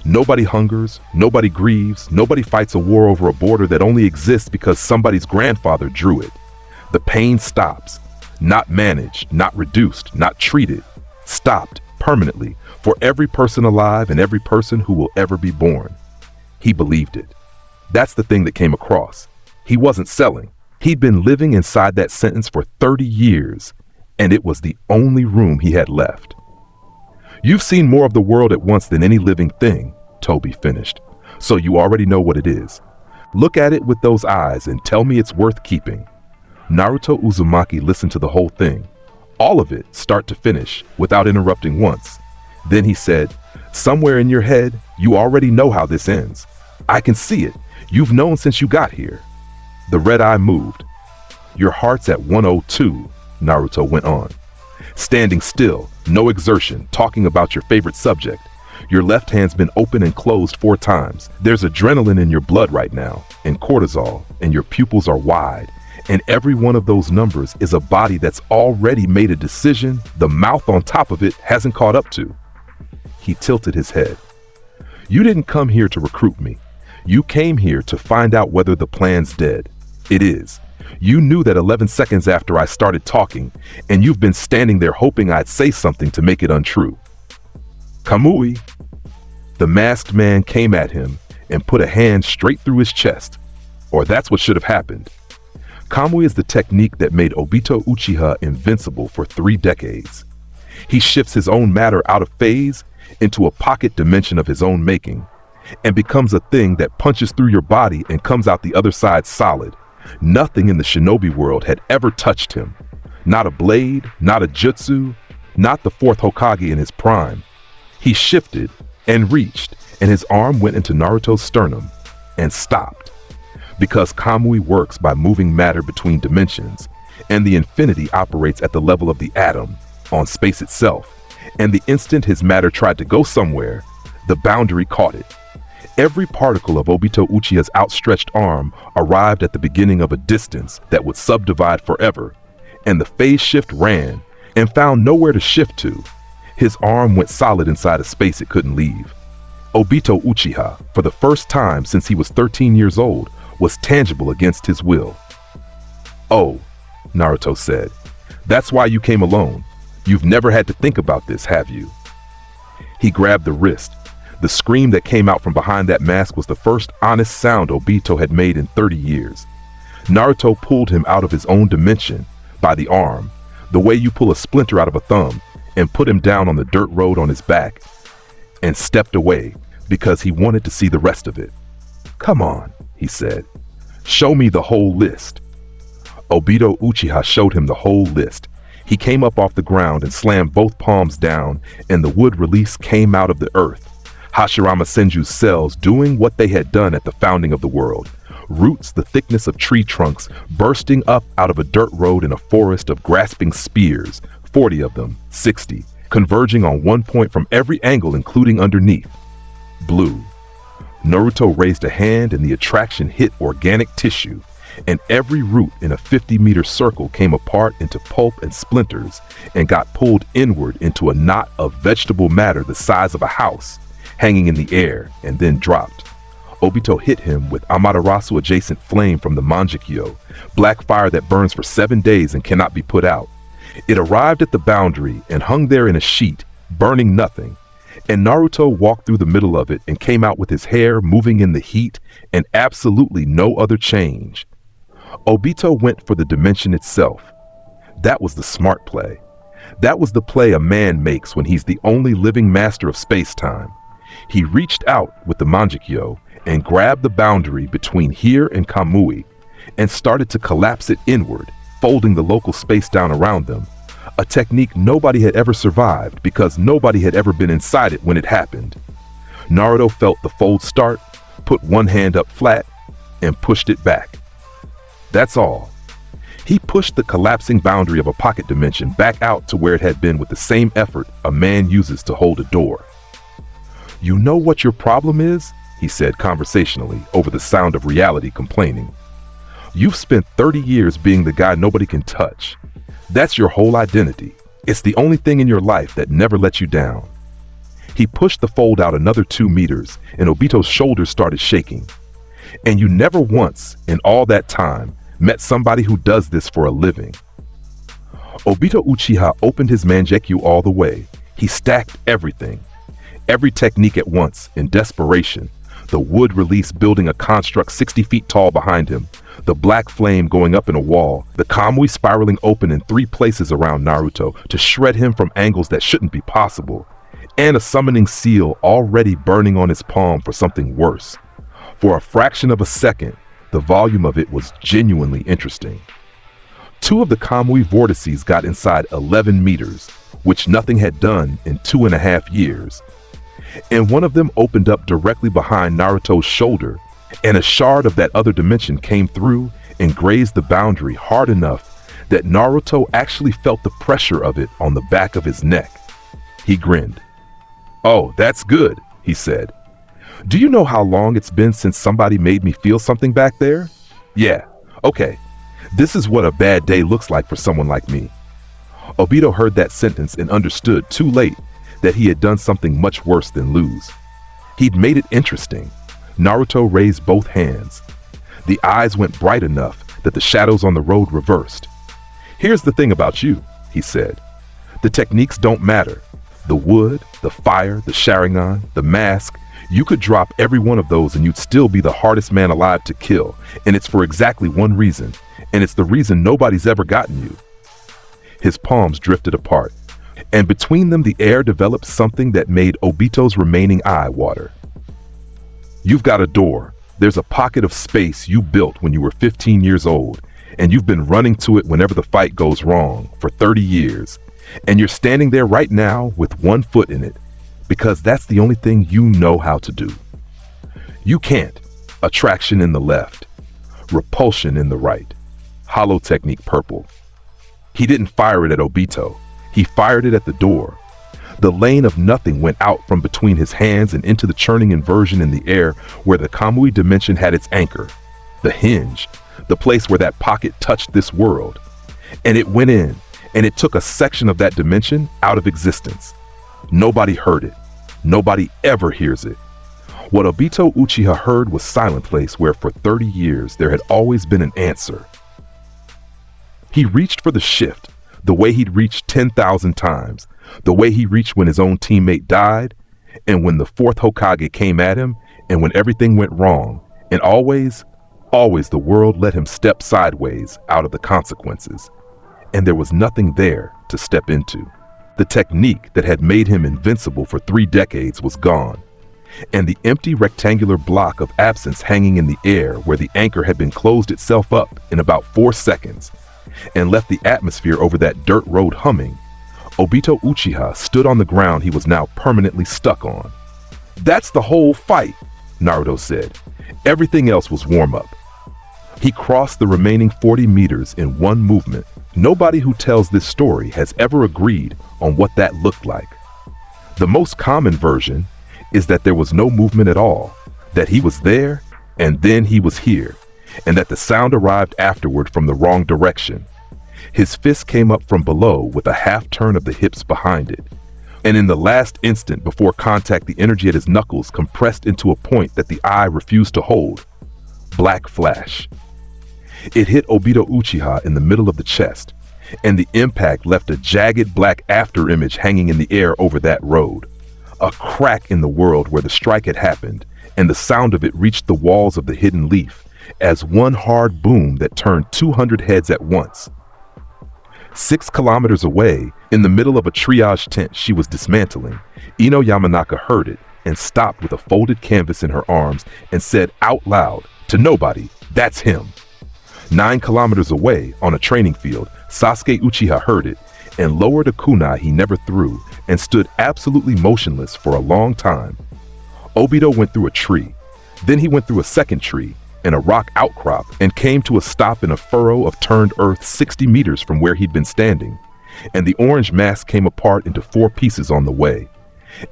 Nobody hungers, nobody grieves, nobody fights a war over a border that only exists because somebody's grandfather drew it. The pain stops. Not managed, not reduced, not treated. Stopped permanently for every person alive and every person who will ever be born. He believed it. That's the thing that came across. He wasn't selling. He'd been living inside that sentence for 30 years, and it was the only room he had left. You've seen more of the world at once than any living thing, Toby finished, so you already know what it is. Look at it with those eyes and tell me it's worth keeping. Naruto Uzumaki listened to the whole thing, all of it, start to finish, without interrupting once. Then he said, somewhere in your head, you already know how this ends. I can see it. You've known since you got here. The red eye moved. Your heart's at 102, Naruto went on. Standing still, no exertion, talking about your favorite subject. Your left hand's been open and closed 4 times. There's adrenaline in your blood right now, and cortisol, and your pupils are wide. And every one of those numbers is a body that's already made a decision the mouth on top of it hasn't caught up to. He tilted his head. You didn't come here to recruit me. You came here to find out whether the plan's dead. It is. You knew that 11 seconds after I started talking, and you've been standing there hoping I'd say something to make it untrue. Kamui. The masked man came at him and put a hand straight through his chest. Or that's what should have happened. Kamui is the technique that made Obito Uchiha invincible for 3 decades. He shifts his own matter out of phase into a pocket dimension of his own making, and becomes a thing that punches through your body and comes out the other side solid. Nothing in the shinobi world had ever touched him. Not a blade, not a jutsu, not the 4th Hokage in his prime. He shifted and reached, and his arm went into Naruto's sternum and stopped. Because Kamui works by moving matter between dimensions, and the infinity operates at the level of the atom, on space itself, and the instant his matter tried to go somewhere, the boundary caught it. Every particle of Obito Uchiha's outstretched arm arrived at the beginning of a distance that would subdivide forever, and the phase shift ran and found nowhere to shift to. His arm went solid inside a space it couldn't leave. Obito Uchiha, for the first time since he was 13 years old, was tangible against his will. Oh, Naruto said, that's why you came alone. You've never had to think about this, have you? He grabbed the wrist. The scream that came out from behind that mask was the first honest sound Obito had made in 30 years. Naruto pulled him out of his own dimension, by the arm, the way you pull a splinter out of a thumb, and put him down on the dirt road on his back, and stepped away because he wanted to see the rest of it. Come on, he said. Show me the whole list. Obito Uchiha showed him the whole list. He came up off the ground and slammed both palms down, and the wood release came out of the earth. Hashirama Senju's cells doing what they had done at the founding of the world. Roots the thickness of tree trunks bursting up out of a dirt road in a forest of grasping spears, 40 of them, 60, converging on one point from every angle including underneath. Blue. Naruto raised a hand and the attraction hit organic tissue. and every root in a 50-meter circle came apart into pulp and splinters and got pulled inward into a knot of vegetable matter the size of a house, hanging in the air and then dropped. Obito hit him with Amaterasu-adjacent flame from the Manjikyo, black fire that burns for 7 days and cannot be put out. It arrived at the boundary and hung there in a sheet, burning nothing. And Naruto walked through the middle of it and came out with his hair moving in the heat and absolutely no other change. Obito went for the dimension itself. That was the smart play. That was the play a man makes when he's the only living master of space-time. He reached out with the Manjikyo and grabbed the boundary between here and Kamui and started to collapse it inward, folding the local space down around them. A technique nobody had ever survived because nobody had ever been inside it when it happened. Naruto felt the fold start, put one hand up flat, and pushed it back. That's all. He pushed the collapsing boundary of a pocket dimension back out to where it had been with the same effort a man uses to hold a door. "You know what your problem is?" he said conversationally over the sound of reality complaining. "You've spent 30 years being the guy nobody can touch. That's your whole identity. It's the only thing in your life that never lets you down." He pushed the fold out another 2 meters and Obito's shoulders started shaking. "And you never once, in all that time, met somebody who does this for a living." Obito Uchiha opened his manjekyu all the way. He stacked everything. Every technique at once, in desperation. The wood release building a construct 60 feet tall behind him, the black flame going up in a wall, the Kamui spiraling open in 3 places around Naruto to shred him from angles that shouldn't be possible, and a summoning seal already burning on his palm for something worse. For a fraction of a second, the volume of it was genuinely interesting. 2 of the Kamui vortices got inside 11 meters, which nothing had done in 2.5 years. And one of them opened up directly behind Naruto's shoulder, and a shard of that other dimension came through and grazed the boundary hard enough that Naruto actually felt the pressure of it on the back of his neck. He grinned. "Oh, that's good," he said. "Do you know how long it's been since somebody made me feel something back there? Yeah, okay. This is what a bad day looks like for someone like me." Obito heard that sentence and understood too late that he had done something much worse than lose. He'd made it interesting. Naruto raised both hands. The eyes went bright enough that the shadows on the road reversed. "Here's the thing about you," he said. "The techniques don't matter. The wood, the fire, the Sharingan, the mask, you could drop every one of those and you'd still be the hardest man alive to kill, and it's for exactly one reason, and it's the reason nobody's ever gotten you." His palms drifted apart, and between them the air developed something that made Obito's remaining eye water. "You've got a door. There's a pocket of space you built when you were 15 years old, and you've been running to it whenever the fight goes wrong for 30 years. And you're standing there right now with 1 foot in it, because that's the only thing you know how to do. You can't. Attraction in the left, repulsion in the right, hollow technique purple." He didn't fire it at Obito. He fired it at the door. The lane of nothing went out from between his hands and into the churning inversion in the air where the Kamui dimension had its anchor, the hinge, the place where that pocket touched this world. And it went in, and it took a section of that dimension out of existence. Nobody heard it. Nobody ever hears it. What Obito Uchiha heard was Silent Place, where for 30 years there had always been an answer. He reached for the shift, the way he'd reached 10,000 times, the way he reached when his own teammate died, and when the 4th Hokage came at him, and when everything went wrong, and always the world let him step sideways out of the consequences, and there was nothing there to step into. The technique that had made him invincible for 3 decades was gone, and the empty rectangular block of absence hanging in the air where the anchor had been closed itself up in about 4 seconds, and left the atmosphere over that dirt road humming. Obito Uchiha stood on the ground he was now permanently stuck on. "That's the whole fight," Naruto said. "Everything else was warm-up." He crossed the remaining 40 meters in one movement. Nobody who tells this story has ever agreed on what that looked like. The most common version is that there was no movement at all, that he was there and then he was here. and that the sound arrived afterward from the wrong direction. His fist came up from below with a half turn of the hips behind it. And in the last instant before contact, the energy at his knuckles compressed into a point that the eye refused to hold. Black flash. It hit Obito Uchiha in the middle of the chest, and the impact left a jagged black afterimage hanging in the air over that road. A crack in the world where the strike had happened, and the sound of it reached the walls of the hidden leaf as one hard boom that turned 200 heads at once. 6 kilometers away, in the middle of a triage tent she was dismantling, Ino Yamanaka heard it and stopped with a folded canvas in her arms and said out loud to nobody, "That's him." 9 kilometers away, on a training field, Sasuke Uchiha heard it and lowered a kunai he never threw and stood absolutely motionless for a long time. Obito went through a tree. Then he went through a second tree and a rock outcrop and came to a stop in a furrow of turned earth 60 meters from where he'd been standing. And the orange mass came apart into 4 pieces on the way.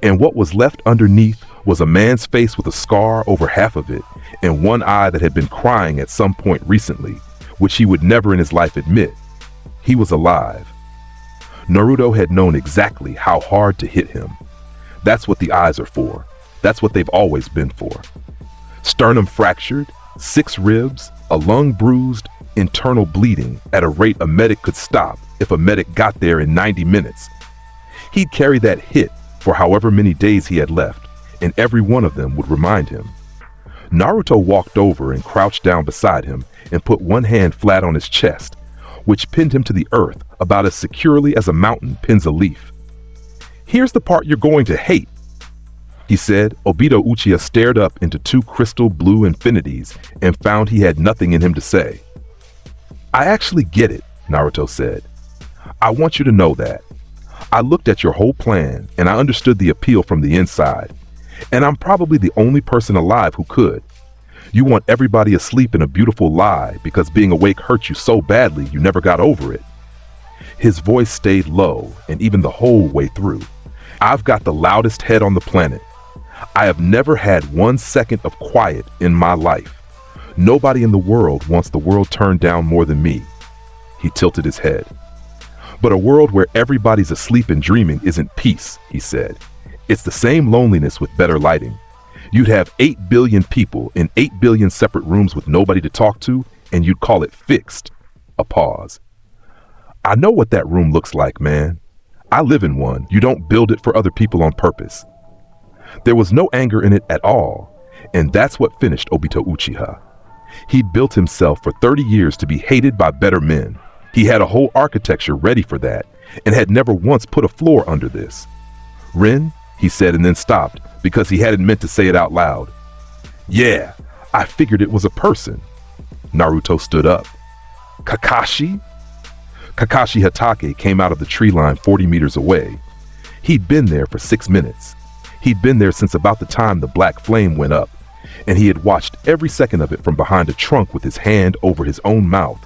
And what was left underneath was a man's face with a scar over half of it and one eye that had been crying at some point recently, which he would never in his life admit. He was alive. Naruto had known exactly how hard to hit him. That's what the eyes are for. That's what they've always been for. Sternum fractured, 6 ribs, a lung bruised, internal bleeding at a rate a medic could stop if a medic got there in 90 minutes. He'd carry that hit for however many days he had left, and every one of them would remind him. Naruto walked over and crouched down beside him and put one hand flat on his chest, which pinned him to the earth about as securely as a mountain pins a leaf. "Here's the part you're going to hate," he said. Obito Uchiha stared up into 2 crystal blue infinities and found he had nothing in him to say. "I actually get it," Naruto said. "I want you to know that. I looked at your whole plan and I understood the appeal from the inside. And I'm probably the only person alive who could. You want everybody asleep in a beautiful lie because being awake hurt you so badly you never got over it." His voice stayed low, and even the whole way through. "I've got the loudest head on the planet. I have never had 1 second of quiet in my life. Nobody in the world wants the world turned down more than me." He tilted his head. "But a world where everybody's asleep and dreaming isn't peace," he said. "It's the same loneliness with better lighting. You'd have 8 billion people in 8 billion separate rooms with nobody to talk to, and you'd call it fixed." A pause. "I know what that room looks like, man. I live in one. You don't build it for other people on purpose." There was no anger in it at all, and that's what finished Obito Uchiha. He'd built himself for 30 years to be hated by better men. He had a whole architecture ready for that, and had never once put a floor under this. "Rin," he said, and then stopped because he hadn't meant to say it out loud. "Yeah, I figured it was a person." Naruto stood up. "Kakashi?" Kakashi Hatake came out of the tree line 40 meters away. He'd been there for 6 minutes. He'd been there since about the time the black flame went up, and he had watched every second of it from behind a trunk with his hand over his own mouth.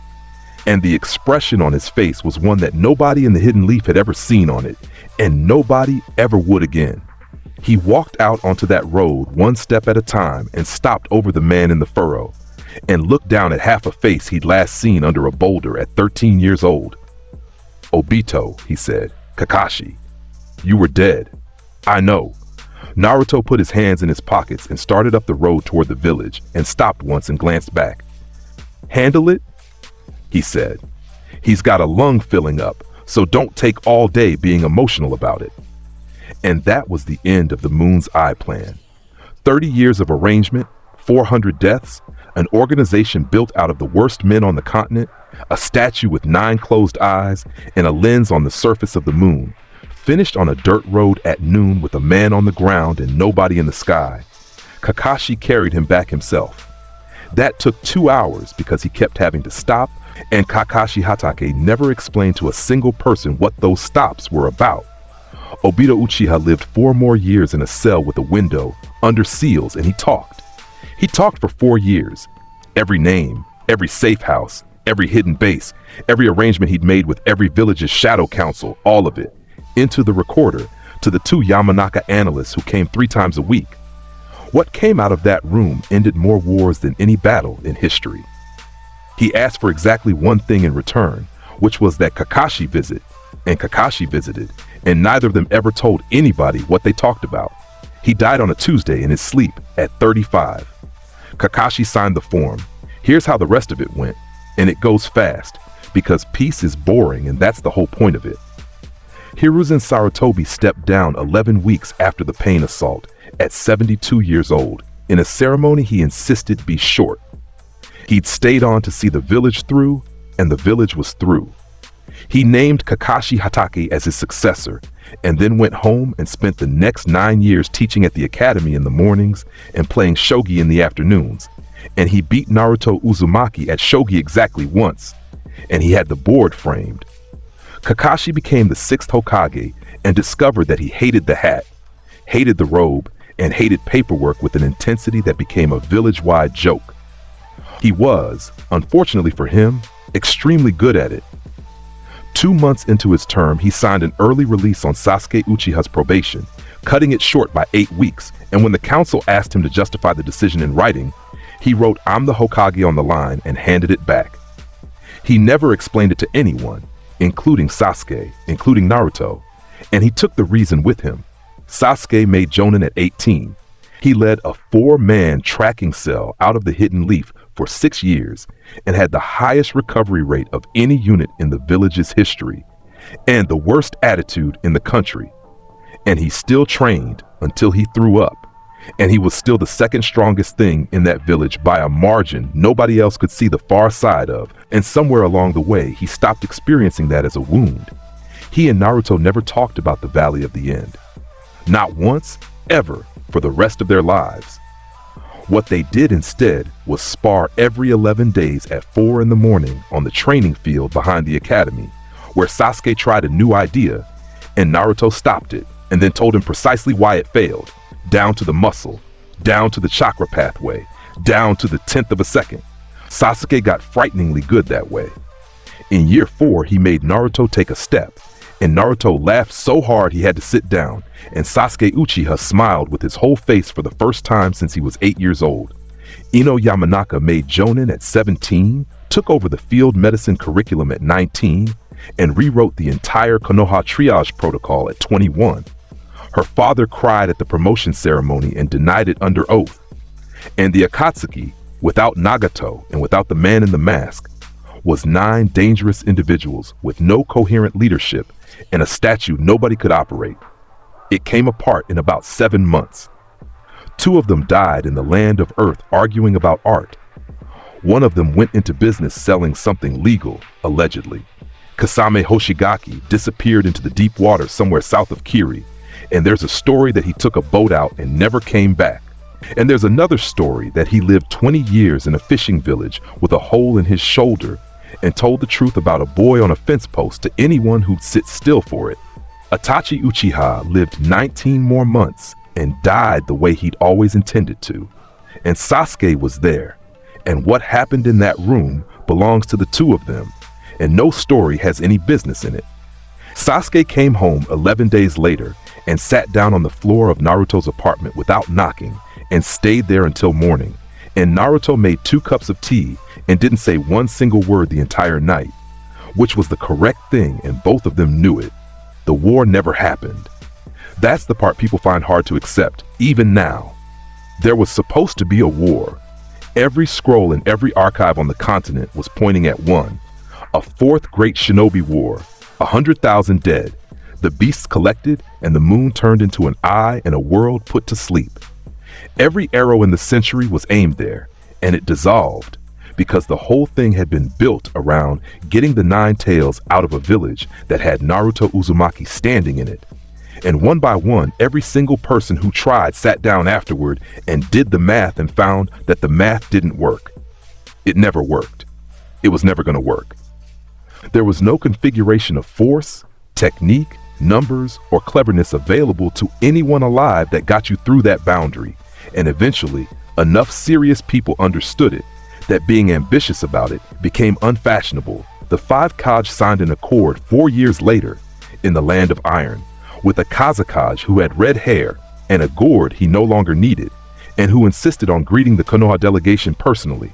And the expression on his face was one that nobody in the hidden leaf had ever seen on it, and nobody ever would again. He walked out onto that road 1 step at a time and stopped over the man in the furrow, and looked down at half a face he'd last seen under a boulder at 13 years old. "Obito," he said. "Kakashi. You were dead. I know." Naruto put his hands in his pockets and started up the road toward the village and stopped once and glanced back. "Handle it?" he said. "He's got a lung filling up, so don't take all day being emotional about it." And that was the end of the Moon's Eye plan. 30 years of arrangement, 400 deaths, an organization built out of the worst men on the continent, a statue with 9 closed eyes, and a lens on the surface of the moon, finished on a dirt road at noon with a man on the ground and nobody in the sky. Kakashi carried him back himself. That took 2 hours because he kept having to stop, and Kakashi Hatake never explained to a single person what those stops were about. Obito Uchiha lived 4 more years in a cell with a window, under seals, and he talked. He talked for 4 years. Every name, every safe house, every hidden base, every arrangement he'd made with every village's shadow council, all of it, into the recorder, to the 2 Yamanaka analysts who came 3 times a week. What came out of that room ended more wars than any battle in history. He asked for exactly one thing in return, which was that Kakashi visit, and Kakashi visited, and neither of them ever told anybody what they talked about. He died on a Tuesday in his sleep at 35. Kakashi signed the form. Here's how the rest of it went, and it goes fast, because peace is boring and that's the whole point of it. Hiruzen Sarutobi stepped down 11 weeks after the pain assault, at 72 years old. In a ceremony he insisted be short. He'd stayed on to see the village through, and the village was through. He named Kakashi Hatake as his successor, and then went home and spent the next 9 years teaching at the academy in the mornings and playing shogi in the afternoons. And he beat Naruto Uzumaki at shogi exactly once, and he had the board framed. Kakashi became the 6th Hokage and discovered that he hated the hat, hated the robe, and hated paperwork with an intensity that became a village-wide joke. He was, unfortunately for him, extremely good at it. 2 months into his term, he signed an early release on Sasuke Uchiha's probation, cutting it short by 8 weeks, and when the council asked him to justify the decision in writing, he wrote "I'm the Hokage" on the line and handed it back. He never explained it to anyone, including Sasuke, including Naruto, and he took the reason with him. Sasuke made Jonin at 18. He led a 4-man tracking cell out of the Hidden Leaf for 6 years and had the highest recovery rate of any unit in the village's history and the worst attitude in the country. And he still trained until he threw up, and he was still the 2nd strongest thing in that village by a margin nobody else could see the far side of, and somewhere along the way he stopped experiencing that as a wound. He and Naruto never talked about the Valley of the End. Not once, ever, for the rest of their lives. What they did instead was spar every 11 days at 4 in the morning on the training field behind the academy, where Sasuke tried a new idea, and Naruto stopped it, and then told him precisely why it failed, down to the muscle, down to the chakra pathway, down to the 10th of a second. Sasuke got frighteningly good that way. In year 4, he made Naruto take a step, and Naruto laughed so hard he had to sit down, and Sasuke Uchiha smiled with his whole face for the first time since he was 8 years old. Ino Yamanaka made Jonin at 17, took over the field medicine curriculum at 19, and rewrote the entire Konoha triage protocol at 21. Her father cried at the promotion ceremony and denied it under oath. And the Akatsuki, without Nagato and without the man in the mask, was 9 dangerous individuals with no coherent leadership and a statue nobody could operate. It came apart in about 7 months. 2 of them died in the land of Earth arguing about art. 1 of them went into business selling something legal, allegedly. Kasame Hoshigaki disappeared into the deep water somewhere south of Kiri, and there's a story that he took a boat out and never came back. And there's another story that he lived 20 years in a fishing village with a hole in his shoulder and told the truth about a boy on a fence post to anyone who'd sit still for it. Itachi Uchiha lived 19 more months and died the way he'd always intended to. And Sasuke was there, and what happened in that room belongs to the 2 of them, and no story has any business in it. Sasuke came home 11 days later and sat down on the floor of Naruto's apartment without knocking and stayed there until morning, and Naruto made 2 cups of tea and didn't say one single word the entire night, which was the correct thing, and both of them knew it. The war never happened. That's the part people find hard to accept, even now. There was supposed to be a war. Every scroll in every archive on the continent was pointing at one. A 4th great shinobi war, 100,000 dead, the beasts collected, and the moon turned into an eye and a world put to sleep. Every arrow in the century was aimed there, and it dissolved, because the whole thing had been built around getting the 9 tails out of a village that had Naruto Uzumaki standing in it. And one by one, every single person who tried sat down afterward and did the math and found that the math didn't work. It never worked. It was never going to work. There was no configuration of force, technique, numbers, or cleverness available to anyone alive that got you through that boundary. And eventually, enough serious people understood it that being ambitious about it became unfashionable. The 5 Kaj signed an accord 4 years later in the Land of Iron with a Kazakaj who had red hair and a gourd he no longer needed, and who insisted on greeting the Konoha delegation personally.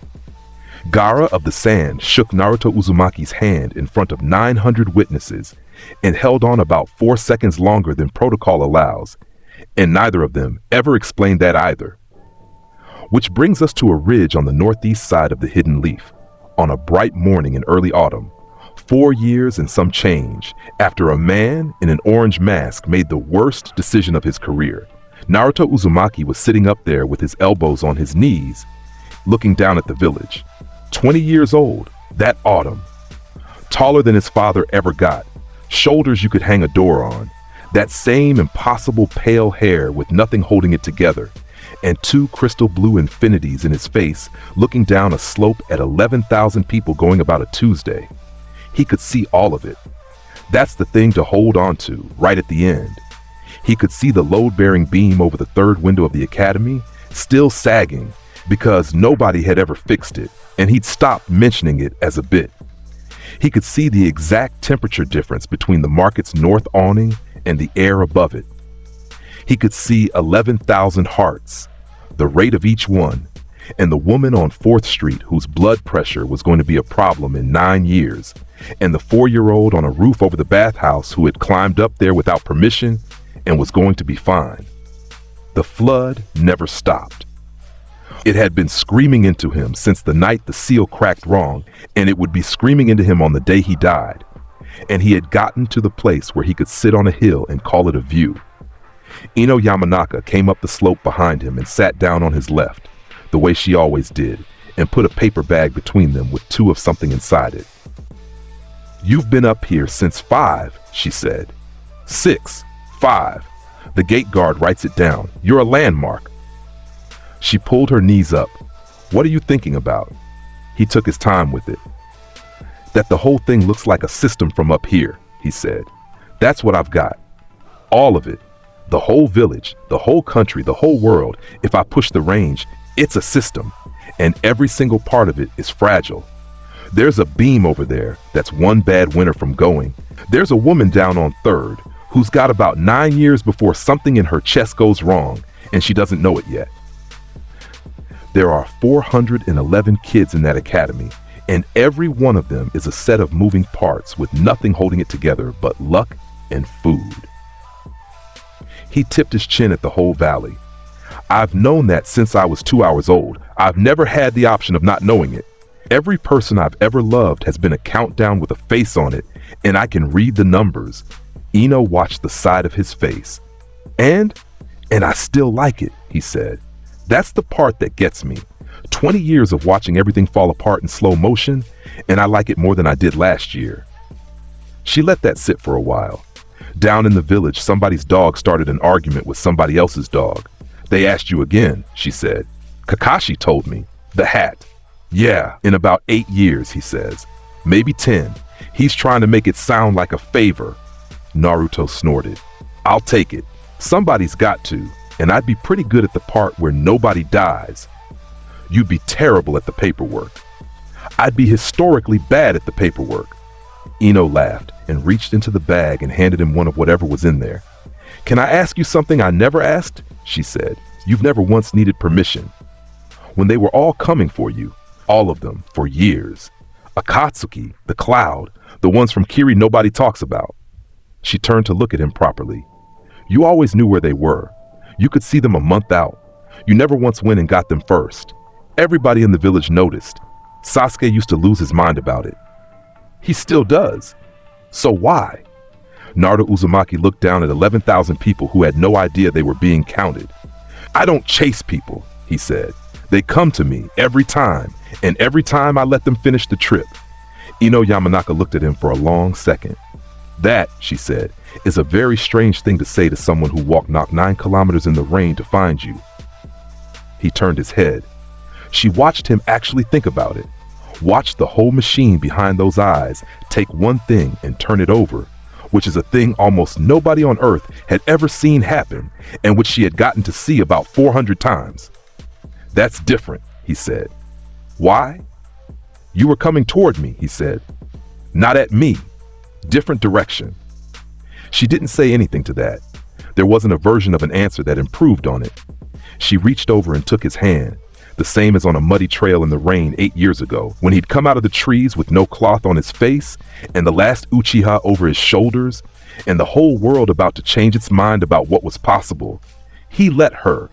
Gaara of the Sand shook Naruto Uzumaki's hand in front of 900 witnesses and held on about 4 seconds longer than protocol allows, and neither of them ever explained that either. Which brings us to a ridge on the northeast side of the Hidden Leaf, on a bright morning in early autumn, 4 years and some change after a man in an orange mask made the worst decision of his career. Naruto Uzumaki was sitting up there with his elbows on his knees, looking down at the village. 20 years old, that autumn. Taller than his father ever got, shoulders you could hang a door on, that same impossible pale hair with nothing holding it together, and 2 crystal blue infinities in his face looking down a slope at 11,000 people going about a Tuesday. He could see all of it. That's the thing to hold on to, right at the end. He could see the load-bearing beam over the 3rd window of the academy, still sagging, because nobody had ever fixed it, and he'd stopped mentioning it as a bit. He could see the exact temperature difference between the market's north awning and the air above it. He could see 11,000 hearts, the rate of each one, and the woman on 4th Street whose blood pressure was going to be a problem in 9 years, and the 4-year-old on a roof over the bathhouse who had climbed up there without permission and was going to be fine. The flood never stopped. It had been screaming into him since the night the seal cracked wrong, and it would be screaming into him on the day he died. And he had gotten to the place where he could sit on a hill and call it a view. Ino Yamanaka came up the slope behind him and sat down on his left, the way she always did, and put a paper bag between them with 2 of something inside it. "You've been up here since 5, she said. 6, 5. The gate guard writes it down. You're a landmark." She pulled her knees up. "What are you thinking about?" He took his time with it. "That the whole thing looks like a system from up here," he said. "That's what I've got. All of it. The whole village, the whole country, the whole world. If I push the range, it's a system, and every single part of it is fragile. There's a beam over there that's one bad winter from going. There's a woman down on 3rd who's got about 9 years before something in her chest goes wrong, and she doesn't know it yet. There are 411 kids in that academy, and every one of them is a set of moving parts with nothing holding it together but luck and food." He tipped his chin at the whole valley. "I've known that since I was 2 hours old. I've never had the option of not knowing it. Every person I've ever loved has been a countdown with a face on it, and I can read the numbers." Ino watched the side of his face. And I still like it," he said. "That's the part that gets me. 20 years of watching everything fall apart in slow motion, and I like it more than I did last year." She let that sit for a while. Down in the village, somebody's dog started an argument with somebody else's dog. "They asked you again," she said. "Kakashi told me. The hat." "Yeah, in about 8 years, he says. Maybe 10. He's trying to make it sound like a favor." Naruto snorted. "I'll take it. Somebody's got to, and I'd be pretty good at the part where nobody dies." "You'd be terrible at the paperwork." "I'd be historically bad at the paperwork." Ino laughed and reached into the bag and handed him one of whatever was in there. "Can I ask you something I never asked?" she said. "You've never once needed permission. When they were all coming for you, all of them, for years. Akatsuki, the Cloud, the ones from Kiri nobody talks about." She turned to look at him properly. "You always knew where they were. You could see them a month out. You never once went and got them first. Everybody in the village noticed. Sasuke used to lose his mind about it. He still does. So why?" Naruto Uzumaki looked down at 11,000 people who had no idea they were being counted. "I don't chase people," he said. "They come to me every time, and every time I let them finish the trip." Ino Yamanaka looked at him for a long second. "That," she said, "is a very strange thing to say to someone who walked 9 kilometers in the rain to find you." He turned his head. She watched him actually think about it. Watched the whole machine behind those eyes take one thing and turn it over, which is a thing almost nobody on Earth had ever seen happen, and which she had gotten to see about 400 times. "That's different," he said. "Why?" "You were coming toward me," he said. "Not at me. Different direction." She didn't say anything to that. There wasn't a version of an answer that improved on it. She reached over and took his hand. the same as on a muddy trail in the rain 8 years ago, when he'd come out of the trees with no cloth on his face, and the last Uchiha over his shoulders, and the whole world about to change its mind about what was possible. He let her.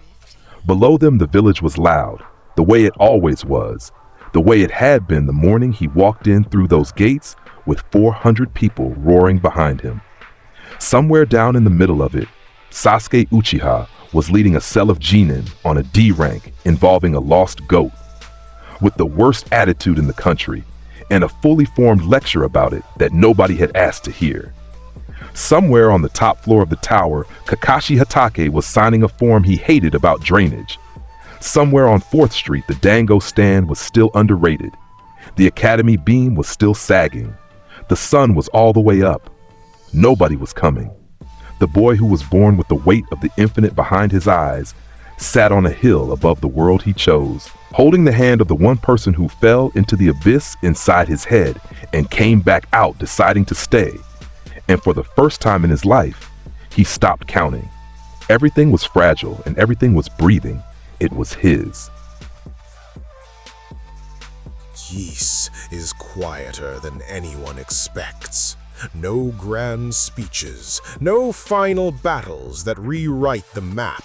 Below them, the village was loud, the way it always was, the way it had been the morning he walked in through those gates with 400 people roaring behind him. Somewhere down in the middle of it, Sasuke Uchiha was leading a cell of genin on a D rank involving a lost goat, with the worst attitude in the country, and a fully formed lecture about it that nobody had asked to hear. Somewhere on the top floor of the tower, Kakashi Hatake was signing a form he hated about drainage. Somewhere on 4th Street, the Dango stand was still underrated. The Academy beam was still sagging. The sun was all the way up. Nobody was coming. The boy who was born with the weight of the infinite behind his eyes sat on a hill above the world he chose, holding the hand of the one person who fell into the abyss inside his head and came back out deciding to stay. And for the first time in his life, he stopped counting. Everything was fragile and everything was breathing. It was his. Geese is quieter than anyone expects. No grand speeches, no final battles that rewrite the map.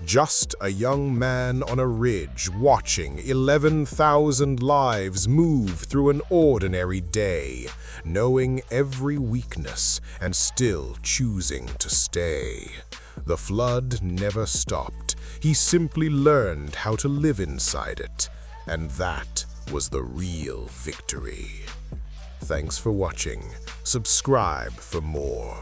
Just a young man on a ridge watching 11,000 lives move through an ordinary day, knowing every weakness and still choosing to stay. The flood never stopped. He simply learned how to live inside it, and that was the real victory. Thanks for watching. Subscribe for more.